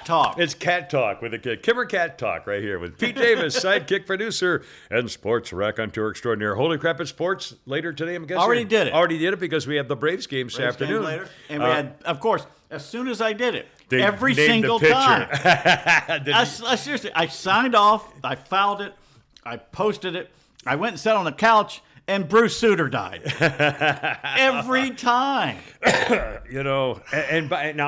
talk. It's cat talk with the Kimmer Cat Talk right here with Pete Davis, sidekick producer and sports raconteur extraordinaire. Holy crap! It's sports later today. I'm guessing Already did it. Already did it because we have the Braves game this afternoon. Later. And we had, of course, as soon as I did it, They every named single the time. pitcher. Seriously, I signed off, I filed it, I posted it, I went and sat on the couch, and Bruce Sutter died. Every time. Now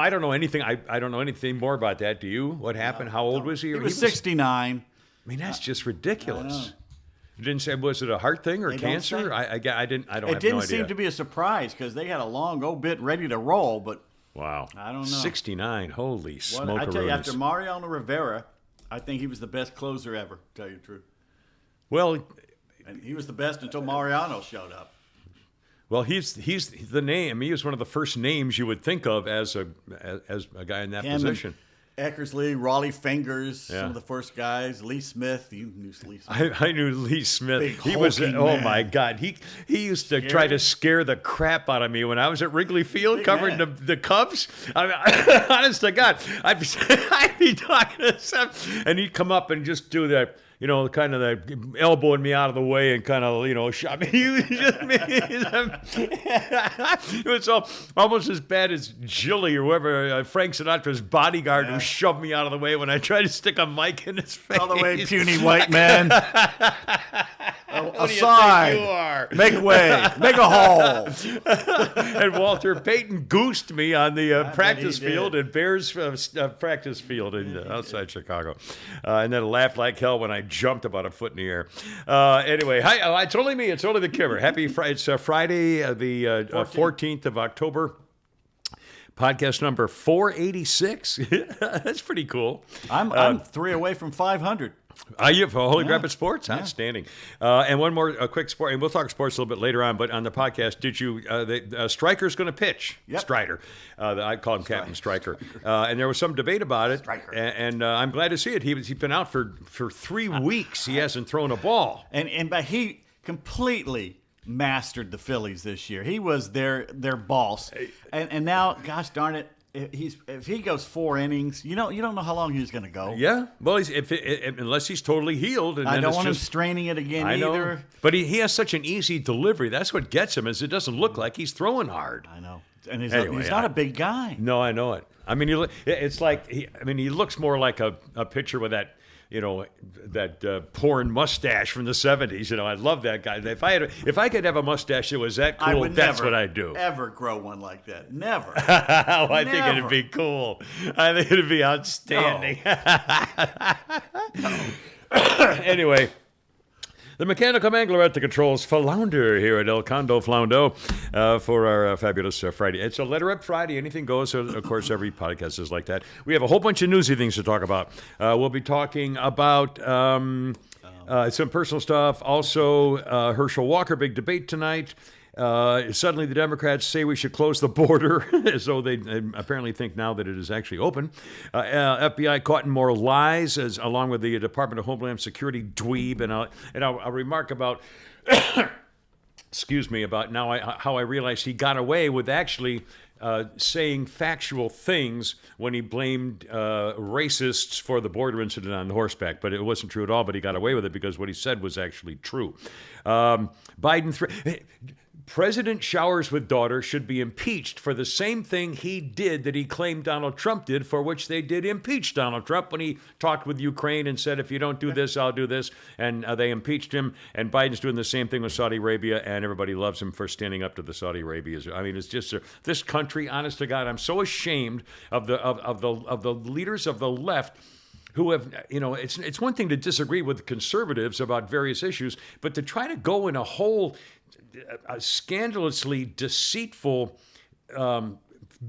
I don't know anything. I don't know anything more about that. Do you? What happened? How old was he? He was 69. I mean, that's just ridiculous. You didn't say, was it a heart thing or cancer? I don't have no idea. It didn't seem to be a surprise because they had a long obit ready to roll, but wow. I don't know. 69. Holy smoke. I tell you, after Mariano Rivera, I think he was the best closer ever, to tell you the truth. Well, and he was the best until Mariano showed up. Well, he's the name. He was one of the first names you would think of as a guy in that position. Eckersley, Raleigh Fingers, some of the first guys. Lee Smith, you knew Lee Smith. I knew Lee Smith. Big He was man. my God. He used to try to scare the crap out of me when I was at Wrigley Field covering the Cubs. I mean, honest to God, I'd be talking to him, and he'd come up and just do that. Kind of the elbowing me out of the way and kind of, shot me. It was almost as bad as Jilly or whoever, Frank Sinatra's bodyguard who shoved me out of the way when I tried to stick a mic in his face. All the way, puny white man. Aside. You are? Make way. Make a hole. And Walter Payton goosed me on the practice field at Bears practice field outside Chicago. And then laughed like hell when I jumped about a foot in the air. Anyway, hi, it's only me. It's only the Kimmer. Happy Friday. It's Friday, the 14th of October. Podcast number 486. That's pretty cool. I'm 3 away from 500. You for Holy Rapid Sports? Outstanding. And one more quick sport, and we'll talk sports a little bit later on, but on the podcast, did you, Stryker's going to pitch. Yep. Strider. I call him Captain Stryker. And there was some debate about it, and I'm glad to see it. He's been out for 3 weeks. He hasn't thrown a ball. But he completely mastered the Phillies this year. He was their boss. And now, gosh darn it, if he goes 4 innings, you don't know how long he's going to go. Yeah, well, unless he's totally healed, and I then don't want him straining it again either. Know. But he has such an easy delivery. That's what gets him. Is it doesn't look like he's throwing hard. I know, and he's not a big guy. No, I know it. I mean, it's like he looks more like a pitcher with that. That porn mustache from the 70s. I love that guy. If I could have a mustache that was that cool, that's what I'd do. Ever grow one like that? Never. I think it'd be cool. I think it'd be outstanding. No. Anyway. The mechanical mangler at the controls, Flounder here at El Condo Floundo for our fabulous Friday. It's a Letter Up Friday. Anything goes. Of course, every podcast is like that. We have a whole bunch of newsy things to talk about. We'll be talking about some personal stuff. Also, Herschel Walker, big debate tonight. Suddenly the Democrats say we should close the border as though they apparently think now that it is actually open. FBI caught in more lies along with the Department of Homeland Security dweeb. And I'll remark about, excuse me, about now how I realized he got away with actually saying factual things when he blamed racists for the border incident on horseback. But it wasn't true at all, but he got away with it because what he said was actually true. President showers with daughter should be impeached for the same thing he did that he claimed Donald Trump did, for which they did impeach Donald Trump when he talked with Ukraine and said, if you don't do this, I'll do this. And they impeached him. And Biden's doing the same thing with Saudi Arabia, and everybody loves him for standing up to the Saudi Arabians. I mean, it's just this country, honest to God, I'm so ashamed of the leaders of the left who have, it's one thing to disagree with conservatives about various issues, but to try to go in a whole scandalously deceitful,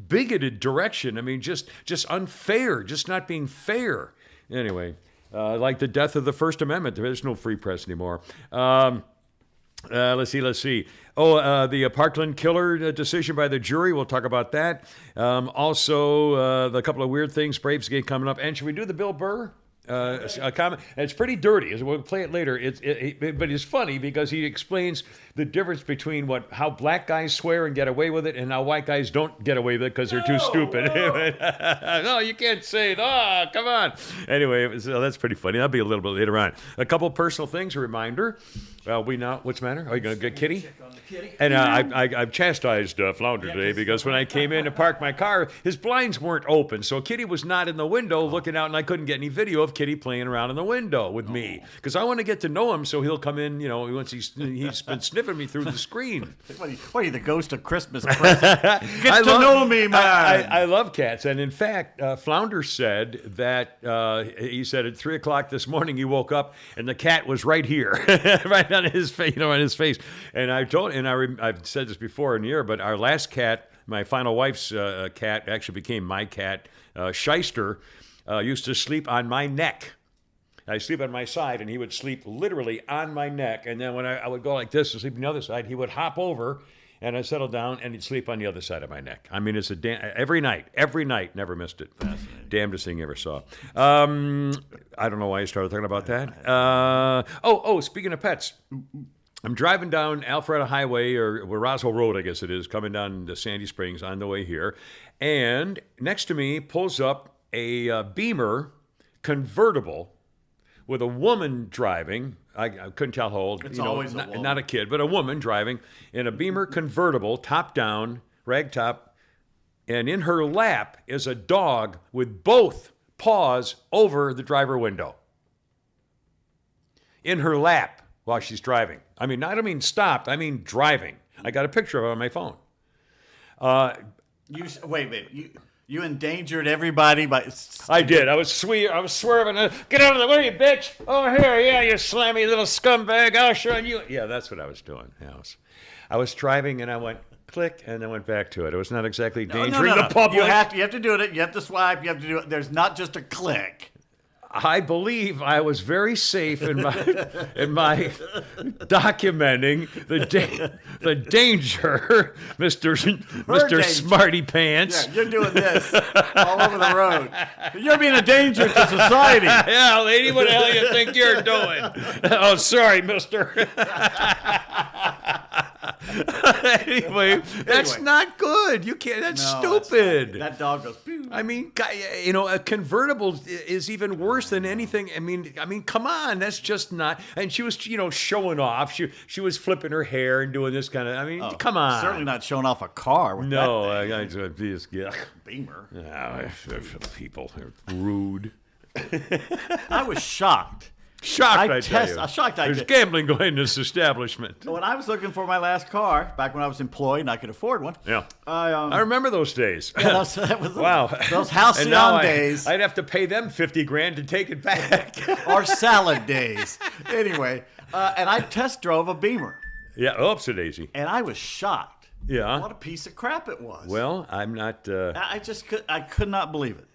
bigoted direction. I mean, just unfair, just not being fair. Anyway, like the death of the First Amendment. There is no free press anymore. Let's see. The Parkland killer decision by the jury. We'll talk about that. Also, the couple of weird things. Braves game coming up. And should we do the Bill Burr a comment. And it's pretty dirty. We'll play it later. But it's funny because he explains the difference between how black guys swear and get away with it, and how white guys don't get away with it because they're too stupid. No, you can't say it. Oh, come on. Anyway, that's pretty funny. That'll be a little bit later on. A couple personal things. A reminder. What's the matter? Are you going to get Kitty? And I've chastised Flounder today because when I came in to park my car, his blinds weren't open, so Kitty was not in the window looking out, and I couldn't get any video of Kitty playing around in the window with me because I want to get to know him, so he'll come in. Once he's been sniffing me through the screen. What are you, the ghost of Christmas present? Get to know me, man. I love cats, and in fact, Flounder said that he said at 3:00 this morning he woke up and the cat was right here, right on his face, on his face. And I told, and I've said this before in the year, but our last cat, my final wife's cat, actually became my cat. Shyster used to sleep on my neck. I sleep on my side, and he would sleep literally on my neck. And then when I would go like this to sleep on the other side, he would hop over, and I'd settle down, and he'd sleep on the other side of my neck. I mean, it's every night, never missed it. Damnedest thing you ever saw. I don't know why I started talking about that. Speaking of pets. I'm driving down Alpharetta Highway, or Roswell Road, I guess it is, coming down to Sandy Springs on the way here. And next to me pulls up a Beamer convertible with a woman driving. I couldn't tell how old. It's always a woman. Not a kid, but a woman driving in a Beamer convertible, top down, rag top. And in her lap is a dog with both paws over the driver window. In her lap while she's driving. I don't mean stopped. I mean driving. I got a picture of it on my phone. Wait. You endangered everybody by... I did. I was swerving. Get out of the way, bitch. Over here. Yeah, you slammy little scumbag. I'll show you. Yeah, that's what I was doing. Yeah, I was driving, and I went click, and then went back to it. It was not exactly endangering the public. You have to do it. You have to swipe. You have to do it. There's not just a click. I believe I was very safe in my documenting the danger, Mr. Smarty Pants. Yeah, you're doing this all over the road. You're being a danger to society. Yeah, lady, what the hell do you think you're doing? Oh, sorry, mister. Anyway, that's not good. You can't. That's stupid. That dog goes. Pew. I mean, a convertible is even worse than anything. I mean, come on. That's just not. And she was, showing off. She was flipping her hair and doing this kind of. Come on. Certainly not showing off a car. With that thing. Beamer. People are rude. I was shocked. There's gambling going in this establishment. When I was looking for my last car, back when I was employed and I could afford one. Yeah. I remember those days. Yeah, that was wow. Those halcyon days. I'd have to pay them $50,000 to take it back. Or salad days. Anyway, and I test drove a Beamer. Yeah, oopsie daisy. And I was shocked. Yeah. What a piece of crap it was. Well, I'm not. I could not believe it.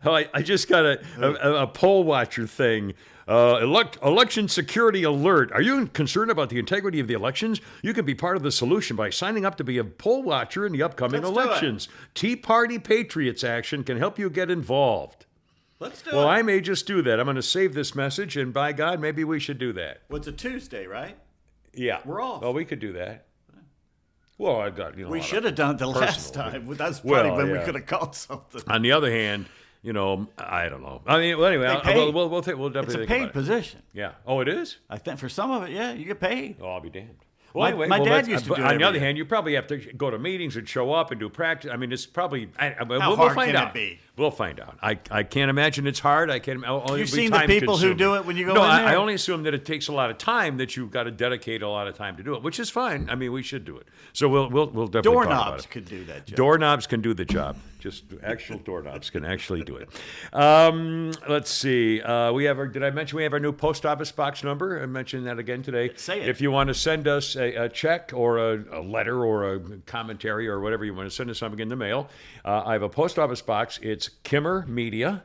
Oh, I just got a poll watcher thing. Election security alert. Are you concerned about the integrity of the elections? You can be part of the solution by signing up to be a poll watcher in the upcoming elections. Tea Party Patriots Action can help you get involved. Let's do it. Well, I may just do that. I'm going to save this message, and by God, maybe we should do that. Well, it's a Tuesday, right? Yeah. We're off. Well, we could do that. Well, I got we should have done it the last time. That's probably when we could have caught something. On the other hand, I don't know. Anyway, we'll definitely it's a think paid about it. position. Yeah. Oh, it is? I think for some of it, yeah, you get paid. Oh, I'll be damned. Well, anyway, my dad used to do it. On the other hand, you probably have to go to meetings and show up and do practice. I mean, it's probably. How hard can it be? We'll find out. I can't imagine it's hard. You've seen the people who do it when you go in there? I only assume that it takes a lot of time, that you've got to dedicate a lot of time to do it, which is fine. I mean, we should do it. So we'll definitely talk about it. Doorknobs could do that job. Doorknobs can do the job. Just actual doorknobs can actually do it. Let's see. Did I mention we have our new post office box number? I mentioned that again today. Say it. If you want to send us a check or a letter or a commentary or whatever you want to send us something in the mail, I have a post office box. It's Kimmer Media,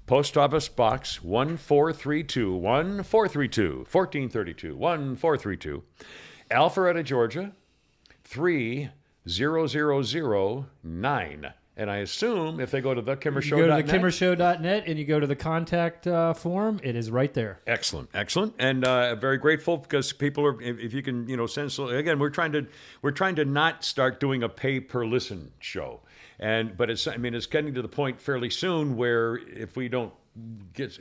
Post Office Box 1432, Alpharetta, Georgia 30009. And I assume if they go to You go to thekimmershow.net. thekimmershow.net and you go to the contact form. It is right there. Excellent, and very grateful because people are. If you can, send. Again, we're trying to not start doing a pay per listen show, but it's getting to the point fairly soon where if we don't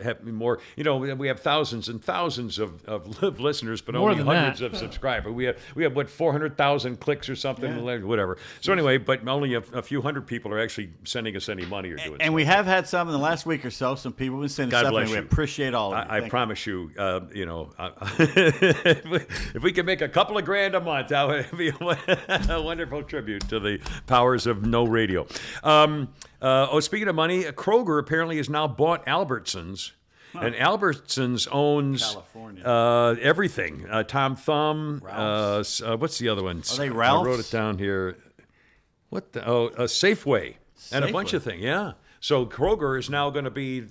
have more, we have thousands and thousands of listeners, but More only than hundreds that. of subscribers. We have what 400,000 clicks or something, whatever. So anyway, but only a few hundred people are actually sending us any money or doing. And we have had some in the last week or so. Some people have been sending God stuff, bless and we you. appreciate all of it. I promise you, if we can make a couple of grand a month, that would be a wonderful tribute to the powers of no radio. Speaking of money, Kroger apparently has now bought Albertsons. And Albertsons owns California. everything. Tom Thumb. What's the other one? Are they Ralph's? I wrote it down here. What the? Safeway. And a bunch of things. Yeah. So Kroger is now going to be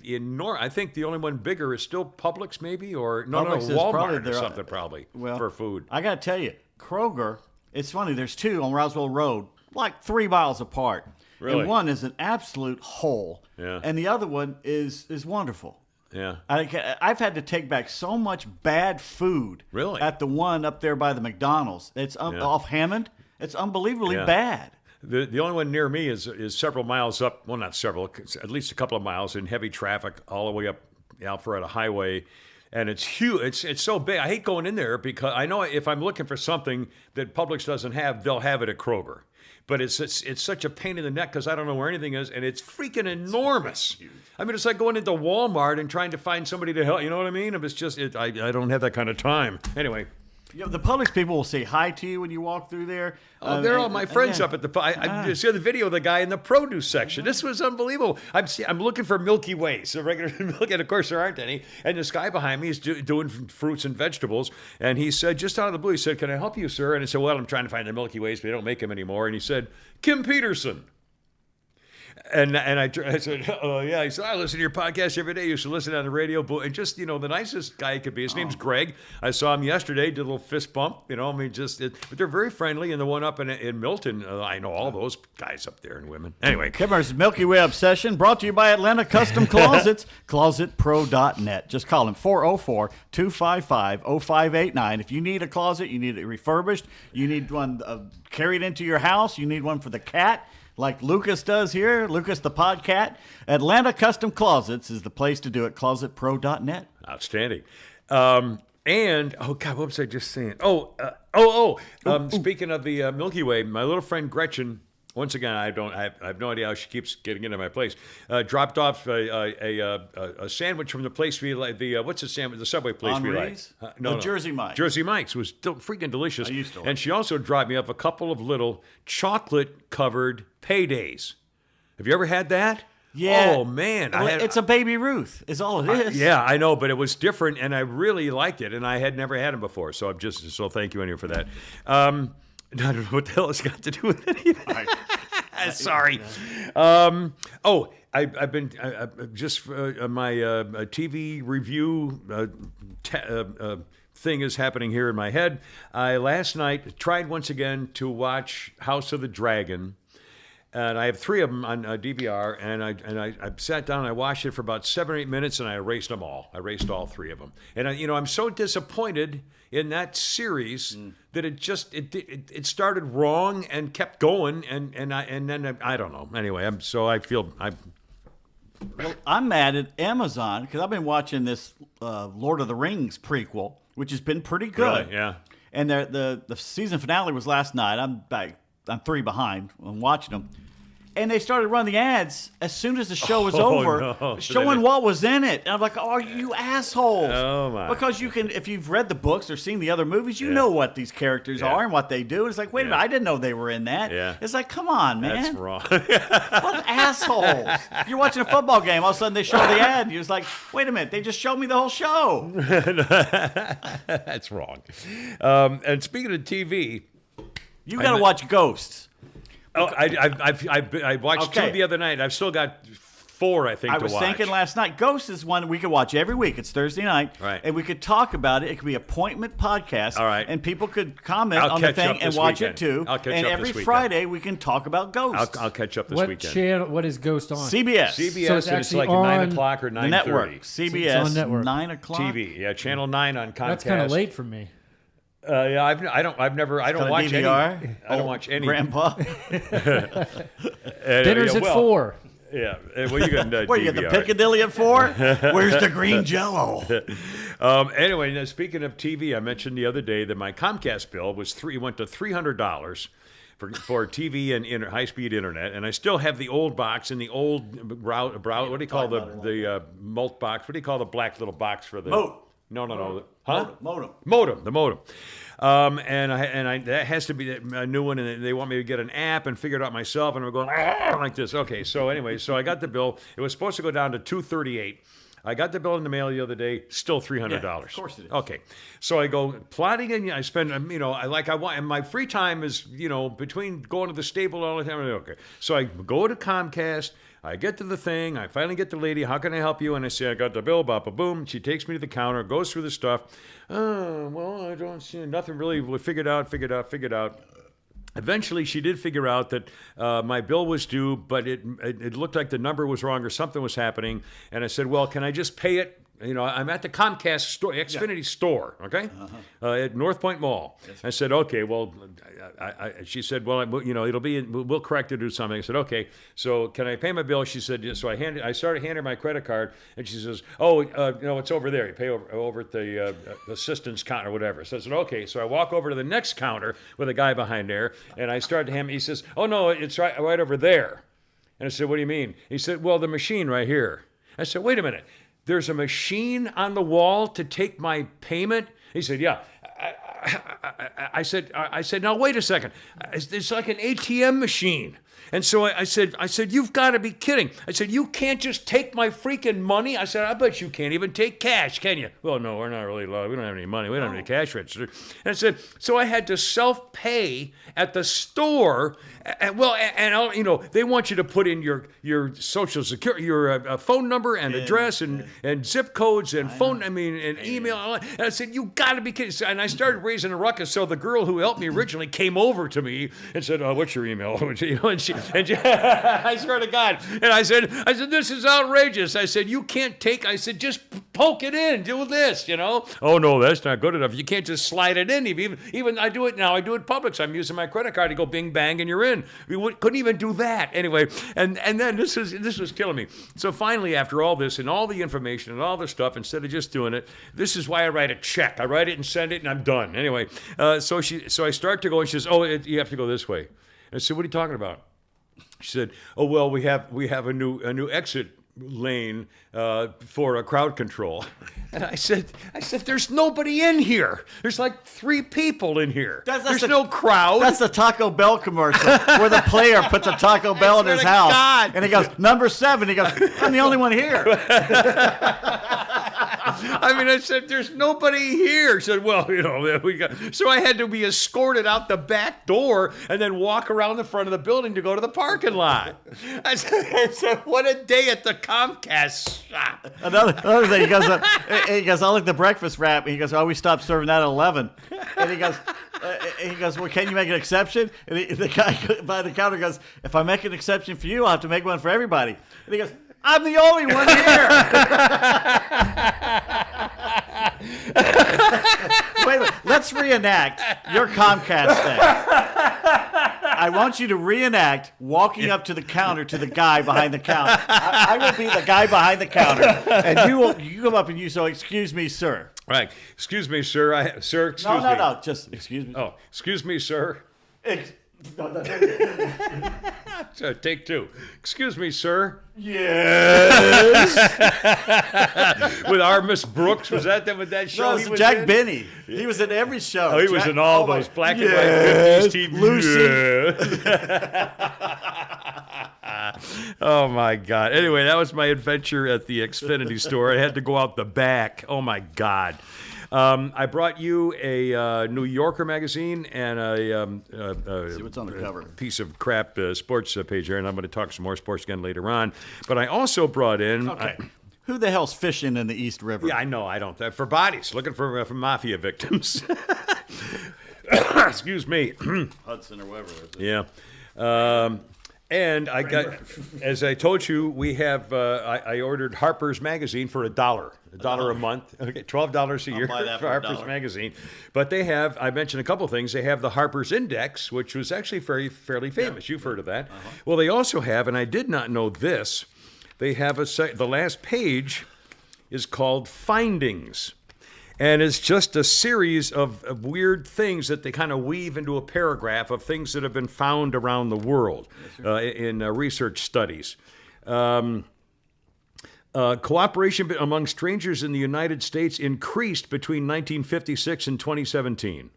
I think the only one bigger is still Publix, maybe, or Publix is probably Walmart or something, probably for food. I got to tell you, Kroger. It's funny. There's two on Roswell Road, like 3 miles apart. Really? And one is an absolute hole. Yeah. And the other one is wonderful. Yeah. I've had to take back so much bad food. Really? At the one up there by the McDonald's. It's off Hammond. It's unbelievably bad. The only one near me is several miles up. Well, not several, at least a couple of miles in heavy traffic all the way up Alpharetta Highway. And it's huge. It's so big. I hate going in there because I know if I'm looking for something that Publix doesn't have, they'll have it at Kroger. But it's such a pain in the neck because I don't know where anything is, and it's freaking enormous. I mean, it's like going into Walmart and trying to find somebody to help. You know what I mean? It's just I don't have that kind of time. Anyway. The Publix people will say hi to you when you walk through there. They're all my friends up at the. I saw the video of the guy in the produce section. This was unbelievable. I'm looking for Milky Ways, so regular milk, and of course there aren't any. And this guy behind me is doing fruits and vegetables, and he said just out of the blue, he said, "Can I help you, sir?" And I said, "Well, I'm trying to find the Milky Ways, but they don't make them anymore." And he said, "Kim Peterson." And I said, "Oh yeah." He said, "I listen to your podcast every day. You should listen on the radio." And just the nicest guy he could be. His name's Greg. I saw him yesterday. Did a little fist bump. But they're very friendly. And the one up in Milton, I know all those guys up there and women. Anyway, Kimmer's Milky Way Obsession brought to you by Atlanta Custom Closets, ClosetPro.net. Just call him 404-255-0589. If you need a closet, you need it refurbished, you need one carried into your house, you need one for the cat. Like Lucas does here, Lucas the Podcat. Atlanta Custom Closets is the place to do it, closetpro.net. Outstanding. And, God, what was I just saying? Speaking of the Milky Way, my little friend Gretchen, once again, I have no idea how she keeps getting into my place, dropped off a sandwich from the place we like, what's the sandwich, the Subway place Henri's? we like? No. Jersey Mike's. Jersey Mike's was freaking delicious. I used to like and she also dropped me off a couple of little chocolate-covered paydays. Have you ever had that? Yeah. Oh, man. It's a Baby Ruth is all it is. Yeah, I know, but it was different, and I really liked it, and I had never had them before, so thank you anyway for that. I don't know what the hell it's got to do with anything. Sorry. I've been just my TV review thing is happening here in my head. I last night tried once again to watch House of the Dragon. And I have 3 of them on DVR, and I sat down and I watched it for about 7 or 8 minutes, and I erased them all. I erased all 3 of them. And I'm so disappointed in that series that it started wrong and kept going, and then I don't know. Anyway, I'm mad at Amazon because I've been watching this Lord of the Rings prequel, which has been pretty good. Really? Yeah. And the season finale was last night. I'm 3 behind. I'm watching them. And they started running the ads as soon as the show was over, showing what was in it. And I'm like, oh, you assholes. Oh, my. Because you can, if you've read the books or seen the other movies, you know what these characters are and what they do. And it's like, wait a minute, I didn't know they were in that. Yeah. It's like, come on, man. That's wrong. What assholes. You're watching a football game, all of a sudden they show the ad, and you're just like, wait a minute, they just showed me the whole show. That's wrong. And speaking of TV, You got to watch Ghosts. I watched 2 the other night. I've still got 4, I think, I to was watch. thinking last night. Ghost is one we could watch every week. It's Thursday night, Right. and we could talk about it. It could be appointment podcast, All right. and people could comment I'll on the catch thing up and this watch weekend. it too. I'll catch and up every this weekend. Friday we can talk about ghosts. I'll catch up this What weekend. channel? What is Ghost on? CBS, CBS, So it's and it's actually like 9 on o'clock or the 9:30. network, CBS, on network. 9 o'clock. TV, yeah, channel 9 on Comcast. That's kind of late for me. Yeah, I don't Got a watch any. DVR? I don't watch any. Grandpa. Dinner's at 4. Yeah, well, you got Where you get the DVR. Piccadilly at 4? Where's the green Jello? Anyway, now, speaking of TV, I mentioned the other day that my Comcast bill went to $300 for TV and high-speed internet, and I still have the old box and the old what do you call the mult box? What do you call the black little box for the Moat. No. Huh? Modem. The modem. And I that has to be a new one, and they want me to get an app and figure it out myself, and I'm going like this. Okay, so anyway, so I got the bill. It was supposed to go down to $238. I got the bill in the mail the other day, still $300. Yeah, of course it is. Okay, so I go plotting, and I spend, and my free time is, between going to the stable all the time. Okay, so I go to Comcast. I get to the thing. I finally get the lady. How can I help you? And I say, I got the bill. Boom. She takes me to the counter, goes through the stuff. Oh, well, I don't see nothing really. We figured out. Eventually, she did figure out that my bill was due, but it looked like the number was wrong or something was happening. And I said, well, can I just pay it? I'm at the Comcast store, Xfinity store, okay, at North Point Mall. Yes. I said, okay, well, she said, well, it'll be, we'll correct it or something. I said, okay, so can I pay my bill? She said, yes. So I started handing her my credit card, and she says, it's over there. You pay over at the assistant's counter or whatever. So I said, okay. So I walk over to the next counter with a guy behind there, and I start to hand him. He says, oh no, it's right over there. And I said, what do you mean? He said, well, the machine right here. I said, wait a minute. There's a machine on the wall to take my payment? He said, yeah. I said, now wait a second. It's like an ATM machine. And so I said, you've got to be kidding. I said, you can't just take my freaking money? I said, I bet you can't even take cash, can you? Well, no, we're not really allowed. We don't have any money. We don't have any cash register. And I said, so I had to self-pay at the store. They want you to put in your social security, your phone number and address and zip codes and and email. And I said, you got to be kidding. And I started raising a ruckus. So the girl who helped me originally came over to me and said, what's your email? And she, I swear to God. And I said, this is outrageous. I said, you can't take, I said, just poke it in, do this, Oh, no, that's not good enough. You can't just slide it in. Even I do it now. I do it public. So I'm using my credit card to go bing, bang, and you're in. We couldn't even do that. Anyway, and then this was killing me. So finally, after all this and all the information and all the stuff, instead of just doing it, this is why I write a check. I write it and send it, and I'm done. Anyway, so I start to go, and she says, you have to go this way. And I said, what are you talking about? She said, "Oh well, we have a new exit lane for a crowd control." And I said, "There's nobody in here. There's like 3 people in here. There's no crowd." That's the Taco Bell commercial where the player puts a Taco Bell in his house, and he goes, "Number 7." He goes, "I'm the only one here." I said, there's nobody here. She said, well, we got. So I had to be escorted out the back door and then walk around the front of the building to go to the parking lot. I said what a day at the Comcast shop. Another thing, he goes, I like the breakfast wrap. And he goes, we stopped serving that at 11. And he goes, well, can you make an exception? And the guy by the counter goes, if I make an exception for you, I'll have to make one for everybody. And he goes, I'm the only one here. Wait, let's reenact your Comcast thing. I want you to reenact walking up to the counter to the guy behind the counter. I will be the guy behind the counter, and you come up and you say, "Excuse me, sir." Right. Excuse me, sir. Sir, excuse me. No. Just excuse me. Oh, excuse me, sir. So take 2. Excuse me, sir. Yes. With our Miss Brooks, was that show? No, he was Jack in? Benny. He was in every show. Oh, he was in all those black and white 50s TV. Lucy. Yeah. Oh my God. Anyway, that was my adventure at the Xfinity store. I had to go out the back. Oh my God. I brought you a New Yorker magazine and See what's on the cover. piece of crap sports page here, and I'm going to talk some more sports again later on. But I also brought in... Okay. Who the hell's fishing in the East River? Yeah, I know. I don't. For bodies, looking for mafia victims. Excuse me. Hudson or whoever. Is it? Yeah. And I got, as I told you, we have, I ordered Harper's magazine for $1 a month. Okay, $12 a year buy that for for Harper's $1. magazine. But they have, I mentioned a couple things. They have the Harper's Index, which was actually fairly famous. You've heard of that. Well, they also have, and I did not know this, they have the last page is called Findings. And it's just a series of weird things that they kind of weave into a paragraph of things that have been found around the world in research studies. Cooperation among strangers in the United States increased between 1956 and 2017.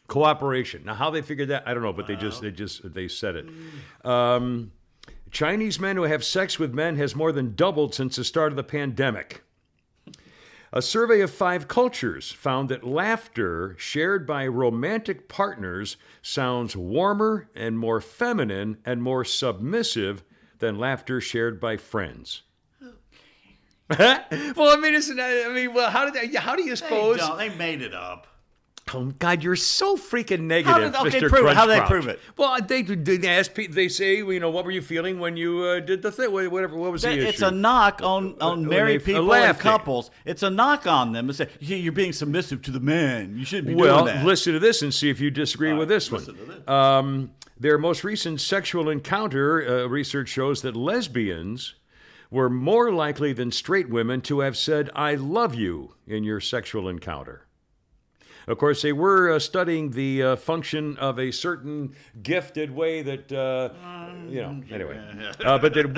Cooperation. Now, how they figured that, I don't know, but they said it. Chinese men who have sex with men has more than doubled since the start of the pandemic. A survey of 5 cultures found that laughter shared by romantic partners sounds warmer and more feminine and more submissive than laughter shared by friends. Well, I mean, how do you suppose? They made it up. Oh God, you're so freaking negative, Mr. Prove it. How do they Crunchcrouch. prove it? Well, they ask people. They say, what were you feeling when you did the thing? Whatever. What was the issue? It's a knock on married people and laughing. couples. It's a knock on them. It's say, you're being submissive to the man. You shouldn't be Well, doing that. listen to this and see if you disagree with this one. listen to this. Their most recent sexual encounter research shows that lesbians were more likely than straight women to have said, "I love you" in your sexual encounter. Of course, they were studying the function of a certain gifted way that, anyway.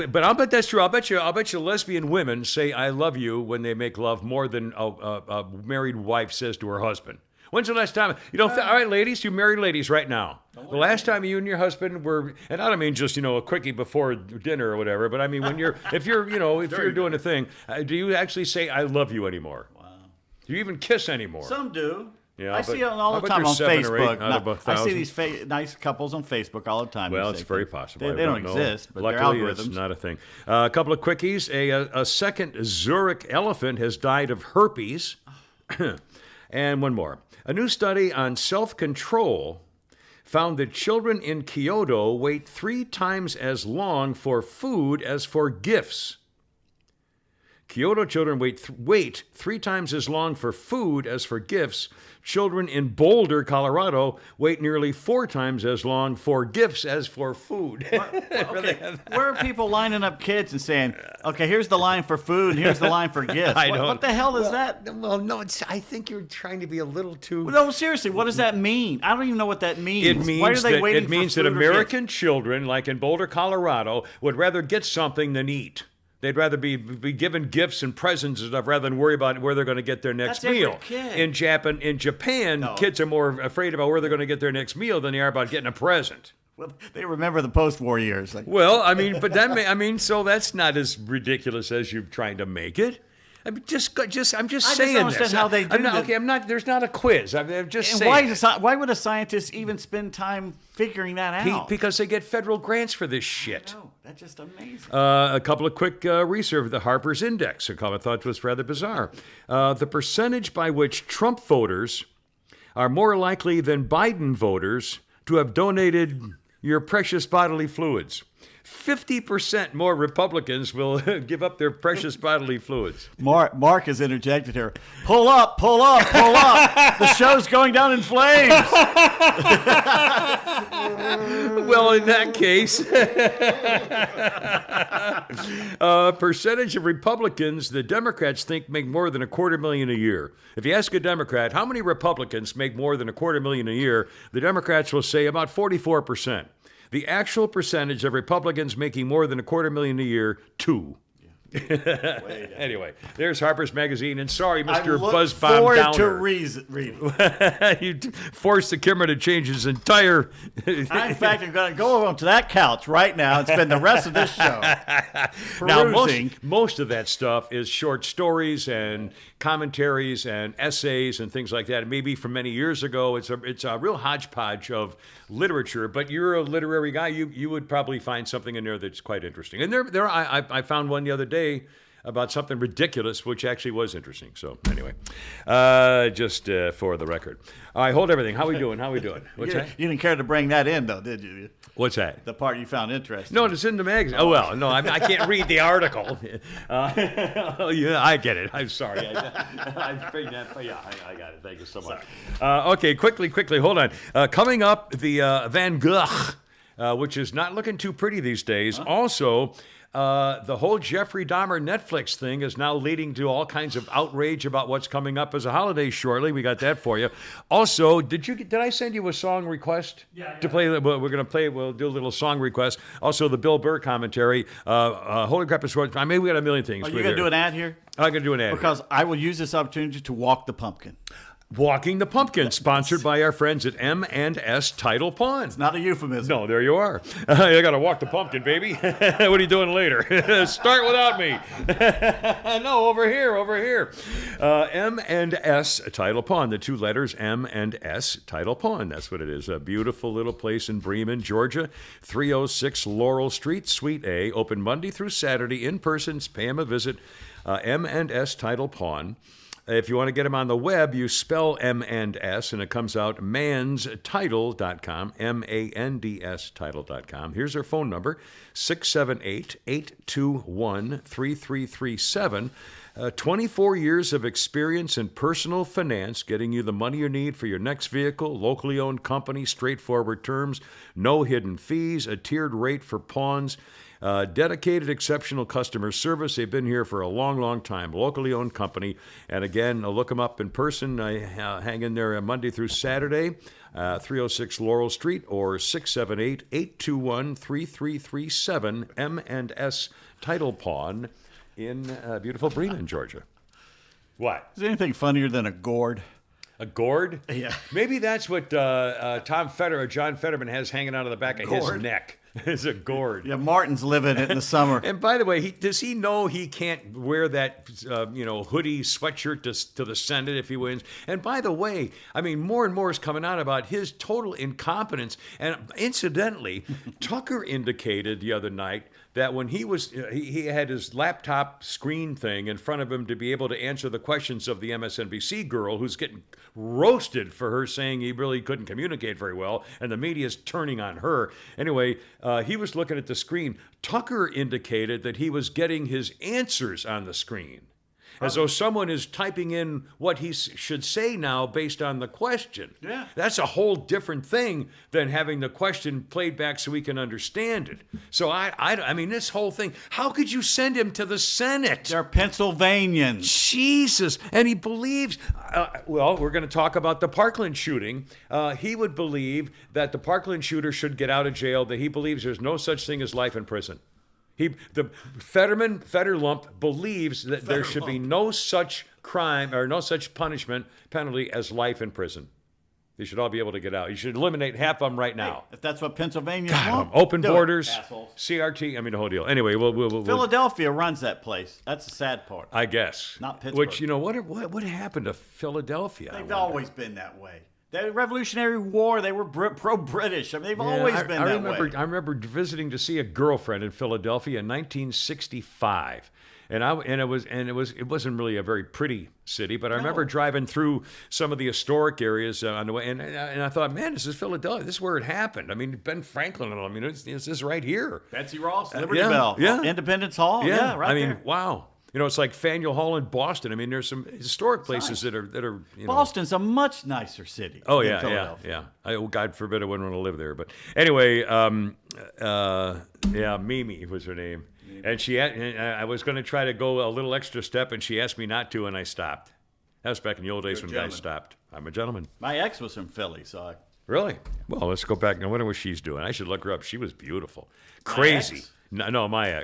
But I'll bet that's true. I'll bet you lesbian women say "I love you" when they make love more than a married wife says to her husband. When's the last time? All right, ladies, you married ladies right now. The last time you and your husband were, and I don't mean just, a quickie before dinner or whatever, but I mean if you're doing a thing, do you actually say "I love you" anymore? Wow. Do you even kiss anymore? Some do. Yeah, I see it all the time on Facebook. I see these nice couples on Facebook all the time. Well, it's very possible. They don't exist, but luckily, they're algorithms. it's not a thing. A couple of quickies. A second Zurich elephant has died of herpes. And one more. A new study on self-control found that children in Kyoto wait 3 times as long for food as for gifts. Kyoto children wait 3 times as long for food as for gifts. Children in Boulder, Colorado, wait nearly 4 times as long for gifts as for food. Okay. Where are people lining up kids and saying, "Okay, here's the line for food, and here's the line for gifts"? What the hell is that? Well, no, I think you're trying to be a little too. No, seriously, what does that mean? I don't even know what that means. It means Why are they waiting it means for that food or gifts? American children, like in Boulder, Colorado, would rather get something than eat. They'd rather be given gifts and presents and stuff rather than worry about where they're going to get their next That's meal. every kid. In Japan, kids are more afraid about where they're going to get their next meal than they are about getting a present. Well, they remember the post-war years. Well, I mean, so that's not as ridiculous as you're trying to make it. I mean, I'm just saying don't understand this. how they do this. Okay, I'm not. There's not a quiz. I'm just And saying. why would a scientist even spend time figuring that out? Because they get federal grants for this shit. No, that's just amazing. A couple of quick research. The Harper's Index, a couple I thought was rather bizarre. The percentage by which Trump voters are more likely than Biden voters to have donated your precious bodily fluids. 50% more Republicans will give up their precious bodily fluids. Mark has interjected here. Pull up, pull up, pull up. The show's going down in flames. Well, in that case, percentage of Republicans the Democrats think make more than $250,000 a year. If you ask a Democrat, how many Republicans make more than $250,000 a year, the Democrats will say about 44%. The actual percentage of Republicans making more than $250,000 a year, 2. Anyway, there's Harper's Magazine, and sorry, I Mr. look Buzzbomb forward Downer. to reading. You forced the camera to change his entire. In fact, I'm going to go onto that couch right now and spend the rest of this show Now, perusing. most of that stuff is short stories and commentaries and essays and things like that. Maybe from many years ago, it's a real hodgepodge of literature. But you're a literary guy. You would probably find something in there that's quite interesting. And I found one the other day about something ridiculous, which actually was interesting. So anyway, just for the record. All right, hold everything. How we doing? What's that? You didn't care to bring that in, though, did you? What's that? The part you found interesting. No, it's in the magazine. Oh, well, no, I can't read the article. Yeah, I get it. I'm sorry. I figured that. Yeah, I got it. Thank you so much. Okay, quickly, hold on. Coming up, the Van Gogh, which is not looking too pretty these days. Huh? Also, the whole Jeffrey Dahmer Netflix thing is now leading to all kinds of outrage about what's coming up as a holiday shortly. We got that for you. Also, did I send you a song request? Yeah. To play? We're going to play. We'll do a little song request. Also, the Bill Burr commentary. Holy crap! It's I mean, we got a million things. Are you going to do an ad here? I'm going to do an ad because I will use this opportunity to walk the pumpkin. Walking the Pumpkin, sponsored by our friends at M&S Title Pawn. It's not a euphemism. No, there you are. I got to walk the pumpkin, baby. What are you doing later? Start without me. No, over here. M&S Title Pawn. The two letters M&S Title Pawn. That's what it is. A beautiful little place in Bremen, Georgia. 306 Laurel Street, Suite A. Open Monday through Saturday in person. Pay them a visit. M&S Title Pawn. If you want to get them on the web, you spell M&S, and it comes out manstitle.com, M-A-N-D-S title.com. Here's their phone number, 678-821-3337. 24 years of experience in personal finance, getting you the money you need for your next vehicle, locally owned company, straightforward terms, no hidden fees, a tiered rate for pawns. Dedicated, exceptional customer service. They've been here for a long, long time. Locally owned company. And again, look them up in person. I hang in there Monday through Saturday, 306 Laurel Street, or 678-821-3337, M&S Title Pawn in beautiful Bremen, Georgia. What? Is there anything funnier than a gourd? A gourd? Yeah. Maybe that's what John Fetterman has hanging out of the back of his neck. It's a gourd. Yeah, Martin's living it in the summer. And by the way, does he know he can't wear that hoodie sweatshirt to the Senate if he wins? And by the way, I mean, more and more is coming out about his total incompetence. And incidentally, Tucker indicated the other night that when he had his laptop screen thing in front of him to be able to answer the questions of the MSNBC girl who's getting roasted for her saying he really couldn't communicate very well, and the media's turning on her. Anyway, he was looking at the screen. Tucker indicated that he was getting his answers on the screen, as though someone is typing in what he should say now based on the question. Yeah. That's a whole different thing than having the question played back so we can understand it. So, I mean, this whole thing, how could you send him to the Senate? They're Pennsylvanians. Jesus. And he believes, well, we're going to talk about the Parkland shooting. He would believe that the Parkland shooter should get out of jail, that he believes there's no such thing as life in prison. Fetterlump believes that there should be no such crime or no such penalty as life in prison. They should all be able to get out. You should eliminate half of them right now. If that's what Pennsylvania wants, open borders, assholes. CRT. I mean, the whole deal. Anyway, we'll Philadelphia runs that place. That's the sad part. I guess. Not Pittsburgh. Which, what happened to Philadelphia? They've always been that way. The Revolutionary War, they were pro-British. I mean, they've always been that way. I remember visiting to see a girlfriend in Philadelphia in 1965. And it wasn't really a very pretty city, but I remember driving through some of the historic areas on the way, and I thought, man, this is Philadelphia. This is where it happened. I mean, Ben Franklin and all. I mean, this is right here. Betsy Ross, Liberty Bell, Independence Hall. Yeah, right there. Wow. It's like Faneuil Hall in Boston. I mean, there's some historic places that are. Boston's a much nicer city. Oh than yeah. God forbid I wouldn't want to live there. But anyway, Mimi was her name, and I was going to try to go a little extra step, and she asked me not to, and I stopped. That was back in the old days when guys stopped. I'm a gentleman. My ex was from Philly, so I. Really? Well, let's go back. I wonder what she's doing. I should look her up. She was beautiful. Crazy. No, my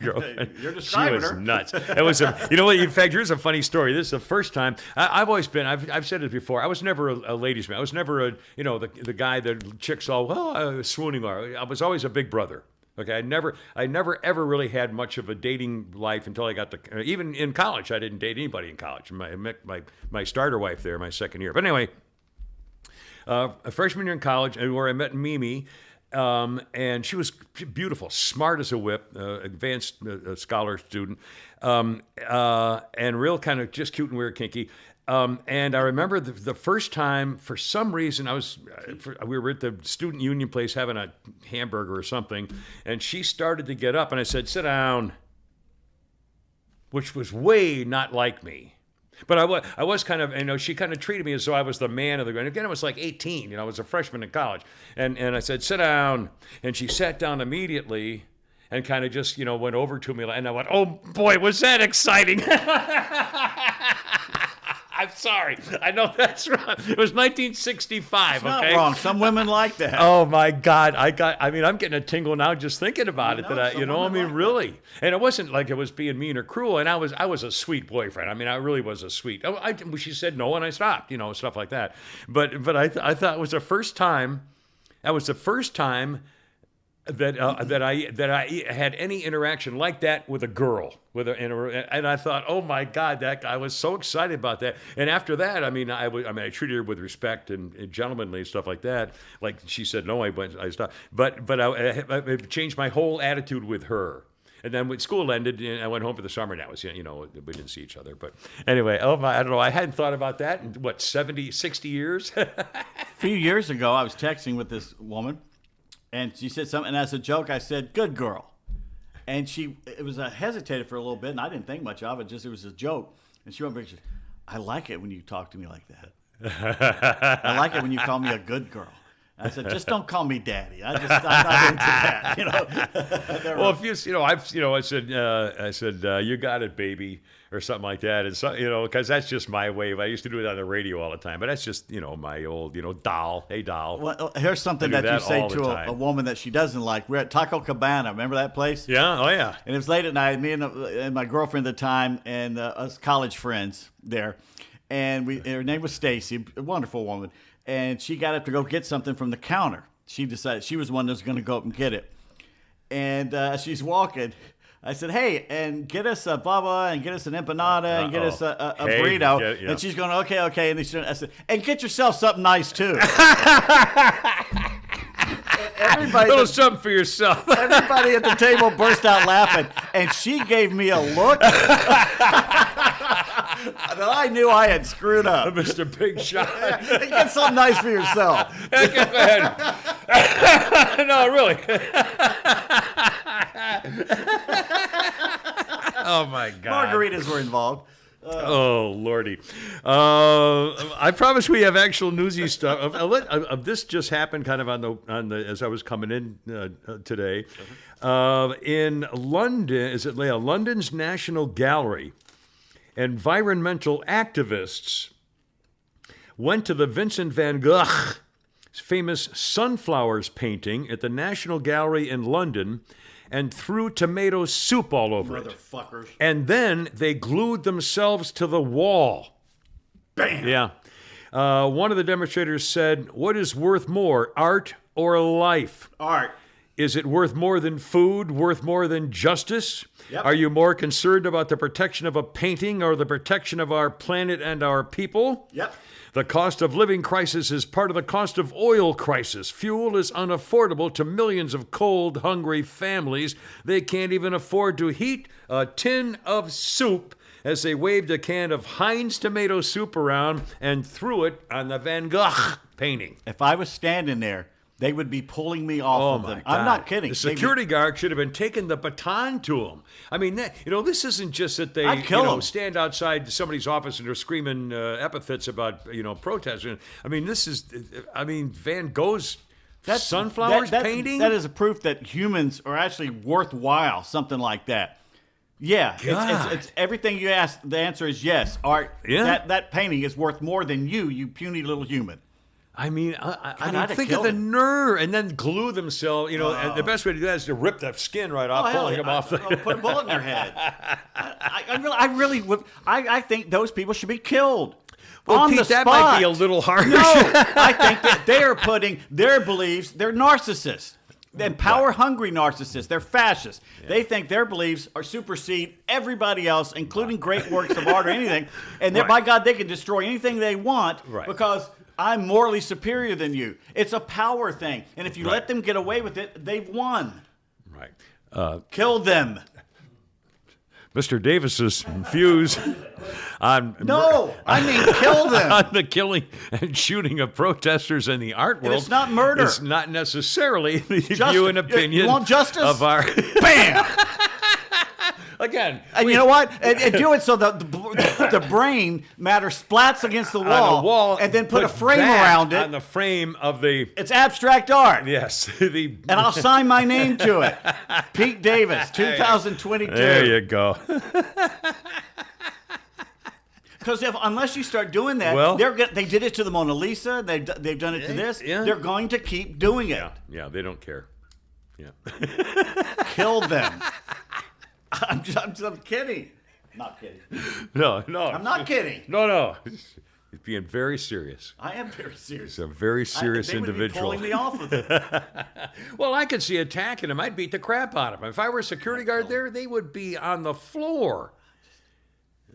girlfriend. You're She describing was her. nuts. It was you know what? In fact, here's a funny story. This is the first time I've always been. I've said it before. I was never a ladies' man. I was never the guy that chicks all swooning over. I was always a big brother. Okay, I never ever really had much of a dating life until I got to even in college. I didn't date anybody in college. I met my starter wife there my second year. But anyway, a freshman year in college, where I met Mimi. And she was beautiful, smart as a whip, advanced scholar student, and real kind of just cute and weird, kinky. And I remember the first time, for some reason, we were at the student union place having a hamburger or something, and she started to get up, and I said, "Sit down," which was way not like me. But I was kind of, she kind of treated me as though I was the man of the group. Again, I was like 18, I was a freshman in college. And I said, "Sit down." And she sat down immediately and kind of just, went over to me. And I went, "Oh, boy, was that exciting." I'm sorry. I know that's wrong. It was 1965, It's not okay? wrong. Some women like that. Oh my God! I'm getting a tingle now just thinking about it. some women like Really. And it wasn't like it was being mean or cruel. And I was a sweet boyfriend. I really was a sweet. She said no, and I stopped. Stuff like that. But I thought it was the first time. That was the first time that I had any interaction like that with a girl, and I thought, oh my God, I was so excited about that. And after that, I treated her with respect and gentlemanly stuff like that. Like she said no, I stopped. But I changed my whole attitude with her. And then when school ended, I went home for the summer. And that was, we didn't see each other. But anyway, I don't know. I hadn't thought about that in 60 years. A few years ago, I was texting with this woman. And she said something, and as a joke, I said, "Good girl." And hesitated for a little bit, and I didn't think much of it, it was a joke. And she went back and she said, "I like it when you talk to me like that. I like it when you call me a good girl." I said, "Just don't call me daddy. I'm not into that." Well, I said, "You got it, baby," or something like that. And so, because that's just my way. I used to do it on the radio all the time, but that's just, my old, doll. Hey, doll. Well, here's something I do that you that say all the to time. a woman that she doesn't like. We're at Taco Cabana. Remember that place? Yeah. Oh, yeah. And it was late at night. Me and my girlfriend at the time, and us college friends there, and her name was Stacy, a wonderful woman. And she got up to go get something from the counter. She decided she was the one that was going to go up and get it. And she's walking. I said, "Hey, and get us a baba, and get us an empanada, and get us a burrito." Yeah. And she's going, okay. And I said, "And get yourself something nice too." Everybody, A little something for yourself. everybody at the table burst out laughing, and she gave me a look that I knew I had screwed up. Mr. Big Shot. Get something nice for yourself. Okay, go ahead. No, really. Oh, my God. Margaritas were involved. Oh, Lordy. I promise we have actual newsy stuff. This just happened kind of on the as I was coming in today. In London, London's National Gallery, environmental activists went to the Vincent van Gogh's famous Sunflowers painting at the National Gallery in London and threw tomato soup all over it. Motherfuckers. And then they glued themselves to the wall. Bam. Yeah. One of the demonstrators said, "What is worth more, art or life? Art. Is it worth more than food, worth more than justice? Yep. Are you more concerned about the protection of a painting or the protection of our planet and our people?" Yep. The cost of living crisis is part of the cost of oil crisis. Fuel is unaffordable to millions of cold, hungry families. They can't even afford to heat a tin of soup, as they waved a can of Heinz tomato soup around and threw it on the Van Gogh painting. If I was standing there, they would be pulling me off of them. God. I'm not kidding. The security guard should have been taking the baton to him. I mean, this isn't just that they I'd kill 'em. stand outside somebody's office and they're screaming epithets about protesting. I mean, Van Gogh's sunflowers painting. That is a proof that humans are actually worthwhile. Something like that. Yeah, it's everything you ask. The answer is yes. Art. Yeah. That painting is worth more than you puny little human. I mean, I'd I have think of killed the him. nerve, and then glue themselves. You know, and the best way to do that is to rip the skin right off, pulling them off. I'll put a bullet in their head. I really would. I think those people should be killed. Well, on Pete, the that spot. might be a little harsh. No, I think that they are putting their beliefs. They're narcissists. And power-hungry narcissists. They're fascists. Yeah. They think their beliefs are supersede everybody else, including great works of art or anything. And by God, they can destroy anything they want because I'm morally superior than you. It's a power thing. And if you let them get away with it, they've won. Right. Kill them. Mr. Davis's views on I mean kill them. on the killing and shooting of protesters in the art world. It's not murder. It's not necessarily the view and opinion you want justice? of our. Bam. Again, and you know what? And do it so the brain matter splats against the on the wall, and then put a frame that around it. on the frame of the. It's abstract art. Yes, and I'll sign my name to it. Pete Davis, 2022. There you go. Because unless you start doing that, they did it to the Mona Lisa. They've done it to this. Yeah. They're going to keep doing it. Yeah, they don't care. Yeah, kill them. I'm kidding. Not kidding. No. I'm not kidding. No. He's being very serious. I am very serious. He's a very serious individual. They would be pulling me off of it. Well, I could see attacking him. I'd beat the crap out of him. If I were a security guard there, they would be on the floor.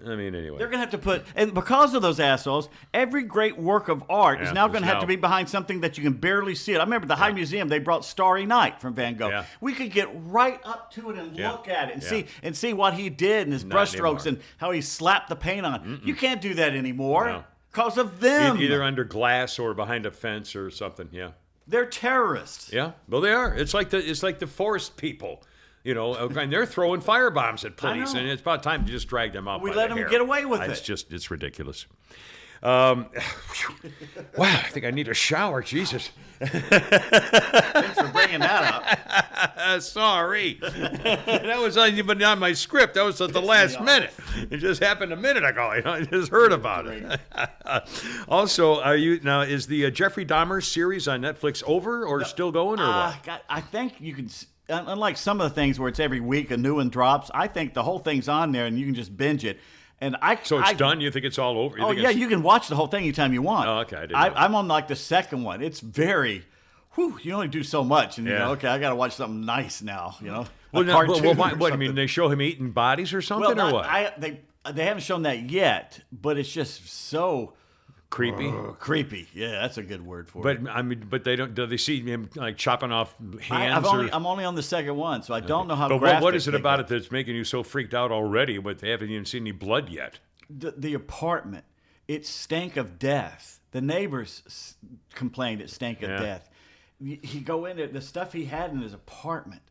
I mean, anyway. They're going to have to put, and because of those assholes, every great work of art is now going to have to be behind something that you can barely see it. I remember the High Museum, they brought Starry Night from Van Gogh. Yeah. We could get right up to it and look at it and see what he did and his brushstrokes and how he slapped the paint on. You can't do that anymore because of them. Either under glass or behind a fence or something, They're terrorists. Yeah, well, they are. It's like the forest people. You know, and they're throwing firebombs at police, and it's about time to just drag them out. We let them get away with it. It's ridiculous. Wow, I think I need a shower. Jesus. Thanks for bringing that up. Sorry. That was even on my script. That was at the last minute. It just happened a minute ago. You know, I just heard about it. Also, is the Jeffrey Dahmer series on Netflix over or still going or what? I think you can. Unlike some of the things where it's every week a new one drops, I think the whole thing's on there and you can just binge it. So it's done? You think it's all over? You can watch the whole thing anytime you want. Oh, okay. I'm on like the second one. It's very, you only do so much. And you go, okay, I got to watch something nice now, Well, what, I mean, they show him eating bodies or something or what? They haven't shown that yet, but it's just so... Creepy. Creepy. Yeah, that's a good word for it. But I mean, do they see him like chopping off hands? I'm only on the second one, so I don't know how. But what is it about it that's making you so freaked out already? But they haven't even seen any blood yet. The apartment, it stank of death. The neighbors complained it stank of death. He go in there, the stuff he had in his apartment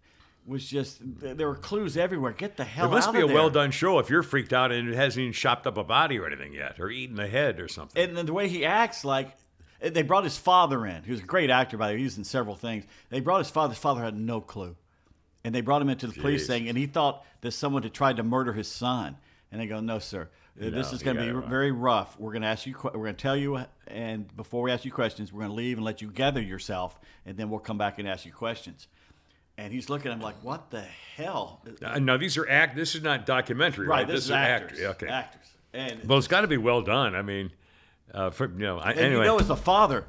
was just, there were clues everywhere. Get the hell out of there. It must be a well-done show if you're freaked out and it hasn't even chopped up a body or anything yet, or eaten a head or something. And then the way he acts, like, they brought his father in, who's a great actor, by the way. He was in several things. They brought his father. His father had no clue. And they brought him into the police thing, and he thought that someone had tried to murder his son. And they go, no, sir. This is going to be very rough. We're going to ask you. We're going to tell you, and before we ask you questions, we're going to leave and let you gather yourself, and then we'll come back and ask you questions. And he's looking at him like, "What the hell?" No, these are This is not documentary, right? This is actors. Okay, actors. And well, it's got to be well done. I mean, anyway, as the father,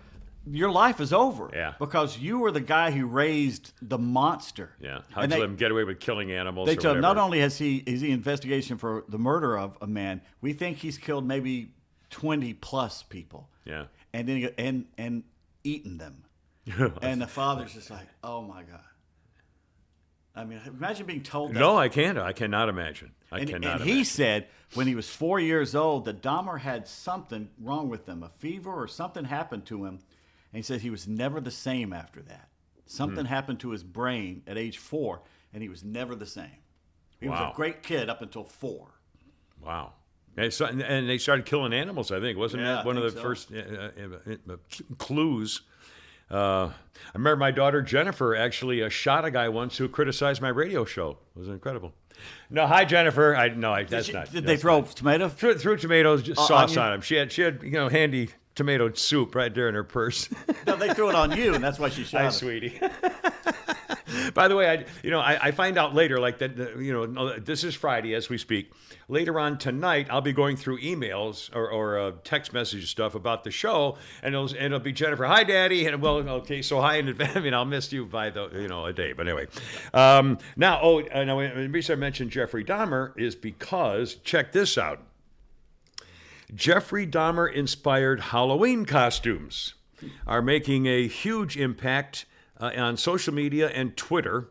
your life is over. Yeah. Because you were the guy who raised the monster. Yeah. How'd you let him get away with killing animals? They told him not only is he investigation for the murder of a man, we think he's killed maybe 20 plus people. Yeah. And then and eaten them. And the father's just like, oh my God. I mean, imagine being told that. No, I can't. I cannot imagine. I cannot imagine. He said when he was 4 years old that Dahmer had something wrong with him, a fever or something happened to him. And he said he was never the same after that. Something happened to his brain at age 4, and he was never the same. He was a great kid up until 4. Wow. And they started killing animals, I think. Wasn't that one of the first clues? I remember my daughter Jennifer actually shot a guy once who criticized my radio show. It was incredible. No, hi Jennifer. That's not. Did they throw tomatoes? Threw tomatoes, sauce on him. She had handy tomato soup right there in her purse. No, they threw it on you, and that's why she shot Hi, it. sweetie. By the way, I find out later, like that, this is Friday as we speak. Later on tonight, I'll be going through emails or text message stuff about the show, and it'll be Jennifer. Hi, Daddy. And well, okay, so hi in advance. I mean, I'll miss you by a day. But anyway, now the reason I mentioned Jeffrey Dahmer is because check this out. Jeffrey Dahmer inspired Halloween costumes are making a huge impact on social media and Twitter.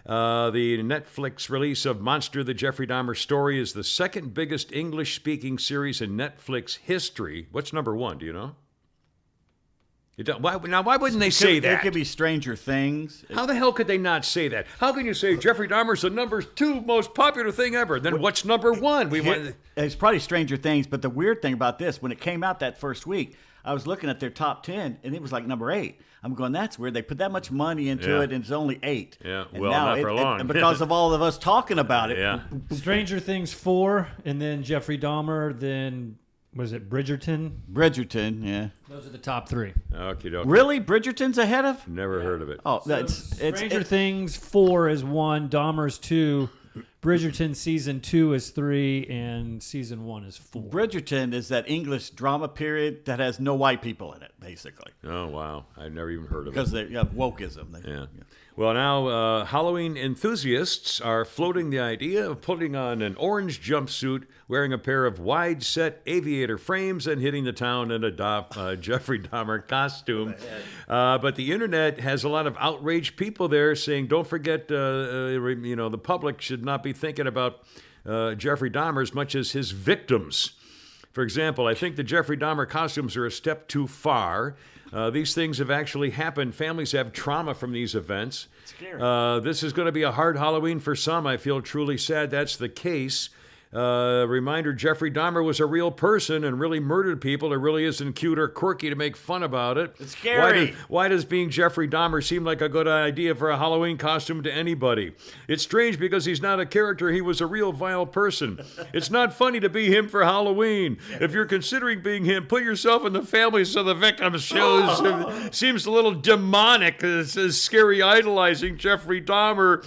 The Netflix release of Monster, the Jeffrey Dahmer story is the second biggest English-speaking series in Netflix history. What's number one? Do you know? Why wouldn't they say that? It could be Stranger Things. How the hell could they not say that? How can you say Jeffrey Dahmer's the number 2 most popular thing ever? Then what's number 1? It's probably Stranger Things, but the weird thing about this, when it came out that first week, I was looking at their top 10, and it was like number 8. I'm going, that's weird. They put that much money into it, and it's only 8. Yeah, and well, now not for long. And because of all of us talking about it. Yeah. Stranger Things 4, and then Jeffrey Dahmer, then was it Bridgerton? Bridgerton, yeah. Those are the top 3. Okie dokie. Really? Bridgerton's ahead of? Never heard of it. Oh, So Stranger Things 4 is 1, Dahmer's 2, Bridgerton season 2 is 3, and season 1 is 4. Bridgerton is that English drama period that has no white people in it, basically. Oh, wow. I'd never even heard of it. Because they have wokeism. Yeah. Well, now Halloween enthusiasts are floating the idea of putting on an orange jumpsuit, wearing a pair of wide-set aviator frames, and hitting the town in a Jeffrey Dahmer costume. But the internet has a lot of outraged people there saying, don't forget, the public should not be thinking about Jeffrey Dahmer as much as his victims. For example, I think the Jeffrey Dahmer costumes are a step too far. These things have actually happened. Families have trauma from these events. Scary. This is going to be a hard Halloween for some. I feel truly sad that's the case. Reminder, Jeffrey Dahmer was a real person and really murdered people. It really isn't cute or quirky to make fun about it. It's scary. Why does being Jeffrey Dahmer seem like a good idea for a Halloween costume to anybody? It's strange because he's not a character. He was a real vile person. It's not funny to be him for Halloween. If you're considering being him, put yourself in the families of the victims. Seems a little demonic. It's scary idolizing Jeffrey Dahmer.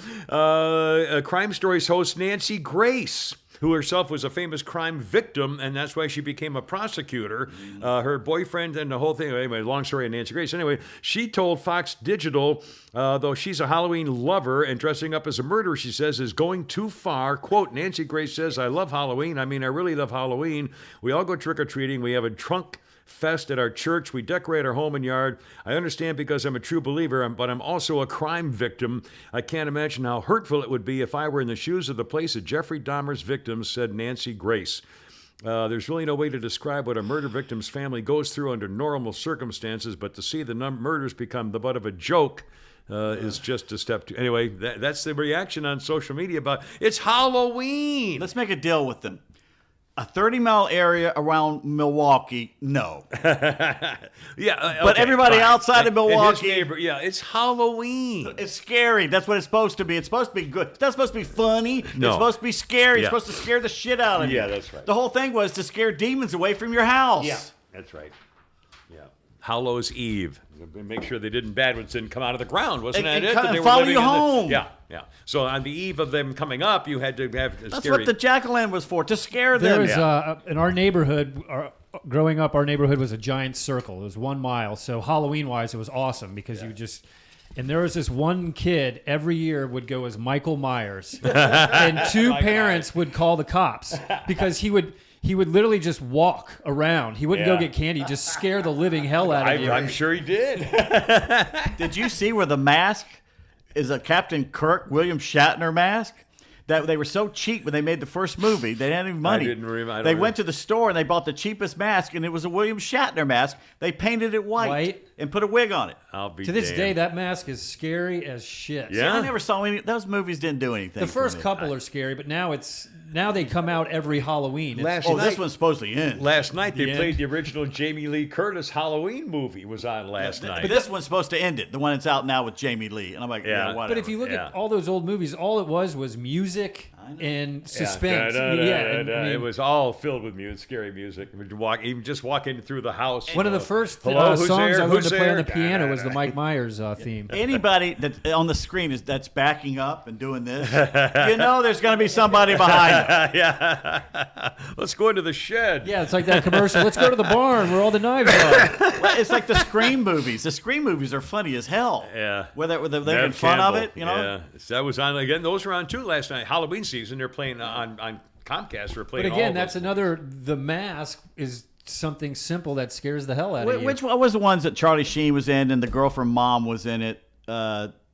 Crime Stories host Nancy Grace, who herself was a famous crime victim, and that's why she became a prosecutor. Her boyfriend and the whole thing. Anyway, long story of Nancy Grace. Anyway, she told Fox Digital, though she's a Halloween lover and dressing up as a murderer, she says, is going too far. Quote, Nancy Grace says, I love Halloween. I mean, I really love Halloween. We all go trick-or-treating. We have a trunk fest at our church. We decorate our home and yard. I understand because I'm a true believer, but I'm also a crime victim. I can't imagine how hurtful it would be if I were in the shoes of the place of Jeffrey Dahmer's victims, said Nancy Grace. There's really no way to describe what a murder victim's family goes through under normal circumstances, but to see the murders become the butt of a joke is just a step too. Anyway, that's the reaction on social media about it's Halloween. Let's make a deal with them. A 30-mile area around Milwaukee, no. But everybody outside of Milwaukee, it's Halloween. It's scary. That's what it's supposed to be. It's supposed to be good. It's not supposed to be funny. No. It's supposed to be scary. Yeah. It's supposed to scare the shit out of you. Yeah, that's right. The whole thing was to scare demons away from your house. Yeah, that's right. Yeah. Hallows Eve. Make sure bad ones didn't come out of the ground, wasn't that it? That they were follow living you in home. Yeah. So on the eve of them coming up, you had to have That's what the jack-o'-lantern was for, to scare them. There was in our neighborhood. Growing up, our neighborhood was a giant circle. It was 1 mile. So Halloween-wise, it was awesome because you just. And there was this one kid every year would go as Michael Myers, and 2 parents would call the cops because he would literally just walk around. He wouldn't go get candy, just scare the living hell out of you. I'm sure he did. Did you see where the mask is a Captain Kirk William Shatner mask? That they were so cheap when they made the first movie. They didn't have any money. They went to the store and they bought the cheapest mask, and it was a William Shatner mask. They painted it white and put a wig on it. To this day, that mask is scary as shit. Yeah. See, I never saw any. Those movies didn't do anything. The first couple are scary, but now they come out every Halloween. This one's supposed to end. Last night they played the original Jamie Lee Curtis Halloween movie was on last night. But this one's supposed to end it. The one that's out now with Jamie Lee. And I'm like, whatever. But if you look at all those old movies, all it was music and suspense. It was all filled with scary music. Even just walking through the house. One of the first Hello, who's songs there? I learned Who's to play on there? the piano was the Mike Myers theme. Anybody that on the screen that's backing up and doing this, there's going to be somebody behind them. Yeah. Let's go into the shed. Yeah, it's like that commercial. Let's go to the barn where all the knives are. Well, it's like the Scream movies. The Scream movies are funny as hell. Yeah. Whether they're making fun of it, Yeah. That was on again. Those were on too last night. Halloween season. They're playing on Comcast. We're playing. But again, all that's those. another. The Mask is something simple that scares the hell out of you. Which one was the ones that Charlie Sheen was in and the girl from Mom was in it?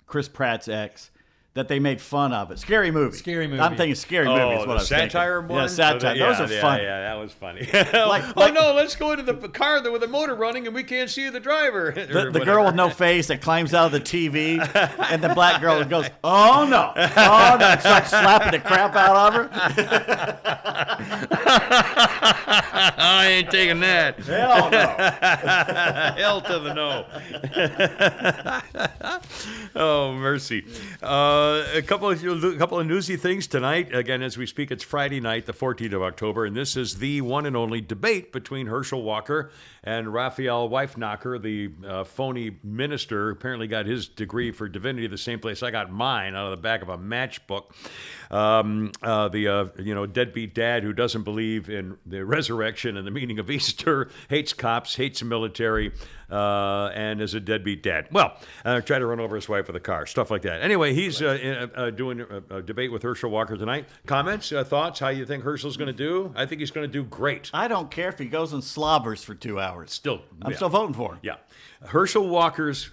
Chris Pratt's ex. That they made fun of it. Scary movie. Scary movie. I'm thinking scary movie is what I was satire thinking. one? Yeah, satire. Those are funny. Yeah, that was funny. Like- no, let's go into the car with the motor running and we can't see the driver. The girl with no face that climbs out of the TV, and the black girl that goes, "Oh no, oh no!" and starts slapping the crap out of her. I ain't taking that. Hell no. Hell to the no. Oh, mercy. A couple of newsy things tonight. Again, as we speak, it's Friday night, the 14th of October, and this is the one and only debate between Herschel Walker and Raphael Weifnacher, the phony minister. Apparently got his degree for divinity the same place I got mine, out of the back of a matchbook. The deadbeat dad who doesn't believe in the resurrection and the meaning of Easter, hates cops, hates the military, and is a deadbeat dad. Well, tried to run over his wife with a car, stuff like that. Anyway, he's doing a debate with Herschel Walker tonight. Comments, thoughts, how you think Herschel's going to do? I think he's going to do great. I don't care if he goes and slobbers for 2 hours. I'm still voting for him. Yeah. Herschel Walker's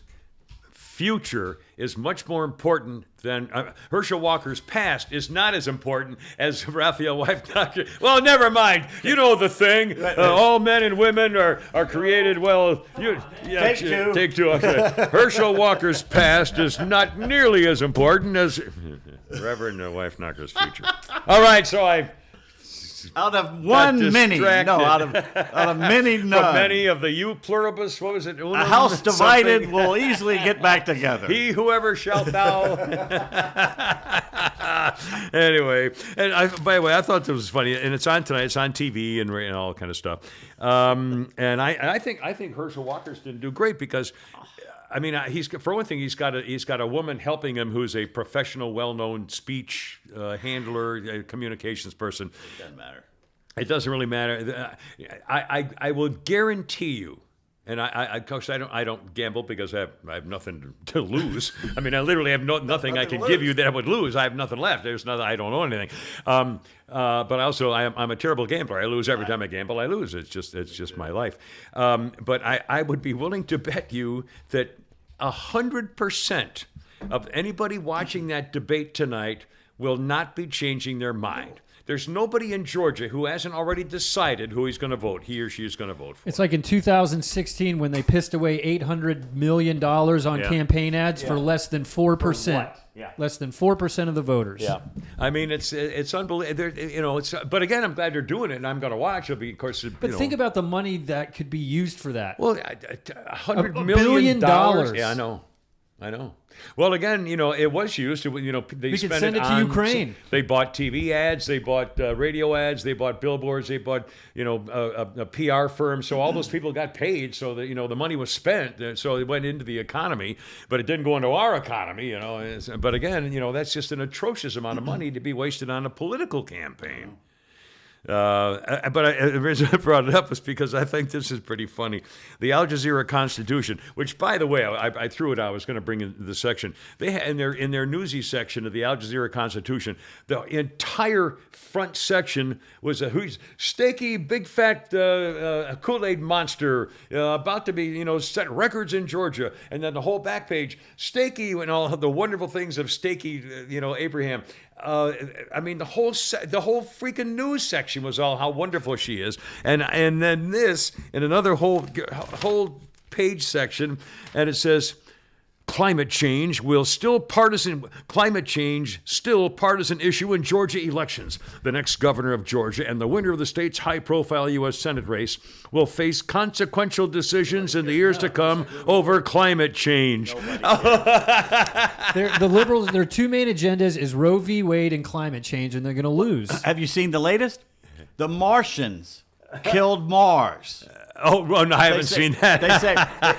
future is much more important than Herschel Walker's past is not as important as Raphael Weifnacher. Well, never mind. You know the thing. All men and women are created. Well, Take two. Take two. Okay. Herschel Walker's past is not nearly as important as Reverend Weifnacher's future. All right, so out of one many, out of many, none. From many of the you pluribus, what was it? A house divided will easily get back together. He whoever shalt thou. Anyway, and by the way, I thought this was funny, and it's on tonight. It's on TV and all kind of stuff. And I think Herschel Walker's didn't do great because. I mean, he's for one thing, he's got a woman helping him who's a professional, well-known speech handler, communications person. It doesn't matter. It doesn't really matter. I will guarantee you, and of course I don't gamble because I have nothing to lose. I mean, I literally have nothing I can give you that I would lose. I have nothing left. There's nothing. I don't own anything. But also, I'm a terrible gambler. I lose every time I gamble. I lose. It's just my life. But I would be willing to bet you that 100% of anybody watching that debate tonight will not be changing their mind. There's nobody in Georgia who hasn't already decided who he's going to vote. He or she is going to vote for. It's like in 2016 when they pissed away $800 million on campaign ads for less than 4%. Yeah. Less than 4% of the voters. Yeah, I mean it's unbelievable. But again, I'm glad they're doing it, and I'm going to watch. It'll be, of course. But think about the money that could be used for that. Well, $100 $1 million. billion. Yeah, I know. Well, again, it was used. They We could spent send it to Ukraine. They bought TV ads, they bought radio ads, they bought billboards, they bought a PR firm. So all those people got paid. So that the money was spent. So it went into the economy, but it didn't go into our economy. But again, that's just an atrocious amount of money to be wasted on a political campaign. But the reason I brought it up is because I think this is pretty funny. The Al Jazeera Constitution, which, by the way, I threw it out. I was going to bring in the section. They had in their newsy section of the Al Jazeera Constitution, the entire front section was a steaky, big fat Kool-Aid monster about to be set records in Georgia, and then the whole back page, steaky and all the wonderful things of steaky, Abraham. I mean, the whole freaking news section was all how wonderful she is, and then this in another whole page section, and it says, climate change still partisan issue in Georgia elections. The next governor of Georgia and the winner of the state's high-profile U.S. Senate race will face consequential decisions in the years to come over climate change. The liberals, their two main agendas is Roe v. Wade and climate change, and they're going to lose. Have you seen the latest? The Martians killed Mars. Oh, well, no, I haven't seen that. They say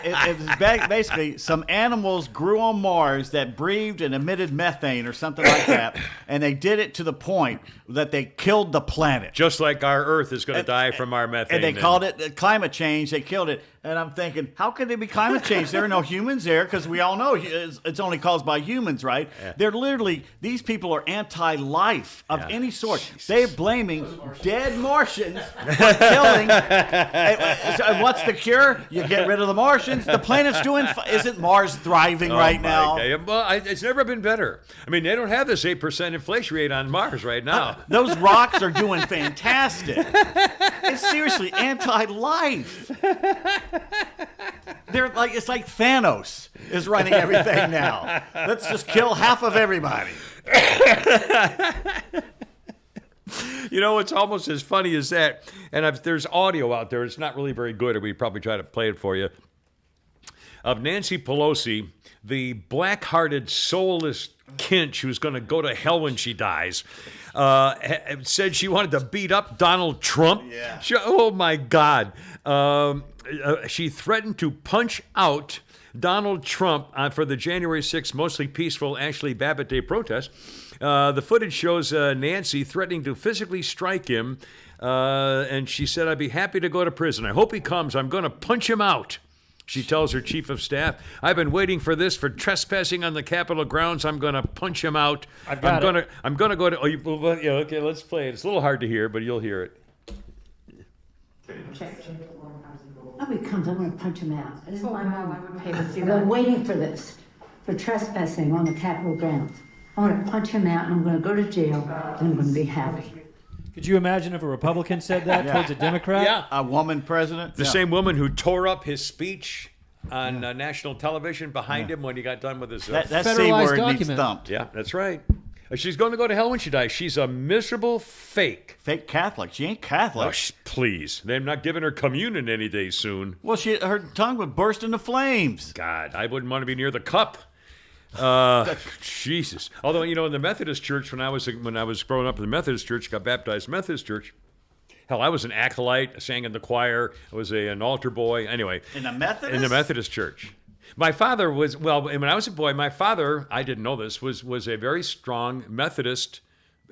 it was basically some animals grew on Mars that breathed and emitted methane or something like that, and they did it to the point that they killed the planet. Just like our Earth is going to die from our methane. And they called it climate change. They killed it. And I'm thinking, how could it be climate change? There are no humans there because we all know it's only caused by humans, right? Yeah. They're literally, these people are anti-life of any sort. Jesus. They're blaming dead Martians for killing. And what's the cure? You get rid of the Martians. The planet's doing, isn't Mars thriving right now? God. Well, it's never been better. I mean, they don't have this 8% inflation rate on Mars right now. Those rocks are doing fantastic. It's seriously anti-life. It's like Thanos is running everything now. Let's just kill half of everybody. You know, it's almost as funny as that. And there's audio out there. It's not really very good, or we'd probably try to play it for you. Of Nancy Pelosi, the black-hearted, soulless kinch who's going to go to hell when she dies, said she wanted to beat up Donald Trump. Yeah. Oh, my God. She threatened to punch out Donald Trump for the January 6th mostly peaceful Ashley Babbitt Day protest. The footage shows Nancy threatening to physically strike him, and she said, "I'd be happy to go to prison. I hope he comes. I'm going to punch him out." She tells her chief of staff, "I've been waiting for this for trespassing on the Capitol grounds. I'm going to punch him out. I'm going to go to." Oh, yeah, okay, let's play it. It's a little hard to hear, but you'll hear it. Oh, he comes, I'm going to punch him out. This is my mom. I've been waiting for this, for trespassing on the Capitol grounds. I'm going to punch him out, and I'm going to go to jail, and I'm going to be happy. Could you imagine if a Republican said that towards a Democrat? Yeah. A woman president? The same woman who tore up his speech on national television behind him when he got done with his... That Federalized C word needs document. thumped. Yeah, that's right. She's going to go to hell when she dies. She's a miserable fake. Fake Catholic. She ain't Catholic. Oh, please. They're not giving her communion any day soon. Well, her tongue would burst into flames. God, I wouldn't want to be near the cup. Jesus. Although, you know, in the Methodist Church, when I was growing up in the Methodist Church, got baptized in the Methodist Church. Hell, I was an acolyte. I sang in the choir. I was an altar boy. Anyway. In the Methodist? In the Methodist Church. My father was, well, when I was a boy, my father, I didn't know this, was a very strong Methodist.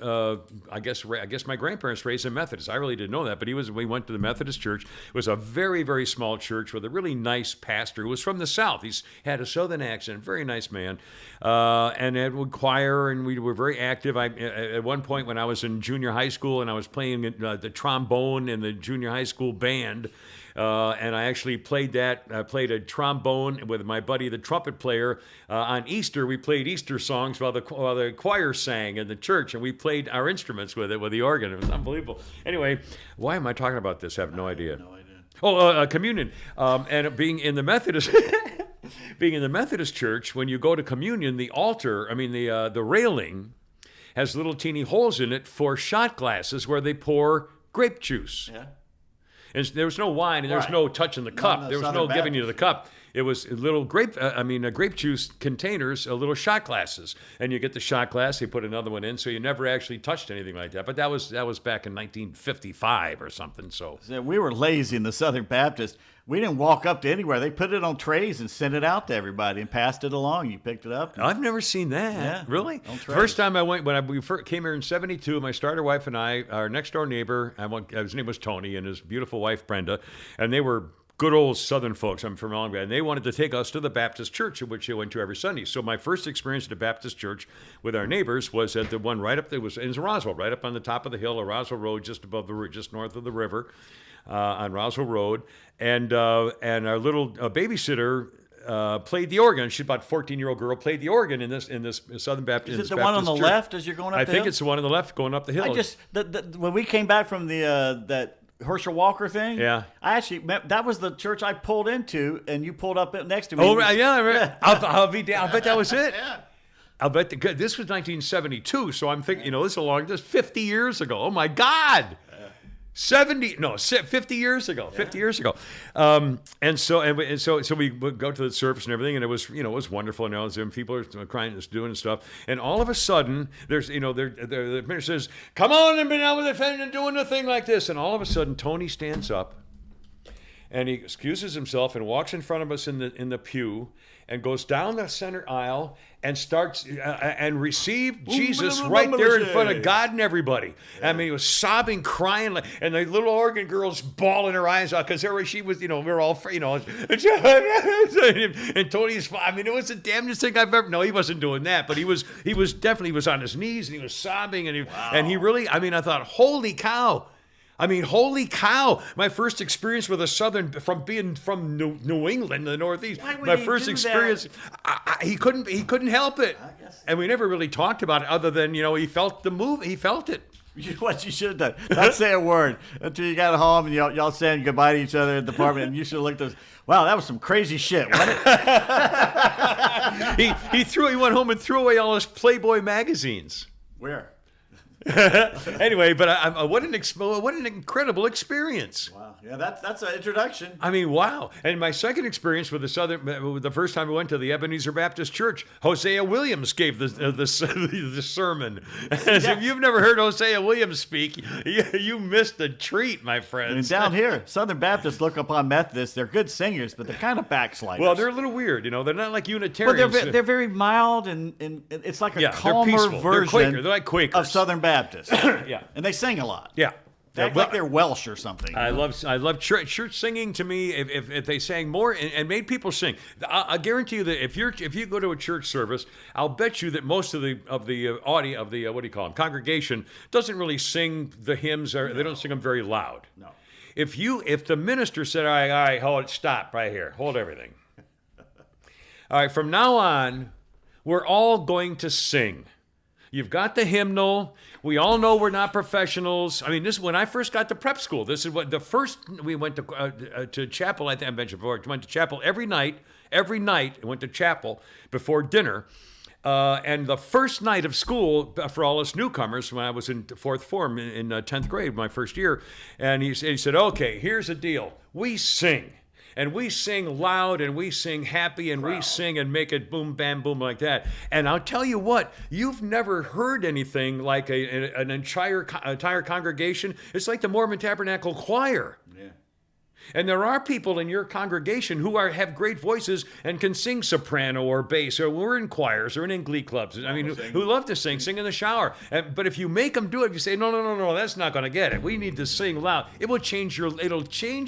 I guess my grandparents raised him Methodist. I really didn't know that, but we went to the Methodist church. It was a very, very small church with a really nice pastor who was from the South. He had a Southern accent, very nice man, and it would choir, and we were very active. At one point when I was in junior high school and I was playing the trombone in the junior high school band. And I actually played a trombone with my buddy, the trumpet player. On Easter, we played Easter songs while the choir sang in the church, and we played our instruments with the organ. It was unbelievable. Anyway, why am I talking about this? I have no idea. No idea. Oh, communion. And being in the Methodist, church, when you go to communion, the altar, the railing, has little teeny holes in it for shot glasses where they pour grape juice. Yeah. And there was no wine, and there was no touching the cup. There was no giving you the cup. It was little grape juice containers, little shot glasses. And you get the shot glass, they put another one in, so you never actually touched anything like that. But that was back in 1955 or something. So we were lazy in the Southern Baptist. We didn't walk up to anywhere. They put it on trays and sent it out to everybody and passed it along. You picked it up. I've never seen that. Yeah. Really? First time I went, we first came here in 72, my starter wife and I, our next door neighbor, his name was Tony, and his beautiful wife, Brenda, and they were good old Southern folks. I'm from Illinois, and they wanted to take us to the Baptist church, which they went to every Sunday. So my first experience at a Baptist church with our neighbors was at the one right up there, was in Roswell, right up on the top of the hill, of Roswell Road, just north of the river. On Roswell Road, and our little babysitter played the organ. She's about a 14-year-old girl, played the organ in this Southern Baptist. Is it the one on the left as you're going up the hill? I think it's the one on the left going up the hill. When we came back from the Herschel Walker thing. Yeah. I actually that was the church I pulled into, and you pulled up next to me. Oh, right, yeah. Right. I'll bet that was it. Yeah. I'll bet this was 1972, so I'm thinking, this is 50 years ago. Oh my God. 50 years ago. 50 years ago. And so we would go to the service and everything, and it was wonderful. And people are crying and doing stuff. And all of a sudden, there's the minister says, "Come on and be down with the fan and doing a thing like this." And all of a sudden, Tony stands up and he excuses himself and walks in front of us in the pew and goes down the center aisle and starts and received Jesus right there in front of God and everybody. Yeah. I mean, he was sobbing, crying, and the little organ girl's bawling her eyes out because she was, we were all, and Tony's, it was the damnedest thing I've ever. No, he wasn't doing that, but he was definitely on his knees and he was sobbing and he really, I thought, holy cow. Holy cow! My first experience with a Southern, from being from New England, the Northeast. My first experience, he couldn't help it, and we never really talked about it, other than he felt the move, he felt it. What you should have done, not say a word until you got home and y'all saying goodbye to each other at the apartment, and you should have looked at us. Wow, that was some crazy shit, wasn't it? He went home and threw away all his Playboy magazines. Where? Anyway, but what an incredible experience! Wow, yeah, that's an introduction. Wow. And my second experience with the first time I went to the Ebenezer Baptist Church, Hosea Williams gave the sermon. If you've never heard Hosea Williams speak, you missed a treat, my friends. Down here, Southern Baptists look upon Methodists. They're good singers, but they're kind of backsliders. Well, they're a little weird. They're not like Unitarians. Well, they're very mild and it's like a calmer they're version. They're like Quakers of Southern Baptists. Yeah, and they sing a lot. Yeah, they act like they're Welsh or something. I love church singing. To me, if they sang more and made people sing, I guarantee you that if you go to a church service, I'll bet you that most of the audience of the what do you call them, congregation doesn't really sing the hymns, or they don't sing them very loud. No. If the minister said, all right, hold it, stop right here, hold everything. All right, from now on, we're all going to sing. You've got the hymnal. We all know we're not professionals. This when I first got to prep school. This is what the first we went to chapel. I think I mentioned before. We went to chapel every night. Every night, I went to chapel before dinner. And the first night of school for all us newcomers, when I was in fourth form in 10th grade, my first year, and he said, "Okay, here's the deal. We sing." And we sing loud, and we sing happy, and we sing and make it boom, bam, boom like that. And I'll tell you what, you've never heard anything like an entire congregation. It's like the Mormon Tabernacle Choir. Yeah. And there are people in your congregation who have great voices and can sing soprano or bass, or we're in choirs or in glee clubs. Who love to sing in the shower. But if you make them do it, if you say, no, that's not going to get it. We need to sing loud. It'll change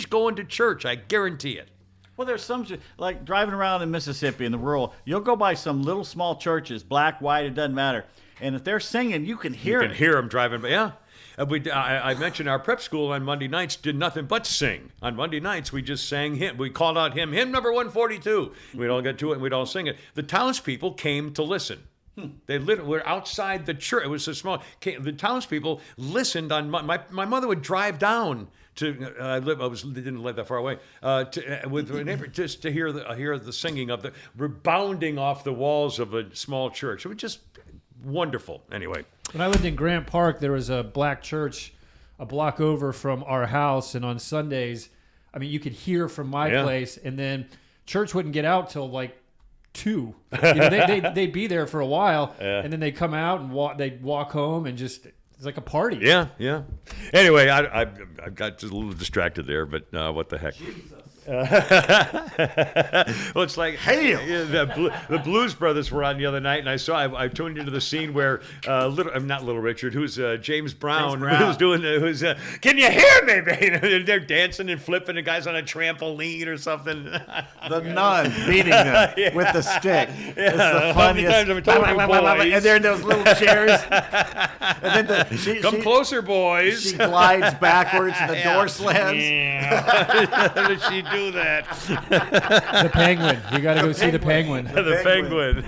going to church. I guarantee it. Well, there's some, like driving around in Mississippi in the rural, you'll go by some little small churches, black, white, it doesn't matter. And if they're singing, you can hear it. You can hear them driving by, yeah. I mentioned our prep school on Monday nights did nothing but sing. On Monday nights, we just sang hymn. We called out hymn number 142. We'd all get to it and we'd all sing it. The townspeople came to listen. They were outside the church. It was so small. The townspeople listened on my mother would drive down to didn't live that far away with a neighbor just to hear the singing of the rebounding off the walls of a small church. It was just wonderful. Anyway. When I lived in Grant Park, there was a black church a block over from our house, and on Sundays, you could hear from my place, and then church wouldn't get out till like 2. They'd be there for a while, and then they'd come out and they'd walk home, and just it's like a party. Yeah. Anyway, I got just a little distracted there, but what the heck. Well, it's like, hey, the Blues Brothers were on the other night, and I tuned into the scene where not Little Richard, who's James Brown, who's doing can you hear me, baby? They're dancing and flipping, the guy's on a trampoline or something. The nun beating them with the stick. It's the funniest. And they're in those little chairs. And then come closer, boys. She glides backwards, and the door slams. How did she do that? The penguin. You got to go see the penguin. The penguin.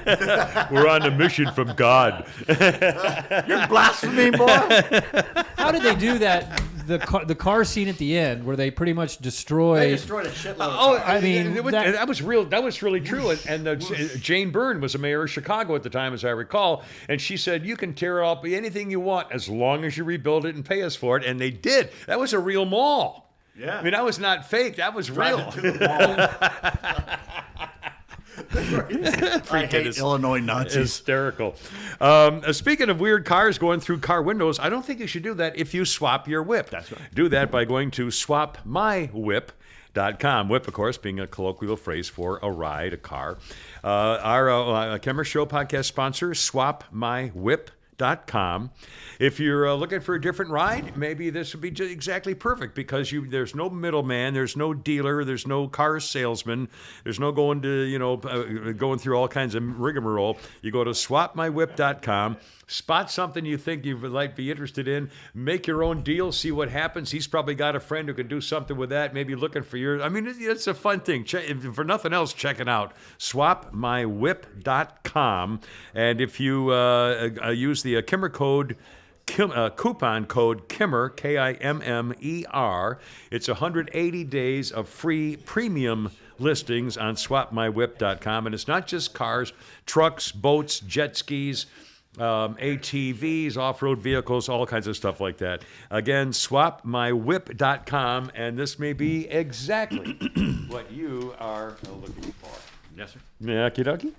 We're on a mission from God. You're blaspheming, boy. How did they do that? the car scene at the end where they pretty much destroy. They destroyed a shitload. Oh, I mean, that was real. That was really true. And Jane Byrne was the mayor of Chicago at the time, as I recall, and she said, "You can tear up anything you want as long as you rebuild it and pay us for it." And they did. That was a real mall. Yeah. I mean, that was not fake. That was real. Drive it to the mall. I hate Illinois Nazis. Hysterical. Speaking of weird cars going through car windows, I don't think you should do that if you swap your whip. That's right. Do that by going to swapmywhip.com. Whip, of course, being a colloquial phrase for a ride, a car. Our Kimmer Show podcast sponsor, swapmywhip.com. If you're looking for a different ride, maybe this would be just exactly perfect because there's no middleman, there's no dealer, there's no car salesman, there's no going to going through all kinds of rigmarole. You go to swapmywhip.com, spot something you think you might be interested in, make your own deal, see what happens. He's probably got a friend who can do something with that. Maybe looking for yours. I mean, it's a fun thing. If for nothing else, check it out. Swapmywhip.com, and if you use the Kimmer code. Coupon code Kimmer, Kimmer. It's 180 days of free premium listings on swapmywhip.com. And it's not just cars, trucks, boats, jet skis, ATVs, off-road vehicles, all kinds of stuff like that. Again, swapmywhip.com. And this may be exactly what you are looking for. Yes, sir. Okie dokie.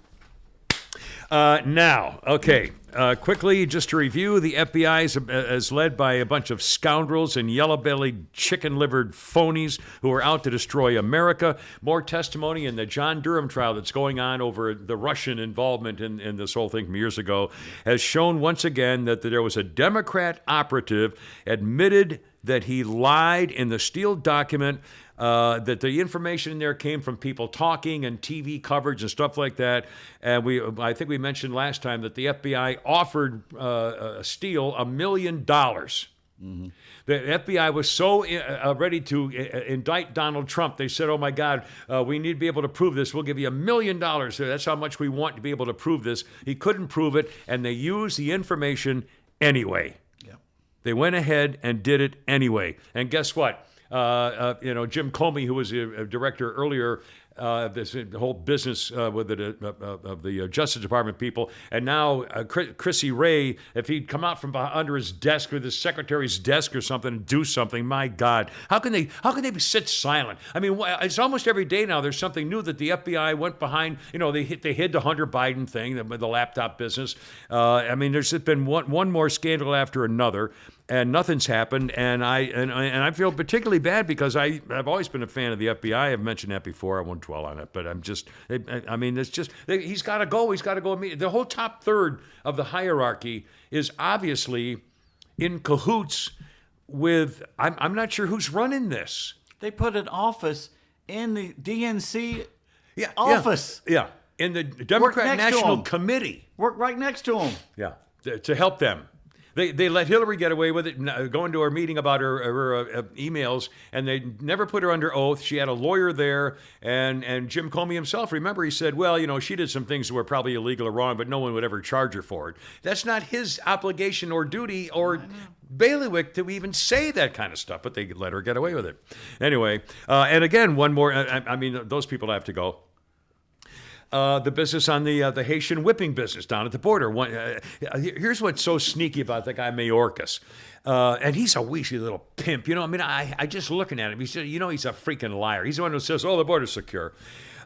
Now, okay, quickly, just to review, the FBI is led by a bunch of scoundrels and yellow-bellied, chicken-livered phonies who are out to destroy America. More testimony in the John Durham trial that's going on over the Russian involvement in this whole thing from years ago has shown once again that there was a Democrat operative admitted that he lied in the Steele document, that the information in there came from people talking and TV coverage and stuff like that. And I think we mentioned last time that the FBI offered Steele $1 million. Mm-hmm. The FBI was so ready to indict Donald Trump. They said, "Oh my God, we need to be able to prove this. We'll give you $1 million. That's how much we want to be able to prove this." He couldn't prove it, and they used the information anyway. They went ahead and did it anyway. And guess what? Jim Comey, who was a director earlier, this whole business with of the Justice Department people, and now Chrissy Ray, if he'd come out from under his desk with his secretary's desk or something and do something, my God, how can they sit silent? I mean, it's almost every day now. There's something new that the FBI went behind. They hid the Hunter Biden thing, the laptop business. I mean, there's been one more scandal after another. And nothing's happened, and I feel particularly bad because I've always been a fan of the FBI. I've mentioned that before. I won't dwell on it, but he's got to go. He's got to go immediately. The whole top third of the hierarchy is obviously in cahoots with. I'm not sure who's running this. They put an office in the DNC office. Yeah, in the Democrat National Committee. Work right next to them. Yeah, to help them. They let Hillary get away with it, going to her meeting about her emails, and they never put her under oath. She had a lawyer there, and Jim Comey himself, remember, he said, well, she did some things that were probably illegal or wrong, but no one would ever charge her for it. That's not his obligation or duty or bailiwick to even say that kind of stuff, but they let her get away with it. Anyway, and again, one more, those people have to go. The business on the Haitian whipping business down at the border. Here's what's so sneaky about that guy Mayorkas. And he's a weashy little pimp. I just looking at him, he's a freaking liar. He's the one who says, "Oh, the border's secure."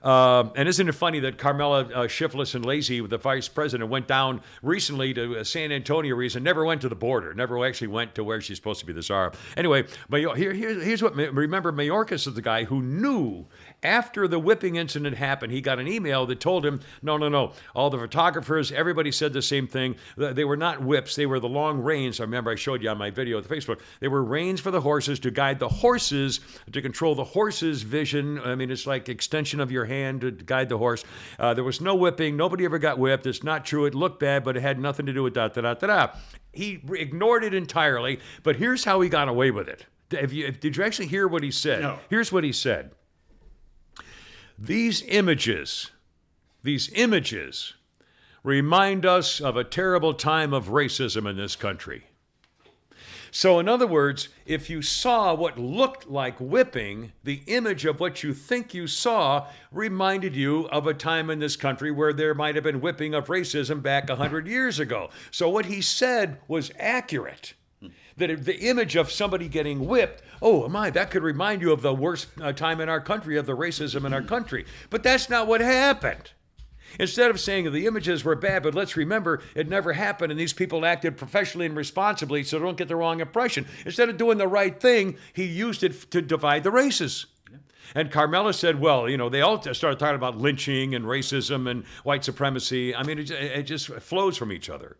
And isn't it funny that Carmela Shifless and Lazy, the vice president, went down recently to San Antonio and never went to the border, never actually went to where she's supposed to be the czar. Anyway, here's what, remember, Mayorkas is the guy who knew after the whipping incident happened, he got an email that told him, no, all the photographers, everybody said the same thing. They were not whips, they were the long reins. I remember I showed you on my video at Facebook. They were reins for the horses to guide the horses, to control the horse's vision. I mean, it's like extension of your hand to guide the horse. There was no whipping. Nobody ever got whipped. It's not true. It looked bad, but it had nothing to do with da-da-da-da-da. He ignored it entirely, but here's how he got away with it. Did you actually hear what he said? No. Here's what he said. These images remind us of a terrible time of racism in this country. So, in other words, if you saw what looked like whipping, the image of what you think you saw reminded you of a time in this country where there might have been whipping of racism back 100 years ago. So, what he said was accurate. That the image of somebody getting whipped, oh my, that could remind you of the worst time in our country, of the racism in our country. But that's not what happened. Instead of saying the images were bad, but let's remember it never happened and these people acted professionally and responsibly, so don't get the wrong impression. Instead of doing the right thing, he used it to divide the races. And Carmela said, well, they all started talking about lynching and racism and white supremacy. I mean, it just flows from each other.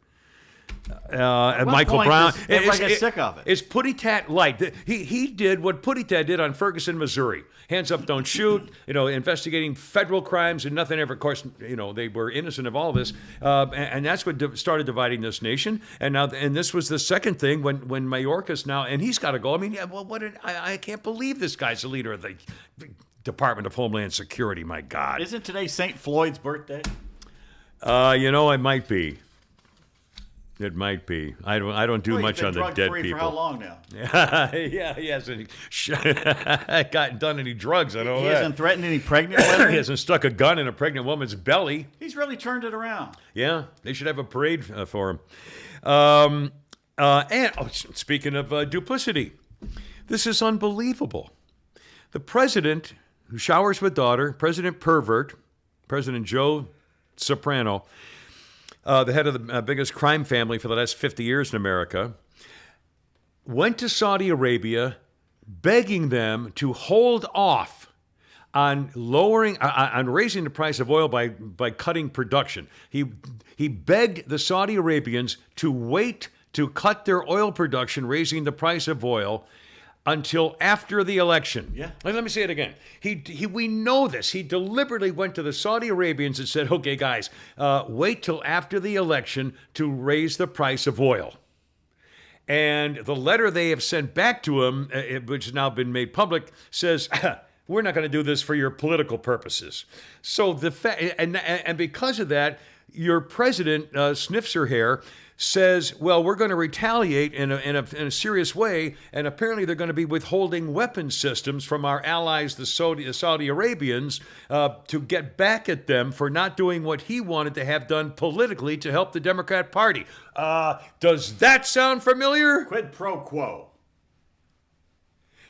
And Michael Brown. Everybody gets sick of it. It's Putty Tat light. He did what Putty Tat did on Ferguson, Missouri. Hands up, don't shoot. Investigating federal crimes and nothing ever. Of course, they were innocent of all this, and that's what started dividing this nation. And now, and this was the second thing when Mayorkas now, and he's got to go. I mean, I can't believe this guy's the leader of the Department of Homeland Security. My God, isn't today St. Floyd's birthday? It might be. It might be. I don't do much on the dead people. For how long now? Yeah, he hasn't gotten done any drugs. I know he that. hasn't threatened any pregnant women. He hasn't stuck a gun in a pregnant woman's belly. He's really turned it around. Yeah, they should have a parade for him. And speaking of duplicity, this is unbelievable. The president who showers with daughter, President Pervert, President Joe Soprano, the head of the biggest crime family for the last 50 years in America, went to Saudi Arabia begging them to hold off on raising the price of oil by cutting production. He begged the Saudi Arabians to wait to cut their oil production, raising the price of oil, until after the election. Yeah. Let me say it again. We know this. He deliberately went to the Saudi Arabians and said, okay, guys, wait till after the election to raise the price of oil. And the letter they have sent back to him, which has now been made public, says, we're not going to do this for your political purposes. So and because of that, your president, sniffs her hair, says, well, we're going to retaliate in a serious way, and apparently they're going to be withholding weapon systems from our allies, the Saudi Arabians, to get back at them for not doing what he wanted to have done politically to help the Democrat Party. Does that sound familiar? Quid pro quo.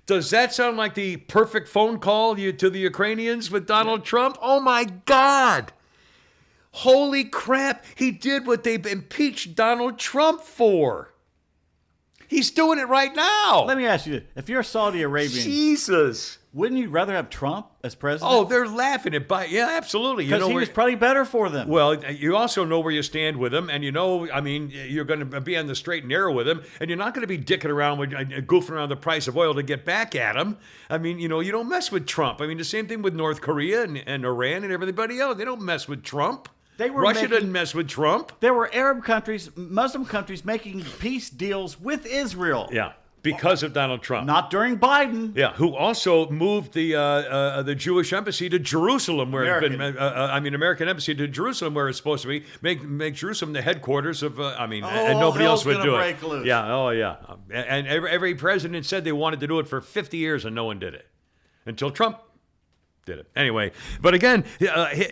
Does that sound like the perfect phone call to the Ukrainians with Donald Trump? Oh, my God. Holy crap, he did what they've impeached Donald Trump for. He's doing it right now. Let me ask you, if you're Saudi Arabian, Jesus, wouldn't you rather have Trump as president? Oh, they're laughing at yeah, absolutely. Because he was probably better for them. Well, you also know where you stand with him, and you're going to be on the straight and narrow with him, and you're not going to be dicking around with goofing around the price of oil to get back at him. I mean, you don't mess with Trump. I mean, the same thing with North Korea and Iran and everybody else. They don't mess with Trump. Russia didn't mess with Trump. There were Arab countries, Muslim countries making peace deals with Israel. Yeah, because of Donald Trump. Not during Biden. Yeah, who also moved the Jewish embassy to Jerusalem, where American embassy to Jerusalem, where it's supposed to be, make Jerusalem the headquarters of. And nobody else would do it. Loose. Yeah, oh yeah, and every president said they wanted to do it for 50 years, and no one did it until Trump did it. Anyway, but again,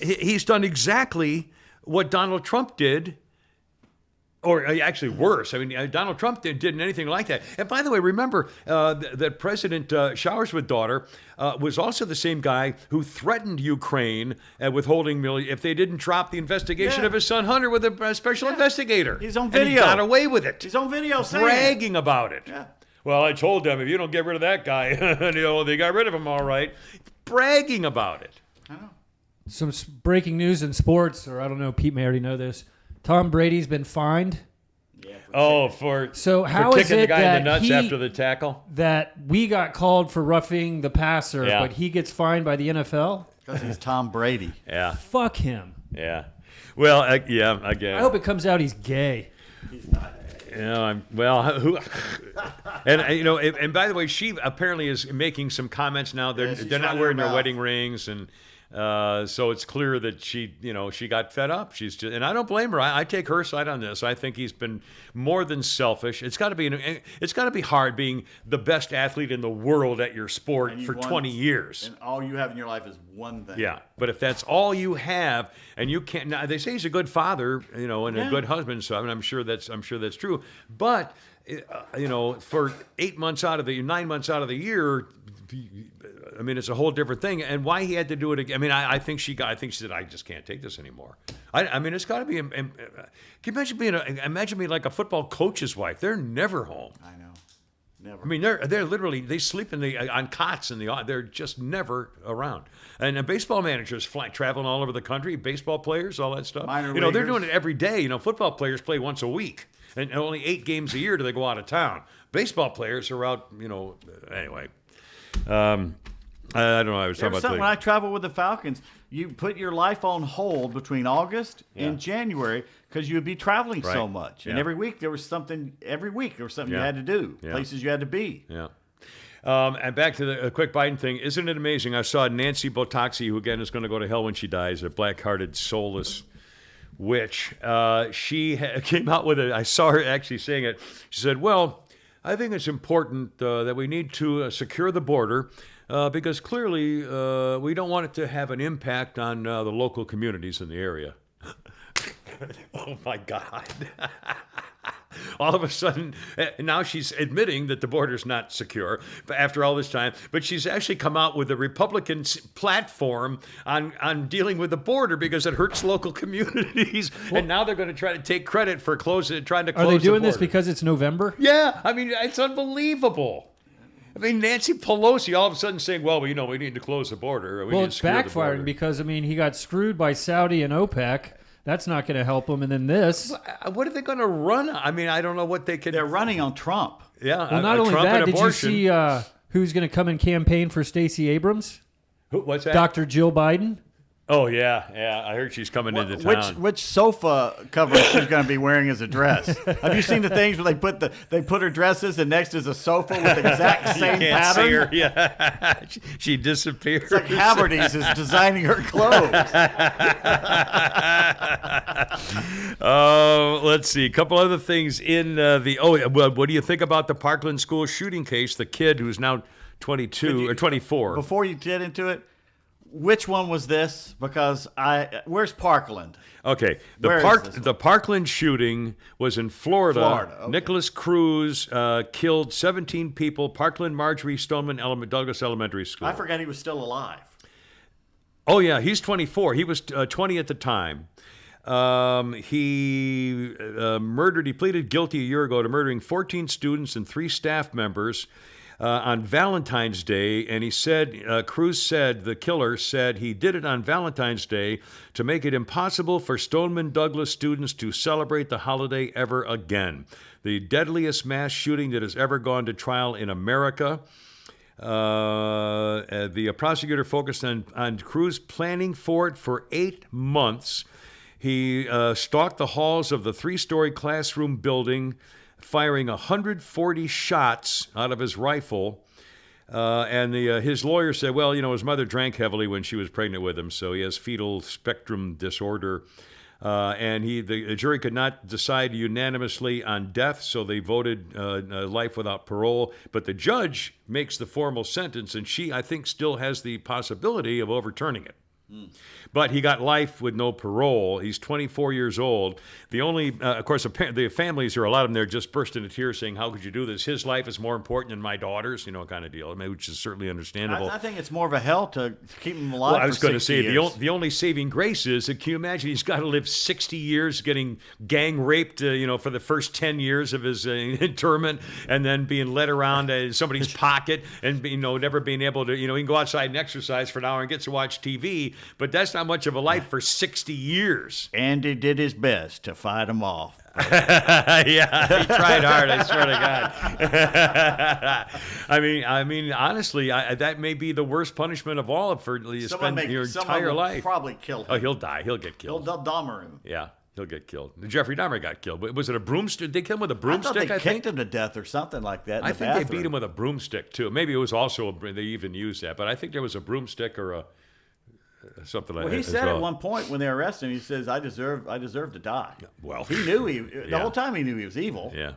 he's done exactly what Donald Trump did, or actually worse. I mean, Donald Trump didn't anything like that. And by the way, remember that President Showers with daughter was also the same guy who threatened Ukraine withholding millions if they didn't drop the investigation of his son Hunter with a special investigator. He's on video. And he got away with it. He's on video saying bragging about it. Yeah. Well, I told them, if you don't get rid of that guy, they got rid of him all right. Bragging about it. I know. Some breaking news in sports, or I don't know, Pete may already know this. Tom Brady's been fined. For kicking the guy that in the nuts after the tackle? That we got called for roughing the passer, Yeah. but he gets fined by the NFL? Because he's Tom Brady. Yeah. Fuck him. Yeah. Well, again. I hope it comes out he's gay. He's not. And by the way, she apparently is making some comments now. They're she's not running wearing her their mouth. wedding rings, and So it's clear that she got fed up. And I don't blame her. I take her side on this. I think he's been more than selfish. It's got to be hard being the best athlete in the world at your sport for 20 years. And all you have in your life is one thing. Yeah, but if that's all you have, and you can't, now they say he's a good father, and a good husband. So I'm sure that's true. But for 9 months out of the year, I mean, it's a whole different thing. And why he had to do it again? I mean, I think she said, I just can't take this anymore. I mean, it's got to be. Can you imagine being like a football coach's wife? They're never home. I know. Never. I mean, they're literally, they sleep on cots they're just never around. And baseball managers traveling all over the country, baseball players, all that stuff. Minor they're leaguers. doing it every day. Football players play once a week, and only 8 games a year do they go out of town. Baseball players are out, anyway. I don't know. I was talking about when I travel with the Falcons, you put your life on hold between August and January because you would be traveling so much. And every week there was something. You had to do. Places you had to be. Yeah. And back to the quick Biden thing. Isn't it amazing? I saw Nancy Botoxi, who again is going to go to hell when she dies, a black-hearted, soulless witch. She came out with it. I saw her actually saying it. She said, "Well, I think it's important that we need to secure the border." Because clearly we don't want it to have an impact on the local communities in the area. Oh, my God. All of a sudden, now she's admitting that the border's not secure after all this time, but she's actually come out with a Republican platform on dealing with the border because it hurts local communities, and now they're going to try to take credit for trying to close the border. Are they doing this because it's November? Yeah, I mean, it's unbelievable. I mean, Nancy Pelosi all of a sudden saying, well, we need to close the border. Well, it's backfiring because, he got screwed by Saudi and OPEC. That's not going to help him. And then this. What are they going to run? I mean, I don't know what they can. They're running on Trump. Yeah. Well, not only that, did you see who's going to come and campaign for Stacey Abrams? What's that? Dr. Jill Biden. Oh, yeah. I heard she's coming into town. Which sofa cover she's going to be wearing as a dress? Have you seen the things where they put her dresses and next is a sofa with the exact same you can't pattern? see her. Yeah. She disappears. It's like Haverty's is designing her clothes. Let's see. A couple other things in what do you think about the Parkland school shooting case? The kid who's now 22 or 24. Before you get into it, which one was this? Because where's Parkland? Okay, the Parkland shooting was in Florida. Okay. Nicholas Cruz killed 17 people. Parkland Marjorie Stoneman Douglas Elementary School. I forgot he was still alive. Oh yeah, he's 24. He was 20 at the time. He pleaded guilty a year ago to murdering 14 students and 3 staff members. On Valentine's Day, and he said, the killer said he did it on Valentine's Day to make it impossible for Stoneman Douglas students to celebrate the holiday ever again. The deadliest mass shooting that has ever gone to trial in America. The prosecutor focused on Cruz planning for it for 8 months. He stalked the halls of the 3-story classroom building, firing 140 shots out of his rifle. And his lawyer said, well, his mother drank heavily when she was pregnant with him, so he has fetal spectrum disorder. And the jury could not decide unanimously on death, so they voted life without parole. But the judge makes the formal sentence, and she, I think, still has the possibility of overturning it. But he got life with no parole. He's 24 years old. The only, of course, the families here, a lot of them, they're just burst into tears saying, how could you do this? His life is more important than my daughter's, kind of deal, which is certainly understandable. I think it's more of a hell to keep him alive. Well, I was going to say, the only saving grace is, can you imagine he's got to live 60 years getting gang raped, for the first 10 years of his internment, and then being led around somebody's pocket and, never being able to, he can go outside and exercise for an hour and gets to watch TV, but that's not much of a life for 60 years. Andy did his best to fight him off. Yeah, he tried hard, I swear to God. I mean, honestly, that may be the worst punishment of all for you spend your entire life. Probably kill him. Oh, he'll die. He'll get killed. He'll Dahmer him. Yeah, he'll get killed. Jeffrey Dahmer got killed. Was it a broomstick? Did they kill him with a broomstick? I thought they kicked him to death or something like that. I think they beat him with a broomstick too. Maybe it was also they even used that, but I think there was a broomstick or a. something like Well, that. he as said well. at one point when they arrested him, he says, "I deserve to die." Well, He knew the Yeah. whole time he knew he was evil. Yeah.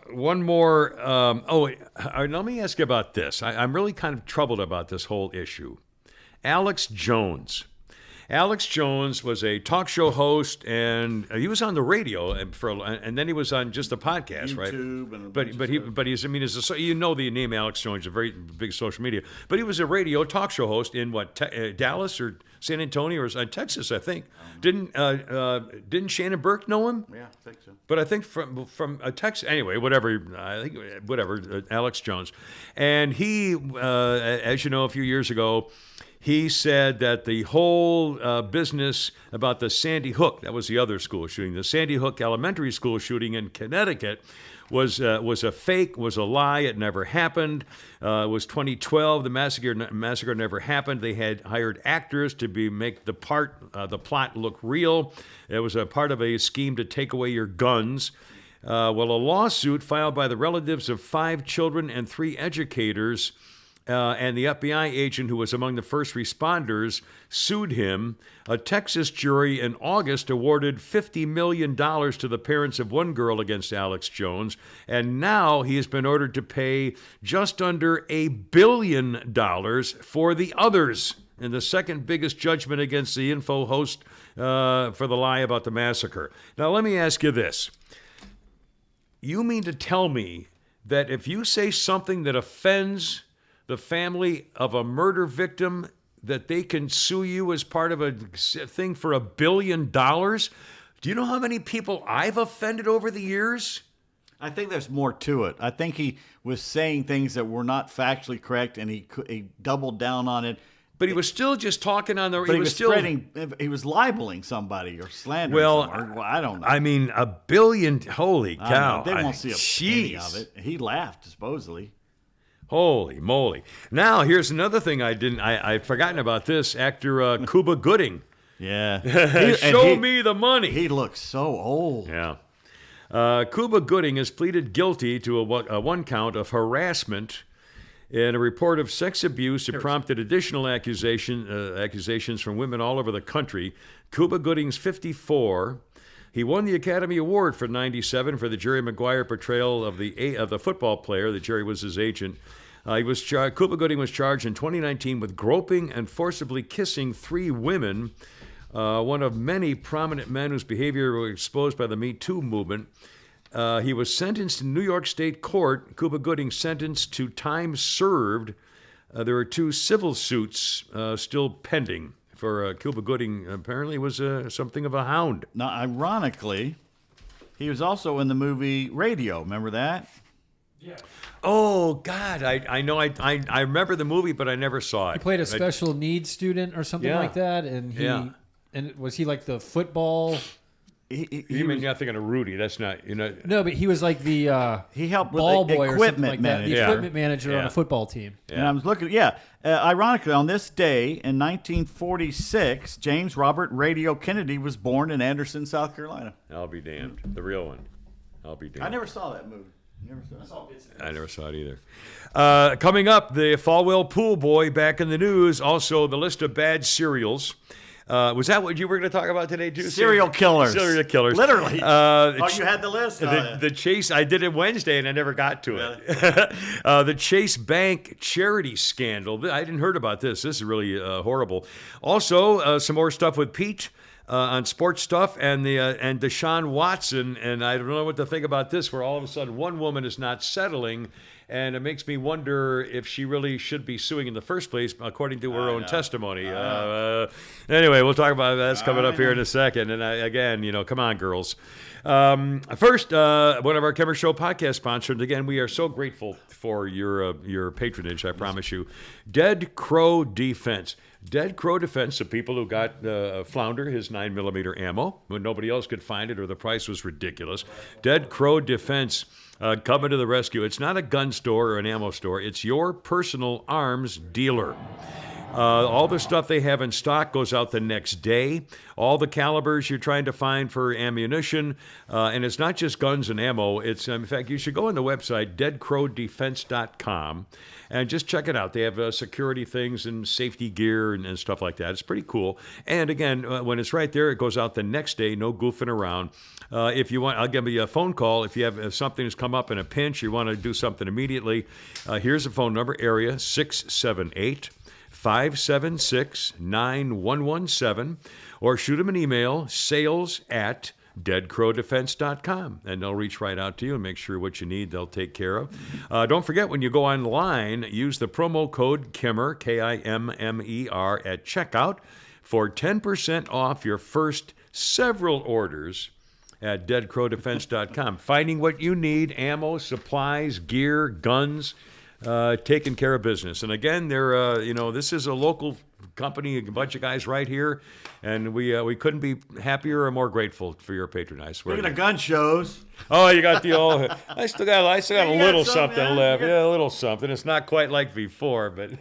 One more. Let me ask you about this. I'm really kind of troubled about this whole issue. Alex Jones. Alex Jones was a talk show host, and he was on the radio, and then he was on just a podcast, right? YouTube and a bunch of stuff. But he's you know the name Alex Jones, a very big social media. But he was a radio talk show host in Dallas or San Antonio or Texas, I think. Didn't Shannon Burke know him? Yeah, I think so. But I think from a Texas, anyway, Alex Jones, and he, as you know, a few years ago, he said that the whole business about the Sandy Hook, that was the other school shooting, the Sandy Hook Elementary School shooting in Connecticut, was a fake, was a lie. It never happened. It was 2012. The massacre never happened. They had hired actors to make the plot look real. It was a part of a scheme to take away your guns. A lawsuit filed by the relatives of 5 children and 3 educators and the FBI agent who was among the first responders sued him. A Texas jury in August awarded $50 million to the parents of one girl against Alex Jones, and now he has been ordered to pay just under $1 billion for the others in the second biggest judgment against the info host for the lie about the massacre. Now, let me ask you this. You mean to tell me that if you say something that offends the family of a murder victim, that they can sue you as part of a thing for $1 billion? Do you know how many people I've offended over the years? I think there's more to it. I think he was saying things that were not factually correct, and he doubled down on it. But he was still just talking on the. But he was spreading. He was libeling somebody or slandering. Well, someone. I don't know. I mean, $1 billion. Holy cow! They won't see a penny of it. He laughed, supposedly. Holy moly! Now here's another thing I'd forgotten about this. Actor Cuba Gooding. Yeah. Show me the money. He looks so old. Yeah. Cuba Gooding has pleaded guilty to a one count of harassment and a report of sex abuse that prompted additional accusations from women all over the country. Cuba Gooding's 54. He won the Academy Award for '97 for the Jerry Maguire portrayal of the football player. That Jerry was his agent. Cuba Gooding was charged in 2019 with groping and forcibly kissing 3 women, one of many prominent men whose behavior was exposed by the Me Too movement. He was sentenced in New York State Court. Cuba Gooding sentenced to time served. There are 2 civil suits still pending for Cuba Gooding. Apparently was something of a hound. Now, ironically, he was also in the movie Radio. Remember that? Yeah. Oh God, I know. I remember the movie, but I never saw it. He played a special needs student or something Yeah. like that, and was he like the football? You mean you're thinking of Rudy? That's not No, but he was like the He helped with ball the boy or something equipment like that. The manager. equipment manager on Yeah. a football team. And I was looking, ironically, on this day in 1946, James Robert Radio Kennedy was born in Anderson, South Carolina. I'll be damned. The real one. I'll be damned. I never saw that movie. I never saw it either. Coming up, the Falwell Pool Boy back in the news. Also, the list of bad cereals. Was that what you were going to talk about today, too? Serial killers. Serial killers. Literally. You had the list? The Chase, I did it Wednesday and I never got to it. The Chase Bank charity scandal. I didn't heard about this. This is really horrible. Also, some more stuff with Pete on sports stuff and Deshaun Watson. And I don't know what to think about this, where all of a sudden one woman is not settling. And it makes me wonder if she really should be suing in the first place, according to her own testimony. Anyway, we'll talk about that. That's coming up here in a second. And again, come on, girls. First, one of our Kimmer Show podcast sponsors. Again, we are so grateful for your patronage, I promise you. Dead Crow Defense. Dead Crow Defense, the people who got Flounder his 9mm ammo when nobody else could find it or the price was ridiculous. Dead Crow Defense. Coming to the rescue. It's not a gun store or an ammo store. It's your personal arms dealer. All the stuff they have in stock goes out the next day. All the calibers you're trying to find for ammunition. And it's not just guns and ammo. It's, in fact, you should go on the website, deadcrowdefense.com, and just check it out. They have security things and safety gear and stuff like that. It's pretty cool. And again, when it's right there, it goes out the next day, no goofing around. If you want, I'll give you a phone call. If something has come up in a pinch, you want to do something immediately, here's a phone number, area 678-576-9117, or shoot them an email, sales@deadcrowdefense.com, and they'll reach right out to you and make sure what you need they'll take care of. Don't forget, when you go online, use the promo code KIMMER, KIMMER, at checkout for 10% off your first several orders at deadcrowdefense.com. Finding what you need, ammo, supplies, gear, guns, taking care of business. And again, they're this is a local company, a bunch of guys right here, and we couldn't be happier or more grateful for your patronage. Speaking of gun shows. Oh, you got the old. I still got a little something left. yeah. Yeah, a little something. It's not quite like before, but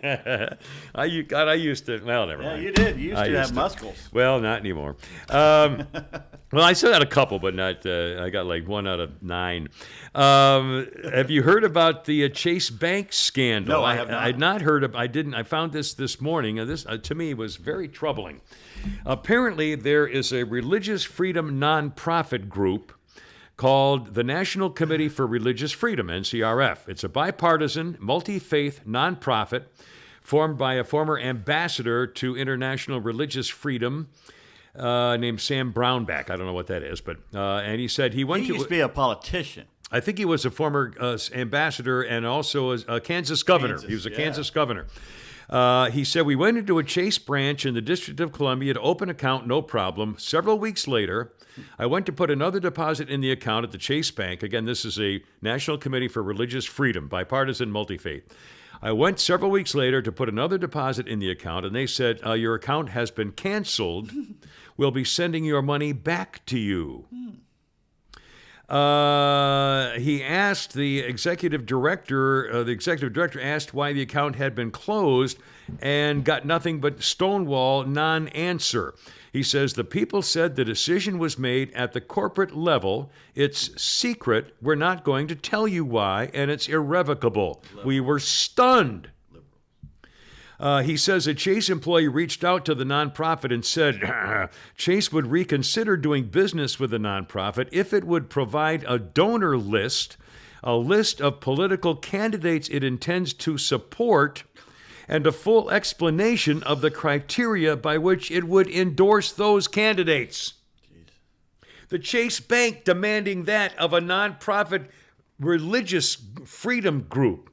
I used to. Well, never mind. Yeah, you did. You used to have muscles. Well, not anymore. Well, I still got a couple, but not. I got like 1 out of 9. Have you heard about the Chase Bank scandal? No, I have not. I'd not heard of. I didn't. I found this morning. This to me was very troubling. Apparently, there is a religious freedom nonprofit group called the National Committee for Religious Freedom, NCRF. It's a bipartisan, multi-faith nonprofit formed by a former ambassador to international religious freedom named Sam Brownback. I don't know what that is, but and he said he went He used to be a politician. I think he was a former ambassador and also a Kansas governor. He was a Kansas governor. He said, we went into a Chase branch in the District of Columbia to open an account, no problem. Several weeks later, I went to put another deposit in the account at the Chase Bank. Again, this is a National Committee for Religious Freedom, bipartisan, multi-faith. I went several weeks later to put another deposit in the account, and they said, your account has been canceled. We'll be sending your money back to you. He asked the executive director asked why the account had been closed and got nothing but stonewall non-answer. He says, the people said the decision was made at the corporate level. It's secret. We're not going to tell you why, and it's irrevocable. We were stunned. He says a Chase employee reached out to the nonprofit and said Chase would reconsider doing business with the nonprofit if it would provide a donor list, a list of political candidates it intends to support, and a full explanation of the criteria by which it would endorse those candidates. Jeez. The Chase Bank demanding that of a nonprofit religious freedom group.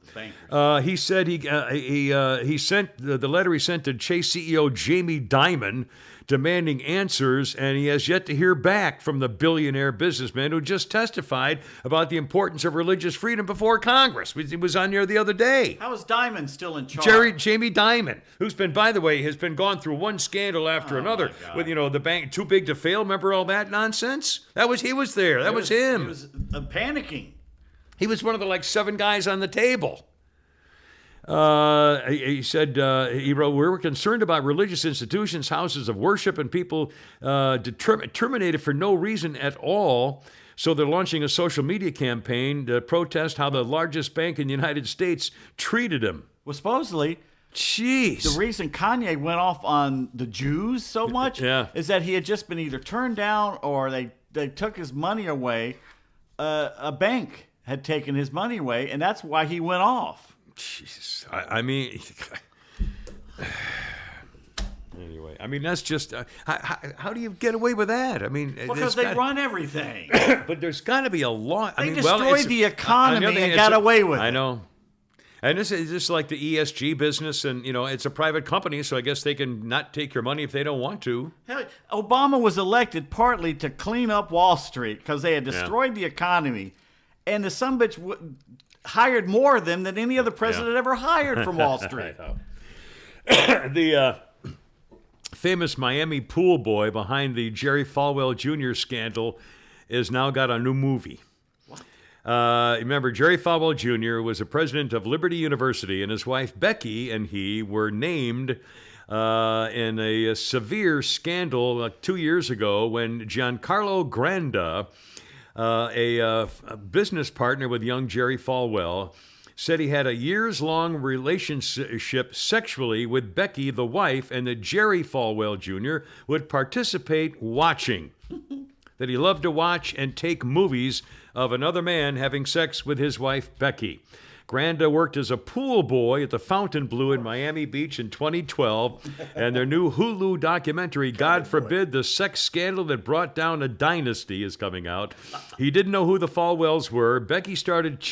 He said he sent the letter he sent to Chase CEO Jamie Dimon demanding answers, and he has yet to hear back from the billionaire businessman who just testified about the importance of religious freedom before Congress. He was on there the other day. How is Dimon still in charge? Jamie Dimon, who's been, by the way, has been gone through one scandal after another with, the bank too big to fail. Remember all that nonsense? He was there. That was him. He was panicking. He was one of the 7 guys on the table. He said, he wrote, we were concerned about religious institutions, houses of worship, and people terminated for no reason at all. So they're launching a social media campaign to protest how the largest bank in the United States treated him. Well, supposedly, jeez, the reason Kanye went off on the Jews so much is that he had just been either turned down or they took his money away. A bank had taken his money away, and that's why he went off. Jesus, I mean, anyway, that's just how do you get away with that? Because they run everything. But there's got to be a law. They destroyed the economy and got away with it. I know. And this is just like the ESG business, and it's a private company, so I guess they can not take your money if they don't want to. Hell, Obama was elected partly to clean up Wall Street because they had destroyed the economy, and the sumbitch hired more of them than any other president ever hired from Wall Street. The famous Miami pool boy behind the Jerry Falwell Jr. scandal has now got a new movie. Remember, Jerry Falwell Jr. was the president of Liberty University, and his wife Becky and he were named in a severe scandal 2 years ago when Giancarlo Granda, a business partner with young Jerry Falwell, said he had a years-long relationship sexually with Becky, the wife, and that Jerry Falwell Jr. would participate watching. That he loved to watch and take movies of another man having sex with his wife, Becky. Granda worked as a pool boy at the Fontainebleau in Miami Beach in 2012, and their new Hulu documentary, God Forbid, the Sex Scandal That Brought Down a Dynasty, is coming out. He didn't know who the Falwells were. Becky started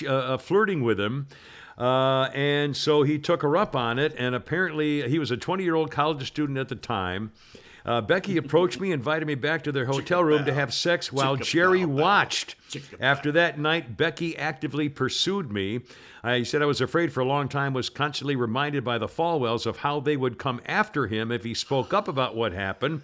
flirting with him, and so he took her up on it, and apparently he was a 20-year-old college student at the time. Becky approached me, invited me back to their hotel room to have sex while Jerry watched. After that night, Becky actively pursued me. He said I was afraid for a long time, was constantly reminded by the Falwells of how they would come after him if he spoke up about what happened.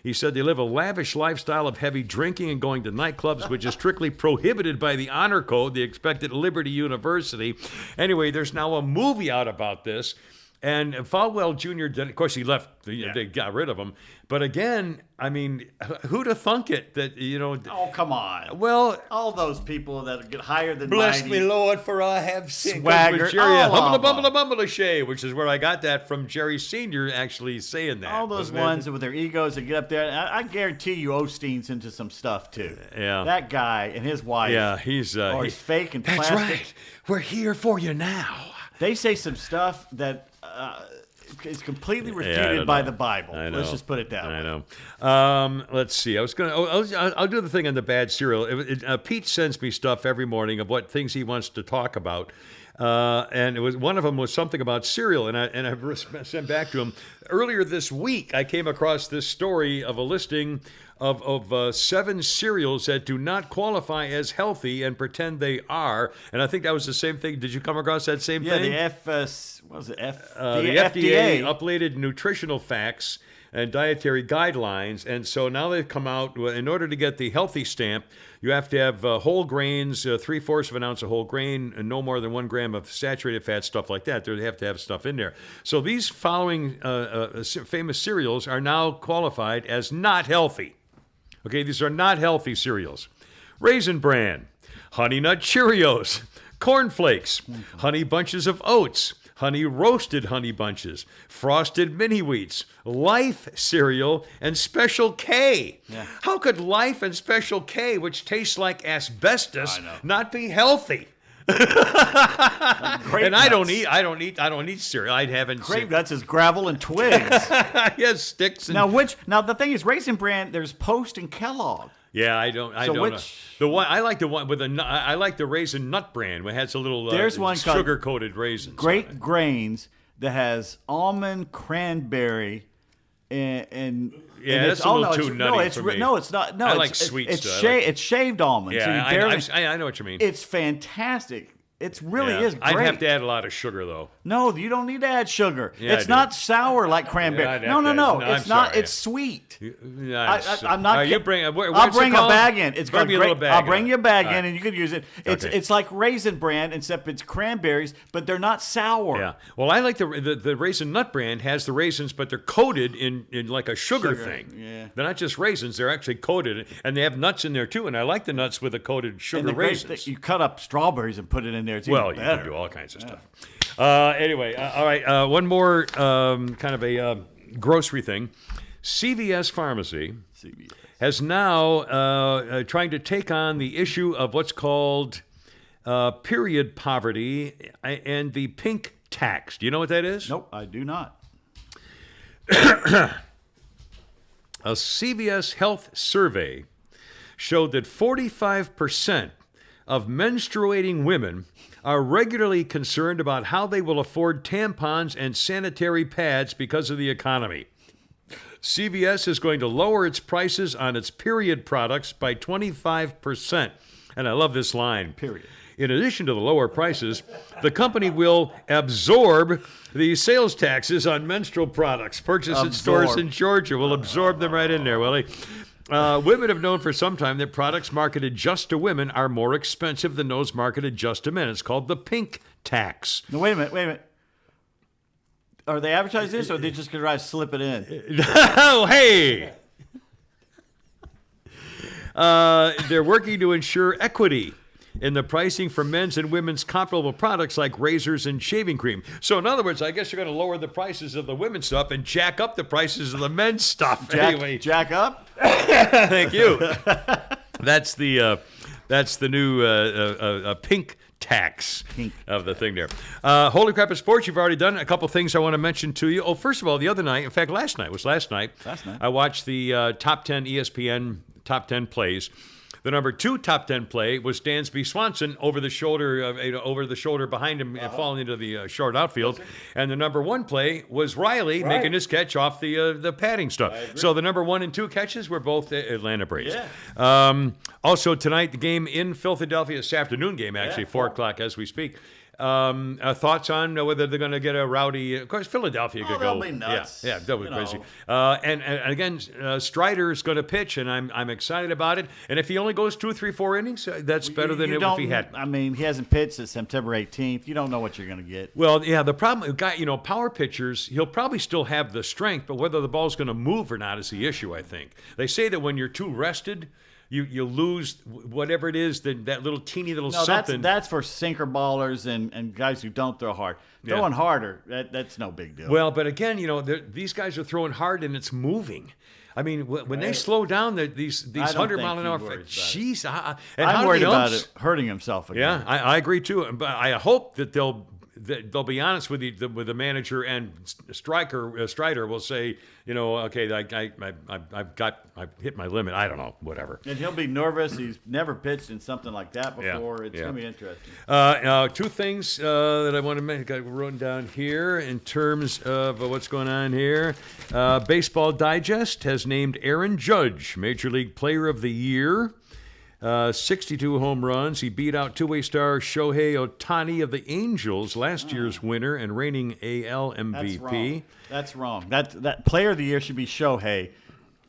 He said they live a lavish lifestyle of heavy drinking and going to nightclubs, which is strictly prohibited by the honor code they expect at Liberty University. Anyway, there's now a movie out about this. And Falwell Jr., of course, he left. They got rid of him. But again, I mean, who'd have thunk it that, Oh, come on. Well, all those people that get higher than bless mighty. me, Lord, for I have sinned. Swagger, Jerry, all humble of them. bumble bumble shay, which is where I got that from Jerry Sr. actually saying that. All those ones with their egos that get up there. I guarantee you Osteen's into some stuff, too. Yeah. That guy and his wife. Yeah, he's fake and that's plastic. right. We're here for you now. They say some stuff that is completely I refuted don't by know. the Bible. I know. Let's just put it that way. I know. Let's see. I was gonna. I'll do the thing on the bad cereal. Pete sends me stuff every morning of what things he wants to talk about, and it was one of them was something about cereal, and I sent back to him earlier this week. I came across this story of a listing of 7 cereals that do not qualify as healthy and pretend they are, and I think that was the same thing. Did you come across that same thing? Yeah, the The FDA updated nutritional facts and dietary guidelines, and so now they've come out, in order to get the healthy stamp, you have to have whole grains, 3/4 of an ounce of whole grain, and no more than 1 gram of saturated fat, stuff like that. They have to have stuff in there. So these following famous cereals are now qualified as not healthy. Okay, these are not healthy cereals. Raisin Bran, Honey Nut Cheerios, Corn Flakes, Honey Bunches of Oats, Honey Roasted Honey Bunches, Frosted Mini Wheats, Life Cereal, and Special K. Yeah. How could Life and Special K, which tastes like asbestos, not be healthy? And I don't eat cereal. I haven't. Grape nuts is gravel and twigs. Yes, sticks. And, Now the thing is, Raisin Bran. There's Post and Kellogg. yeah, I don't know. The one I like the one with I like the Raisin Nut Brand, which has a little There's one called sugar coated raisins. Great Grains that has almond, cranberry, and Yeah, that's a little too nutty for me. No, it's not. No, I it's, like sweet it's stuff. It's shaved almonds. Yeah, so you barely, I know what you mean. It's fantastic. It really Yeah. is great. I'd have to add a lot of sugar though. No, you don't need to add sugar. Yeah, it's I do. not sour like cranberry. Yeah, I'd no, have no, to no. add- no, It's I'm not. sorry. It's sweet. I'm not. You bring. I'll bring a bag in. It's Bring got me a great. little bag. I'll bring of you a it. bag All in, right. and you can use it. It's Okay. it's like Raisin Bran, except it's cranberries, but they're not sour. Yeah. Well, I like the Raisin Nut Brand has the raisins, but they're coated in like a sugar thing. yeah. They're not just raisins; they're actually coated, and they have nuts in there too. And I like the nuts with the coated And sugar the great raisins. thing, you cut up strawberries and put it in there. It's Well, even you better. can do all kinds of stuff. Anyway, all right. One more kind of a grocery thing. CVS Pharmacy has now trying to take on the issue of what's called period poverty and the pink tax. Do you know what that is? Nope, I do not. A CVS Health survey showed that 45% of menstruating women are regularly concerned about how they will afford tampons and sanitary pads because of the economy. CVS is going to lower its prices on its period products by 25%. And I love this line. Period. In addition to the lower prices, the company will absorb the sales taxes on menstrual products purchased at stores in Georgia. We'll absorb them right in there, Willie. Women have known for some time that products marketed just to women are more expensive than those marketed just to men. It's called the pink tax. No, wait a minute. Are they advertising this, or are they just going to try to slip it in? Oh, hey! They're working to ensure equity in the pricing for men's and women's comparable products like razors and shaving cream. So, in other words, I guess you're going to lower the prices of the women's stuff and jack up the prices of the men's stuff. Anyway, Jack up? thank you. That's the new pink tax of the thing there. Holy crap of sports, you've already done a couple things I want to mention to you. Oh, first of all, the other night, in fact, last night, I watched the top 10 ESPN top 10 plays. The number 2 top 10 play was Dansby Swanson over the shoulder behind him, falling into the short outfield. And the number 1 play was Riley making his catch off the padding stuff. So the number 1 and 2 catches were both Atlanta Braves. Yeah. Also tonight, the game in Philadelphia, this afternoon game, actually, 4 o'clock as we speak. Thoughts on whether they're going to get a rowdy? Of course, Philadelphia could go. They'll be nuts. Yeah, they'll be crazy. And again, Strider is going to pitch, and I'm excited about it. And if he only goes 2, 3, 4 innings, that's better than if he had. I mean, he hasn't pitched since September 18th. You don't know what you're going to get. Well, yeah, the problem, power pitchers, he'll probably still have the strength, but whether the ball's going to move or not is the issue. I think they say that when you're too rested, you lose whatever it is, that little teeny little something. That's for sinker ballers and guys who don't throw hard. Throwing harder, that's no big deal. Well, but again, these guys are throwing hard and it's moving. I mean, when they slow down, these 100-mile-an-hour. Jeez, I'm worried about it hurting himself again. Yeah, I agree too. But I hope that they'll be honest with the manager, and Strider will say, okay, I've hit my limit. I don't know, whatever. And he'll be nervous. He's never pitched in something like that before. It's going to be interesting. 2 things that I want to make. I wrote down here in terms of what's going on here. Baseball Digest has named Aaron Judge Major League Player of the Year. 62 home runs. He beat out two-way star Shohei Ohtani of the Angels, last year's winner and reigning AL MVP. That's wrong. That Player of the Year should be Shohei.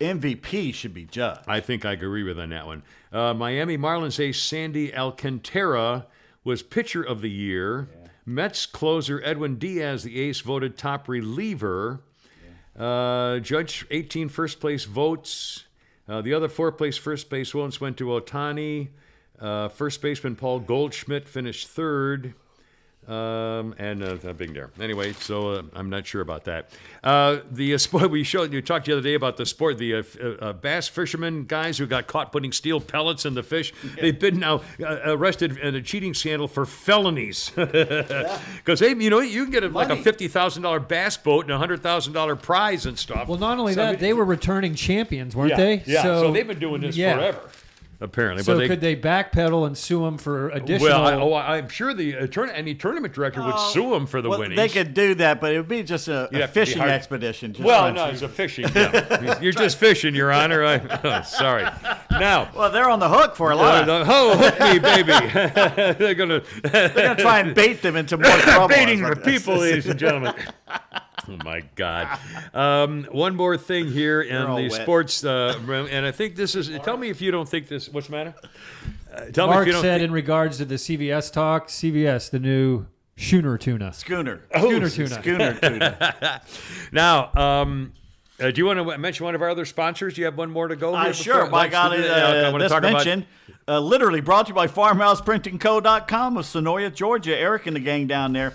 MVP should be Judge. I think I agree with on that one. Miami Marlins ace Sandy Alcantara was Pitcher of the Year. Yeah. Mets closer Edwin Diaz, the ace, voted top reliever. Yeah. Judge 18 first place votes. The other 4th place first base votes went to Ohtani. First baseman Paul Goldschmidt finished 3rd. And big there. Anyway, so I'm not sure about that. The sport you talked the other day about the sport, the bass fishermen guys who got caught putting steel pellets in the fish. Yeah. They've been now arrested in a cheating scandal for felonies. Because you can get like a $50,000 bass boat and a $100,000 prize and stuff. Well, not only that, they were returning champions, weren't they? Yeah. So they've been doing this forever. Apparently, so could they backpedal and sue him for additional? Well, I'm sure any tournament director would sue him for the winnings. They could do that, but it would be just a fishing expedition. It's a fishing. Yeah. You're just fishing, Your Honor. Sorry. Now, well, they're on the hook for a lot. Hook me, baby. They're gonna try and bait them into more trouble. Baiting the people, ladies and gentlemen. Oh, my God. One more thing here in the sports, and I think this is, tell me if you don't think this, what's the matter? Mark said in regards to the CVS talk, CVS, the new Schooner tuna. Schooner tuna. Now, do you want to mention one of our other sponsors? Do you have one more to go? Sure. By golly, this mention, literally brought to you by FarmhousePrintingCo.com of Sonoya, Georgia. Eric and the gang down there.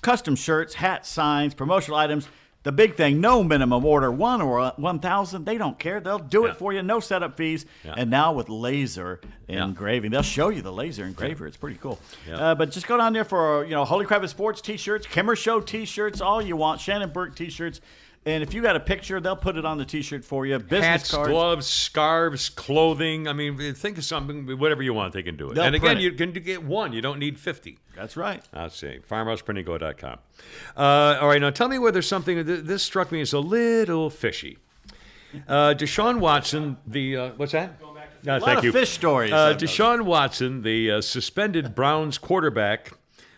Custom shirts, hats, signs, promotional items. The big thing, no minimum order, 1 or 1,000. They don't care. They'll do it for you. No setup fees. Yeah. And now with laser engraving. They'll show you the laser engraver. It's pretty cool. Yeah. But just go down there for, Holy Crap of Sports T-shirts, Kimmer Show T-shirts, all you want. Shannon Burke T-shirts. And if you got a picture, they'll put it on the T-shirt for you. Business hats, cards, gloves, scarves, clothing. I mean, think of something, whatever you want, they can do it. And again, you can get one. You don't need 50. That's right. Let's see. FarmhousePrintingCo.com. All right, now tell me whether something, this struck me as a little fishy. Deshaun Watson, what's that? A lot of fish stories. Deshaun Watson, the suspended Browns quarterback,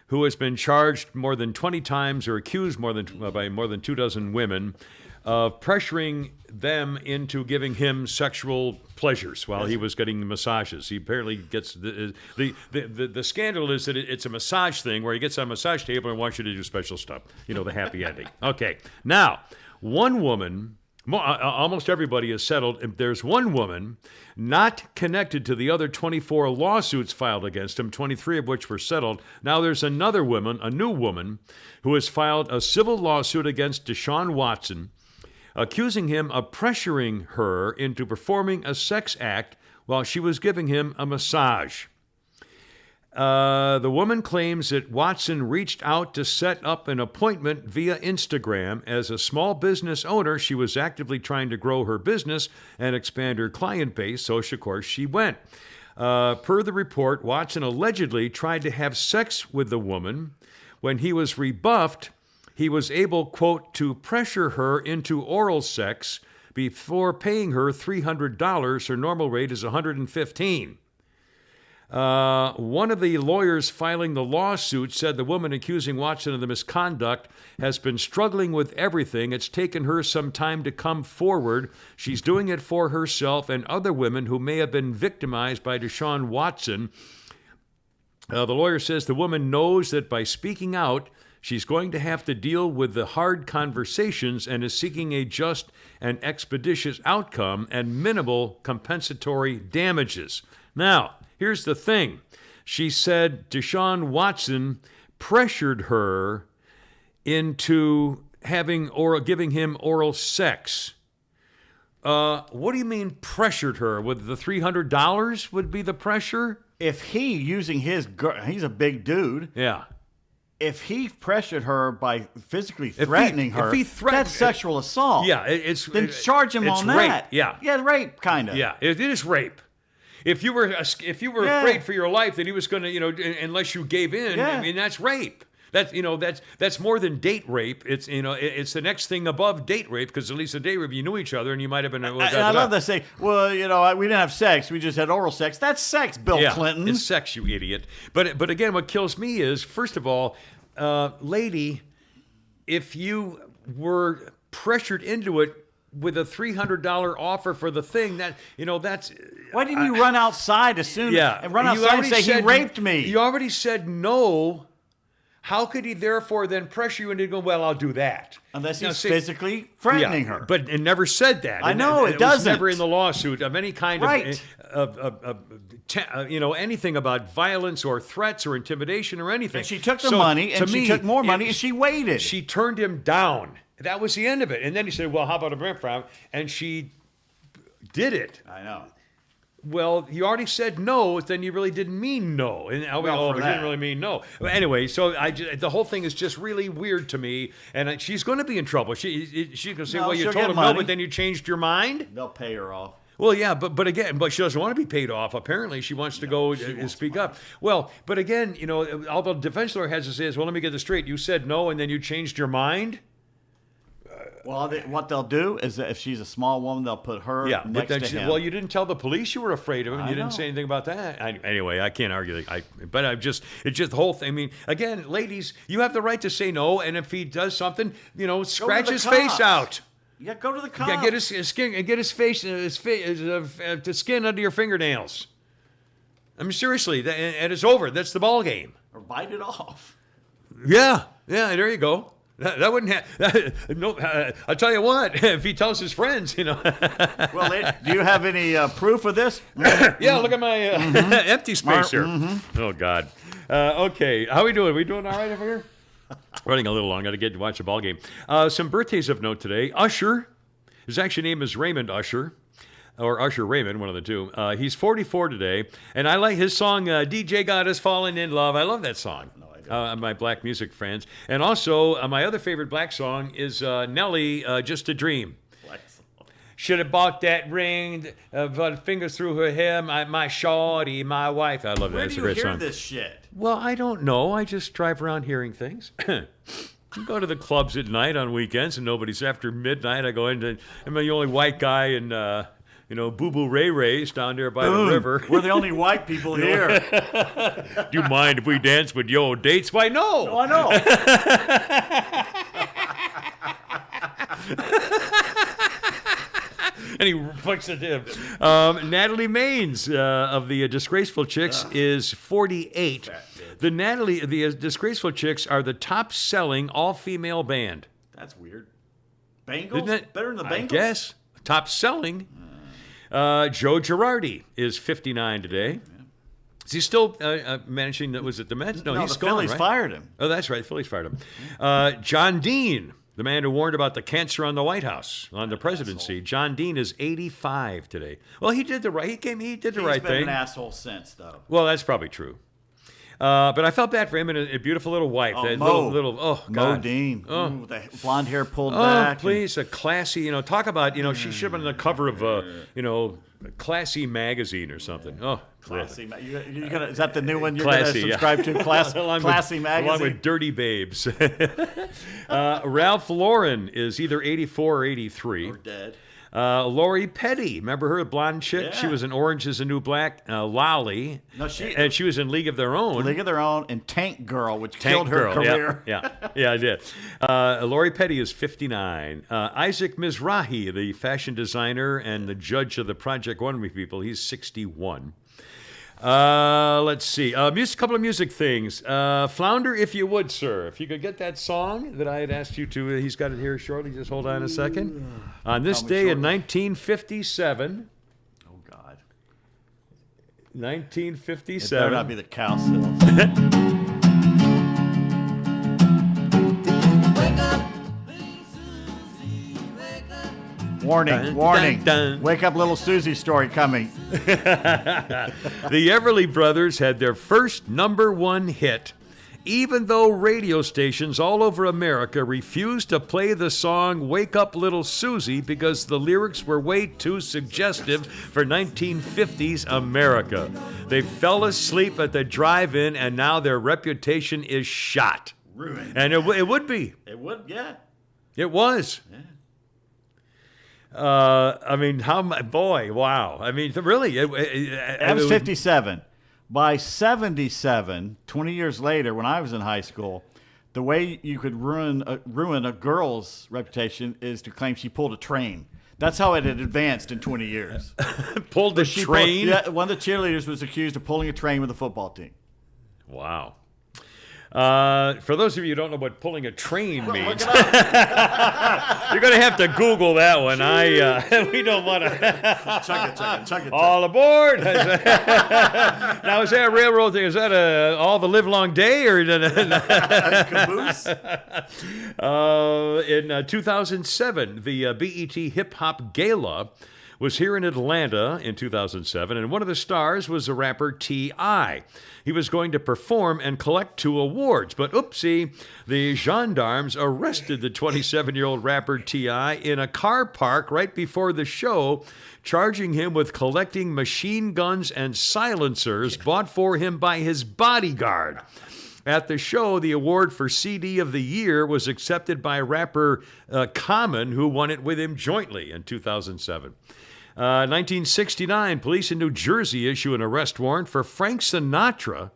who has been charged more than 20 times or accused by more than 24 women of pressuring them into giving him sexual pleasures while he was getting the massages. He apparently gets the scandal is that it's a massage thing where he gets on a massage table and wants you to do special stuff. You know, the happy ending. Okay, now one woman. Almost everybody is settled. There's one woman not connected to the other 24 lawsuits filed against him, 23 of which were settled. Now there's another woman, a new woman, who has filed a civil lawsuit against Deshaun Watson, accusing him of pressuring her into performing a sex act while she was giving him a massage. The woman claims that Watson reached out to set up an appointment via Instagram. As a small business owner, she was actively trying to grow her business and expand her client base, so of course she went. Per the report, Watson allegedly tried to have sex with the woman. When he was rebuffed, he was able, quote, to pressure her into oral sex before paying her $300. Her normal rate is $115. One of the lawyers filing the lawsuit said the woman accusing Watson of the misconduct has been struggling with everything. It's taken her some time to come forward. She's doing it for herself and other women who may have been victimized by Deshaun Watson. The lawyer says the woman knows that by speaking out, she's going to have to deal with the hard conversations and is seeking a just and expeditious outcome and minimal compensatory damages. Now, here's the thing. She said Deshaun Watson pressured her into giving him oral sex. What do you mean pressured her? Would the $300 would be the pressure? If he's a big dude. Yeah. If he pressured her by physically threatening her, that's sexual assault. Yeah, then charge him on rape. that. Yeah, rape, kind of. Yeah, it is rape. If you were afraid for your life that he was going to, unless you gave in, I mean that's rape. That's more than date rape. It's it's the next thing above date rape, because at least the date rape you knew each other and you might have been. I love that saying. Well, we didn't have sex. We just had oral sex. That's sex, Bill Clinton. It's sex, you idiot. But again, what kills me is, first of all, lady, if you were pressured into it with a $300 offer for the thing, that's. Why didn't you run outside as soon? Yeah, and run outside and say he raped me? You already said no. How could he therefore then pressure you into going, well, I'll do that? Unless he's physically threatening her. But it never said that. I know, it doesn't. Was never in the lawsuit of any kind of anything about violence or threats or intimidation or anything. And she took the money, and she took more money, and she waited. She turned him down. That was the end of it. And then he said, well, how about a background? And she did it. I know. Well, you already said no, then you really didn't mean no. And you didn't really mean no. Anyway, so the whole thing is just really weird to me. And she's going to be in trouble. She's going to say, well, you told him no, but then you changed your mind? They'll pay her off. Well, yeah, but she doesn't want to be paid off. Apparently, she wants to go and speak up. Well, but again, all the defense lawyer has to say is, well, let me get this straight. You said no, and then you changed your mind? Well, what they'll do is that if she's a small woman, they'll put her next to him. Well, you didn't tell the police you were afraid of him. You didn't say anything about that. Anyway, I can't argue. It's just the whole thing. I mean, again, ladies, you have the right to say no, and if he does something, scratch his face out. Yeah, go to the cops. Yeah, get his skin, get his the skin under your fingernails. I mean, seriously, and it's over. That's the ball game. Or bite it off. Yeah, there you go. That wouldn't have. No, I'll tell you what. If he tells his friends, Well, do you have any proof of this? Yeah, look at my empty space here. Oh God. Okay, how are we doing? We doing all right over here? Running a little long. Got to get to watch the ball game. Some birthdays of note today. Usher. His actual name is Raymond Usher. Or Usher Raymond, one of the two. He's 44 today, and I like his song, DJ God Is Falling in Love. I love that song. My black music friends. And also, my other favorite black song is Nelly, Just a Dream. Should have bought that ring, fingers through her hair, my shawty, my wife. I love that. It's a great song. Where do you hear this shit? Well, I don't know. I just drive around hearing things. Go to the clubs at night on weekends, and nobody's after midnight. I go in, I'm the only white guy in Boo Boo Ray Ray's down there by Boom. the river. We're the only white people here. Do you mind if we dance with yo dates? Why, no. Oh, I know. And he puts it in. Natalie Maines of the Disgraceful Chicks is 48. The Disgraceful Chicks are the top-selling all-female band. That's weird. Bengals? Isn't it? Better than the Bengals? I guess. Top-selling. Joe Girardi is 59 today. Is he still managing? Was it the Mets? No, he's the gone, Phillies right? fired him. Oh, that's right. Phillies fired him. John Dean, the man who warned about the cancer on the White House, on the presidency. John Dean is 85 today. Well, he did the right. He did the right He's been thing. an asshole since, though. Well, that's probably true. But I felt bad for him and a beautiful little wife. Oh, that Mo. oh Mo God. Dean. Oh. Ooh, with the blonde hair pulled Oh, back. please, a classy, talk about, she should have been on the cover of, a classy magazine or something. Oh, Classy. Is that the new one you're going to Classy, yeah. subscribe to? Classy Along magazine. with Dirty Babes. Ralph Lauren is either 84 or 83. Or dead. Lori Petty, remember her, blonde chick? Yeah. She was in Orange is the New Black. Lolly. No, and she was in League of Their Own. League of Their Own and Tank Girl, which Tank killed her Girl, career. Yeah, I did. Lori Petty is 59. Isaac Mizrahi, the fashion designer and the judge of the Project One Week people, he's 61. Let's see. Couple of music things. Flounder, if you would, sir. If you could get that song that I had asked you to. He's got it here shortly. Just hold on a second. On this day in 1957. Oh, God. 1957. It better not be the Cowsills. Warning, warning. dun. Wake up, little Susie story coming. The Everly Brothers had their first #1 hit, even though radio stations all over America refused to play the song Wake Up Little Susie because the lyrics were way too suggestive for 1950s America. They fell asleep at the drive-in, and now their reputation is shot. Ruined. And it would be. It would, yeah. It was. Yeah. Boy, wow. I mean, really. That was 57. By 77, 20 years later, when I was in high school, the way you could ruin a girl's reputation is to claim she pulled a train. That's how it had advanced in 20 years. Pulled the train? One of the cheerleaders was accused of pulling a train with a football team. Wow. For those of you who don't know what pulling a train means, Look it up. you're going to have to Google that one. We don't want to. Chug it. All aboard! Now, is that a railroad thing? Is that all the live long day? Or Caboose? In 2007, the BET Hip Hop Gala was here in Atlanta in 2007, and one of the stars was the rapper T.I. He was going to perform and collect 2 awards, but oopsie, the gendarmes arrested the 27-year-old rapper T.I. in a car park right before the show, charging him with collecting machine guns and silencers bought for him by his bodyguard. At the show, the award for CD of the Year was accepted by rapper Common, who won it with him jointly in 2007. 1969, police in New Jersey issue an arrest warrant for Frank Sinatra,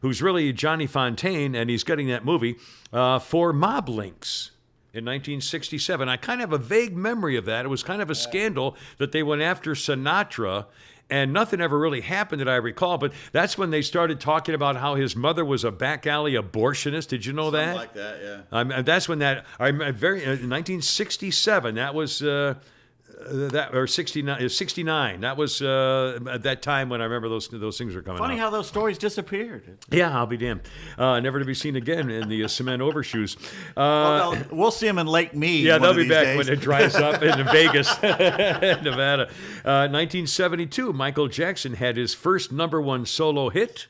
who's really Johnny Fontaine, and he's getting that movie, for mob links. In 1967. I kind of have a vague memory of that. It was kind of a scandal that they went after Sinatra, and nothing ever really happened that I recall, but that's when they started talking about how his mother was a back alley abortionist. Did you know that? Something like that, yeah. That's when that, 1967, that was, or 69. That was at that time when I remember those things were coming out. Funny how those stories disappeared. Yeah, I'll be damned. Never to be seen again in the cement overshoes. We'll see them in Lake Mead. Yeah, they'll be these back days. when it dries up in Vegas, Nevada. 1972, Michael Jackson had his first #1 solo hit.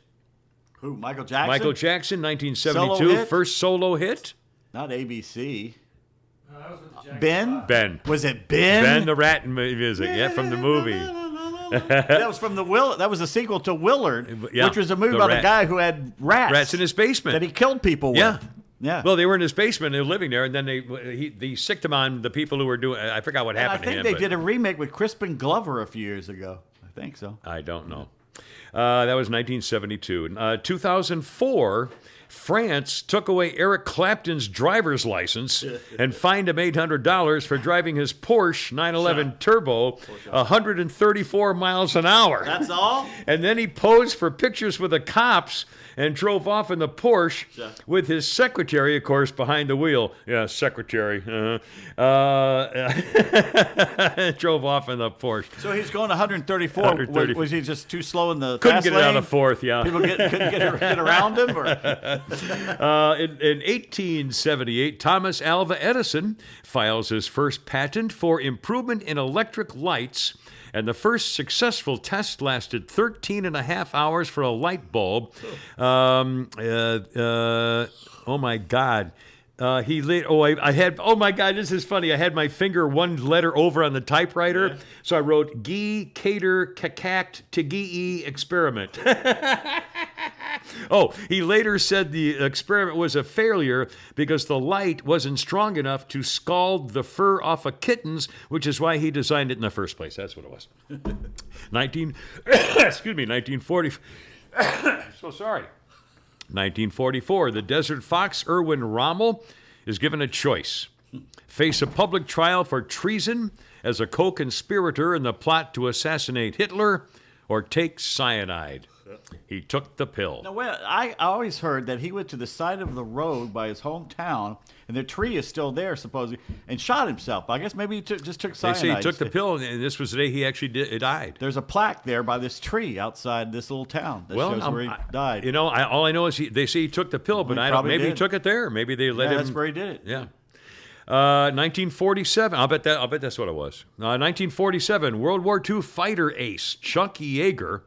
Who, Michael Jackson? Michael Jackson, 1972, Solo hit? first solo hit. Not ABC. Ben? Ben. Was it Ben? Ben the Rat music, yeah, from the movie. That was from That was a sequel to Willard, Yeah, which was a movie the about rat. a guy who had rats. Rats in his basement. That he killed people with. Yeah. Yeah. Well, they were in his basement. They were living there, and then they sicked him on the people who were doing. I forgot what And I happened to think him. they but did a remake with Crispin Glover a few years ago. I think so. I don't know. That was 1972. 2004. France took away Eric Clapton's driver's license and fined him $800 for driving his Porsche 911 Turbo 134 miles an hour. That's all? And then he posed for pictures with the cops and drove off in the Porsche with his secretary, of course, behind the wheel. Yeah, secretary. Drove off in the Porsche. So he's going 134. 134. Was he just too slow in the Couldn't fast get it lane? out of fourth, yeah. People couldn't get around him? Or? In 1878, Thomas Alva Edison files his first patent for improvement in electric lights, and the first successful test lasted 13 and a half hours for a light bulb. Oh my God. Oh my God, this is funny. I had my finger one letter over on the typewriter, so I wrote Gee, Cater, Cacact, Tigee experiment. Oh, he later said the experiment was a failure because the light wasn't strong enough to scald the fur off of kittens, which is why he designed it in the first place. That's what it was. 1940. So sorry. 1944, the desert fox Erwin Rommel is given a choice. Face a public trial for treason as a co-conspirator in the plot to assassinate Hitler, or take cyanide. He took the pill. No, well, I always heard that he went to the side of the road by his hometown, and the tree is still there, supposedly, and shot himself. I guess maybe he just took They cyanide. say he took the pill, and this was the day he actually died. There's a plaque there by this tree outside this little town that shows where he died. You know, all I know is they say he took the pill, but He I don't. Maybe he did. took it there. Maybe they let Yeah, him. that's where he did it. Yeah. 1947. I'll bet that's what it was. 1947. World War II fighter ace Chuck Yeager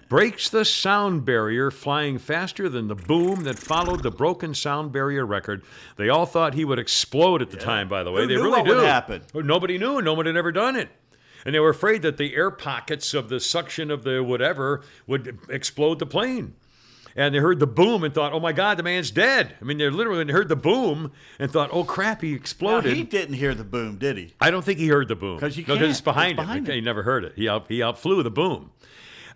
breaks the sound barrier, flying faster than the boom that followed the broken sound barrier record. They all thought he would explode at the time. By the way, Who they knew really what do. would happen? Nobody knew. No one had ever done it. And they were afraid that the air pockets of the suction of the whatever would explode the plane. And they heard the boom and thought, oh my God, the man's dead. I mean, they literally heard the boom and thought, oh crap, he Now, exploded. he didn't hear the boom, did he? I don't think he heard the boom. 'Cause you No, can't. it's behind It's him. behind him. He never heard it. He outflew the boom.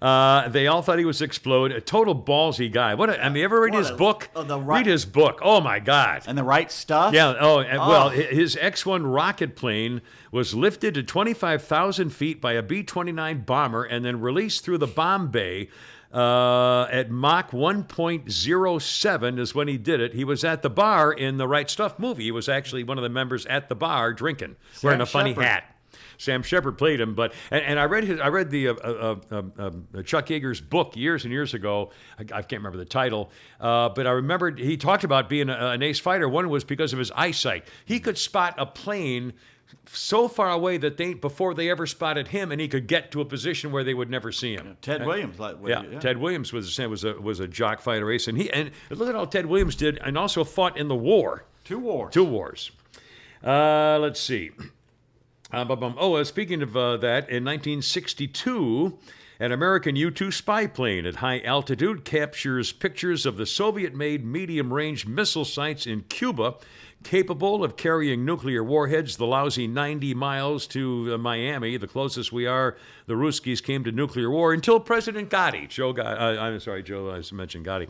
They all thought he was explode. A total ballsy guy. You ever read his book? Read his book. Oh my God. And the right stuff? Yeah. Well, his X-1 rocket plane was lifted to 25,000 feet by a B-29 bomber and then released through the bomb bay at Mach 1.07 is when he did it. He was at the bar in the Right Stuff movie. He was actually one of the members at the bar drinking, wearing a funny Shepard. hat. Sam Shepard played him, but I read the Chuck Yeager's book years and years ago. I can't remember the title, but I remembered he talked about being an ace fighter. One was because of his eyesight. He could spot a plane so far away that before they ever spotted him, and he could get to a position where they would never see him. Ted Williams. Ted Williams was a jock fighter ace, and look at all Ted Williams did, and also fought in the war. 2 wars. 2 wars. Let's see. Speaking of that, in 1962, an American U-2 spy plane at high altitude captures pictures of the Soviet-made medium-range missile sites in Cuba, capable of carrying nuclear warheads the lousy 90 miles to Miami. The closest we are, the Ruskies came to nuclear war until President Gotti. Joe, I mentioned Gotti,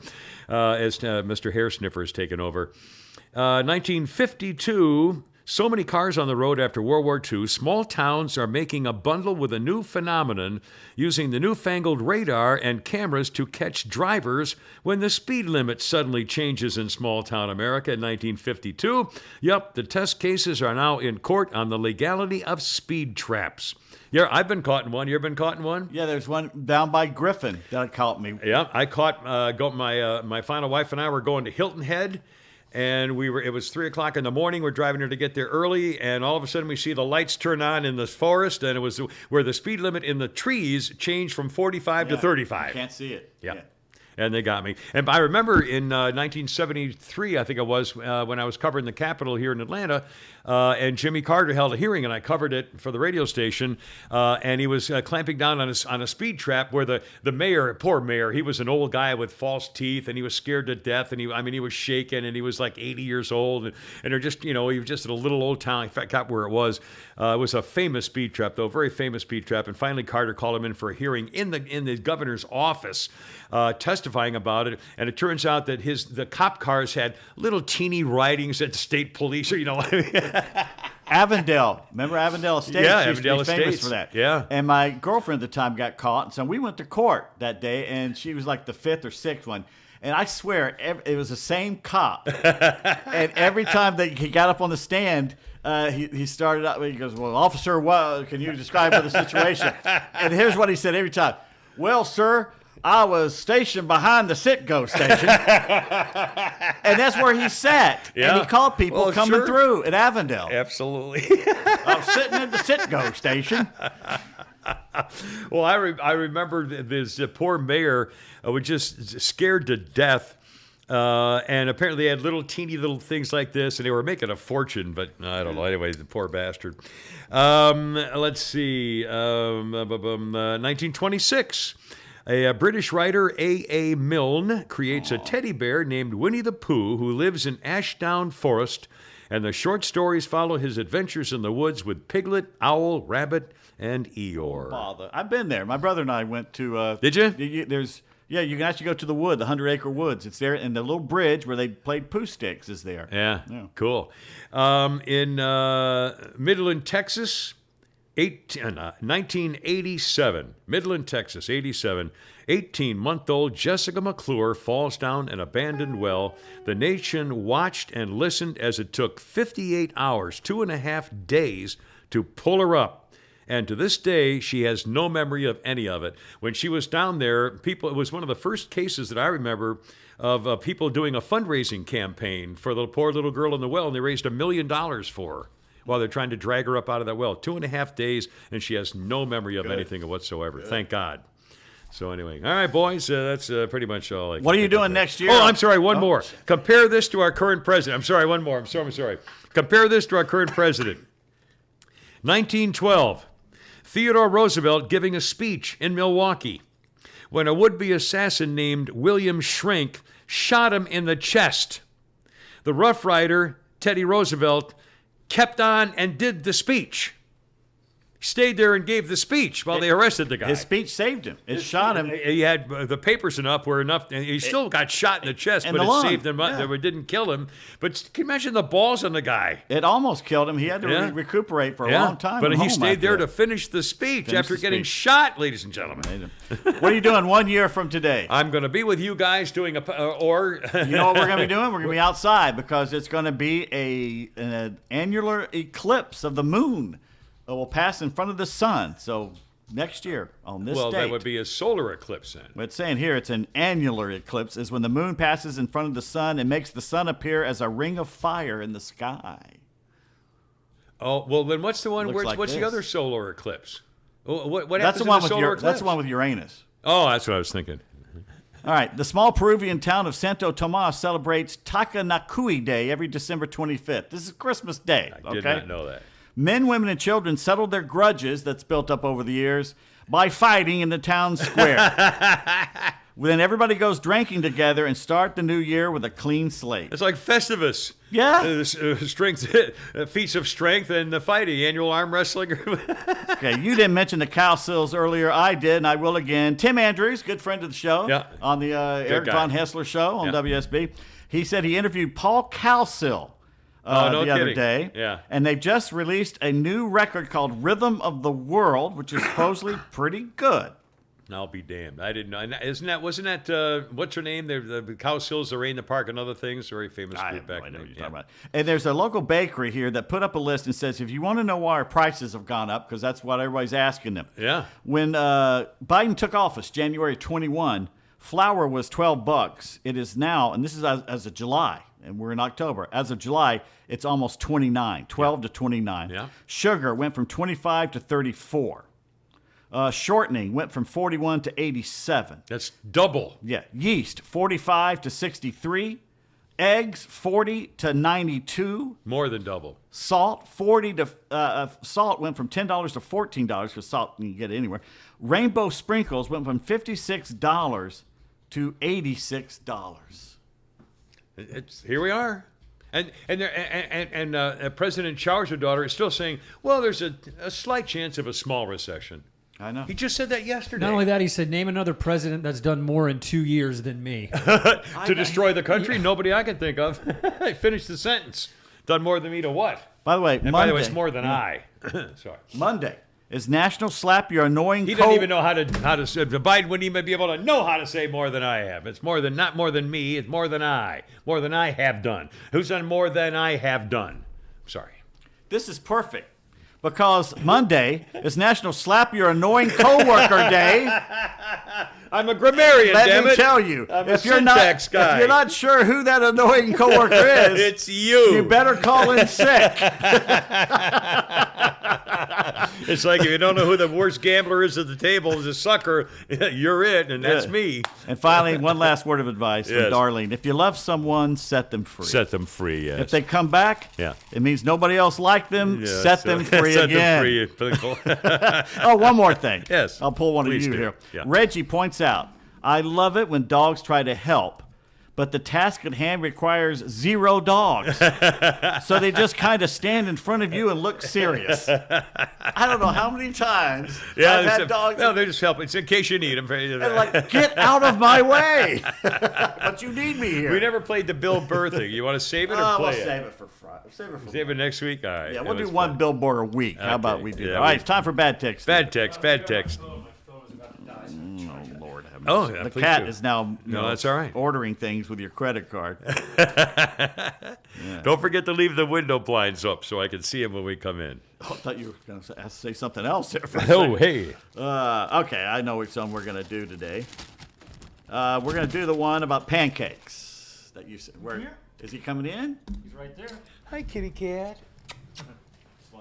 as Mr. Hair Sniffer has taken over. 1952... So many cars on the road after World War II, small towns are making a bundle with a new phenomenon, using the newfangled radar and cameras to catch drivers when the speed limit suddenly changes in small-town America in 1952. Yup, the test cases are now in court on the legality of speed traps. Yeah, I've been caught in one. You ever been caught in one? Yeah, there's one down by Griffin that caught me. Yeah, I caught my final wife and I were going to Hilton Head. And it was 3:00 in the morning. We're driving her to get there early, and all of a sudden we see the lights turn on in the forest, and it was where the speed limit in the trees changed from 45 to 35. You can't see it. Yeah. and they got me. And I remember in 1973, I think it was, when I was covering the Capitol here in Atlanta, and Jimmy Carter held a hearing, and I covered it for the radio station, and he was clamping down on a speed trap where the mayor, poor mayor, he was an old guy with false teeth, and he was scared to death, and he was shaking, and he was like 80 years old, and they're just, he was just in a little old town. I forgot where it was. It was a famous speed trap, though, very famous speed trap, and finally Carter called him in for a hearing in the governor's office, testifying about it, and it turns out that the cop cars had little teeny writings at state police, Avondale. Remember Avondale Estates? Yeah, She used to be Avondale famous Estates. for that. Yeah. And my girlfriend at the time got caught, and so we went to court that day, and she was like the fifth or sixth one. And I swear, it was the same cop. And every time that he got up on the stand, he started out, he goes, well, officer, what can you describe the situation? And here's what he said every time. Well, sir, I was stationed behind the sit-go station. And that's where he sat. Yeah. And he called people coming sure. through at Avondale. Absolutely. I was sitting at the sit-go station. Well, I remember this poor mayor was just scared to death. And apparently they had teeny little things like this, and they were making a fortune, but I don't know. Anyway, the poor bastard. Let's see. 1926. A British writer, A. Milne, creates a teddy bear named Winnie the Pooh who lives in Ashdown Forest, and the short stories follow his adventures in the woods with Piglet, Owl, Rabbit, and Eeyore. Father, I've been there. My brother and I went to. Did you? You can actually go to the wood, the 100-acre woods. It's there, and the little bridge where they played poo sticks is there. Yeah, Yeah. cool. In Midland, Texas, 1987, Midland, Texas, 87, 18-month-old Jessica McClure falls down an abandoned well. The nation watched and listened as it took 58 hours, 2.5 days, to pull her up. And to this day, she has no memory of any of it. When she was down there, it was one of the first cases that I remember of people doing a fundraising campaign for the poor little girl in the well, and they raised $1 million for her while they're trying to drag her up out of that well. 2.5 days, and she has no memory of anything whatsoever. Good. Thank God. So anyway, all right, boys, that's pretty much all. What are you doing next year? Oh, I'm sorry, one more. Compare this to our current president. I'm sorry, one more. I'm sorry. Compare this to our current president. 1912. Theodore Roosevelt giving a speech in Milwaukee when a would-be assassin named William Shrink shot him in the chest. The Rough Rider, Teddy Roosevelt, kept on and did the speech. Stayed there and gave the speech while they arrested the guy. His speech saved him. It shot him. He had the papers enough where enough, and he still got shot in the chest, and but the it lung. saved him. Yeah. It didn't kill him. But can you imagine the balls on the guy? It almost killed him. He had to recuperate for a long time. But at he home stayed there after to finish the speech Finish after the getting speech. shot, ladies and gentlemen. What are you doing 1 year from today? I'm going to be with you guys doing You know what we're going to be doing? We're going to be outside because it's going to be an annular eclipse of the moon that will pass in front of the sun. So next year on this date. That would be a solar eclipse then. But it's saying here it's an annular eclipse is when the moon passes in front of the sun and makes the sun appear as a ring of fire in the sky. Oh, well, then what's the one? Looks like what's the this. other solar eclipse? What That's happens the in one the with solar eclipse? that's the one with Uranus. Oh, that's what I was thinking. All right. The small Peruvian town of Santo Tomas celebrates Takanakui Day every December 25th. This is Christmas Day. I did not know that. Men, women, and children settled their grudges that's built up over the years by fighting in the town square. Then everybody goes drinking together and start the new year with a clean slate. It's like Festivus. Yeah. Strength, feats of strength and the fighting, annual arm wrestling. Okay, you didn't mention the Cowsills earlier. I did, and I will again. Tim Andrews, good friend of the show, Yeah. on the Eric guy. Von Hessler show on Yeah. WSB. He said he interviewed Paul Cowsill no the other kidding. day. Yeah. And they've just released a new record called Rhythm of the World, which is supposedly pretty good. I'll be damned. I didn't know. Wasn't that, what's her name? The Cowsills, Array in the Park, and other things. Very famous I group have no back idea then. what you're talking about. And there's a local bakery here that put up a list and says, if you want to know why our prices have gone up, because that's what everybody's asking them. Yeah. When Biden took office, January 21, flour was $12. It is now, and this is as of July, and we're in October. As of July, it's almost 29, 12 to 29. Yeah. Sugar went from 25 to 34. Shortening went from 41 to 87. That's double. Yeah. Yeast, 45 to 63. Eggs, 40 to 92. More than double. Salt, salt went from $10 to $14 because salt you can get it anywhere. Rainbow sprinkles went from $56 to $86. Here we are. And President Charles' daughter is still saying, well, there's a slight chance of a small recession. I know. He just said that yesterday. Not only that, he said, name another president that's done more in 2 years than me. To destroy the country? Nobody I can think of. Finish the sentence. Done more than me to what? By the way, And by the way, it's more than I. Sorry. Monday is National Slap Your Annoying He doesn't even know how to say. Biden wouldn't even be able to know how to say more than I have. It's not more than me. It's more than I. More than I have done. Who's done more than I have done? Sorry. This is perfect because Monday is National Slap Your Annoying Coworker Day. I'm a grammarian, Let damn me it. tell you, I'm if a you're syntax guy. if you're not sure who that annoying coworker is, It's you. You better call in sick. It's like if you don't know who the worst gambler is at the table is a sucker, you're it, and that's Yeah. me. And finally, one last word of advice from Yes. Darlene: if you love someone, set them free. Set them free, yes. If they come back, Yeah. it means nobody else liked them. Yeah, set so- them free set again. them free. Oh, one more thing. Yes, I'll pull one please of you do. here. Yeah. Reggie points out, I love it when dogs try to help, but the task at hand requires 0 dogs. So they just kind of stand in front of you and look serious. I don't know how many times I've had dogs No, they're just helping. It's in case you need them. and like, get out of my way. But you need me here. We never played the Bill Burr thing. You want to save it or We'll play it? save it for Friday. Save it for Save it next week? All right. Yeah, That we'll do was one fun. billboard a week. How about Okay. we do Yeah, that? All right, we- it's time for bad text. Bad text. Bad text. Oh, my phone is about to die. Oh, Lord have Oh, mercy. yeah, the please cat do. is now that's all right. ordering things with your credit card. Don't forget to leave the window blinds up so I can see him when we come in. Oh, I thought you were going to say something else there for a Oh, second. hey. Okay, I know which one we're going to do today. We're going to do the one about pancakes that you said. Where is he coming in? He's right there. Hi, kitty cat.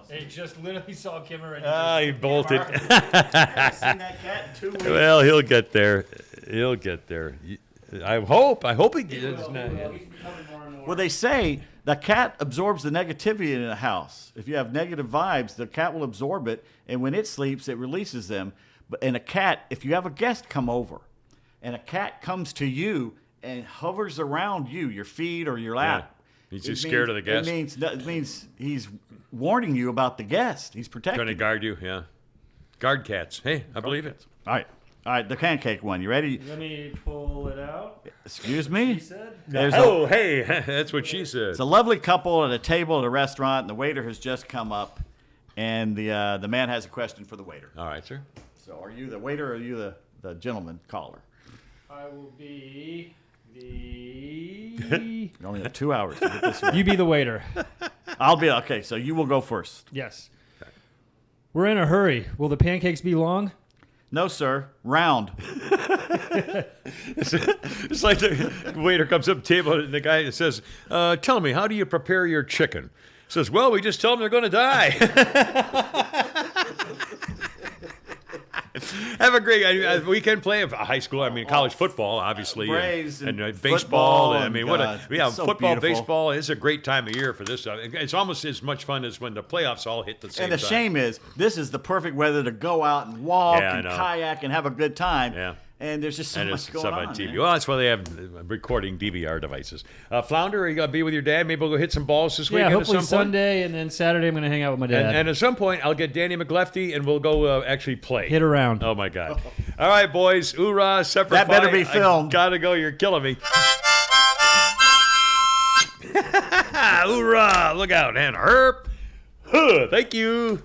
They just literally saw Kimmer and Ah, he bolted. I've seen that cat in 2 weeks. Well, he'll get there. He'll get there. I hope he does not. Well, they say the cat absorbs the negativity in a house. If you have negative vibes, the cat will absorb it, and when it sleeps, it releases them. And a cat, if you have a guest come over, and a cat comes to you and hovers around you, your feet or your lap, He's just scared of the guest. It means he's warning you about the guest. He's protecting. Trying to guard you, yeah. Guard cats. Hey, I believe it. All right, the pancake one. You ready? Let me pull it out. Excuse me. He said. There's Oh, hey, that's what she said. It's a lovely couple at a table at a restaurant, and the waiter has just come up, and the man has a question for the waiter. All right, sir. So, are you the waiter or are you the gentleman caller? I will be the. You only have 2 hours to get this right. You be the waiter. I'll be okay. So you will go first. Yes. We're in a hurry. Will the pancakes be long? No, sir. Round. It's like the waiter comes up to the table and the guy says, tell me, how do you prepare your chicken? He says, well, we just tell them they're going to die. Have a great weekend play of high school. I mean, college football, obviously, Braves and and baseball. football I and mean, God, it's so football, beautiful. baseball. It's a great time of year for this. It's almost as much fun as when the playoffs all hit the same And the time. shame is, this is the perfect weather to go out and walk Yeah, I and know. kayak and have a good time. Yeah. And there's just so And much it's going stuff on. on TV. man. Well, that's why they have recording DVR devices. Flounder, are you going to be with your dad? Maybe we'll go hit some balls this Yeah, weekend hopefully at some point? Sunday, and then Saturday I'm going to hang out with my dad. And at some point, I'll get Danny McLefty, and we'll go actually play. Hit around. Oh, my God. All right, boys. Hoorah, Semper That better Fi. be filmed. I gotta go. You're killing me. Hoorah. Look out. And Herp. Huh, thank you.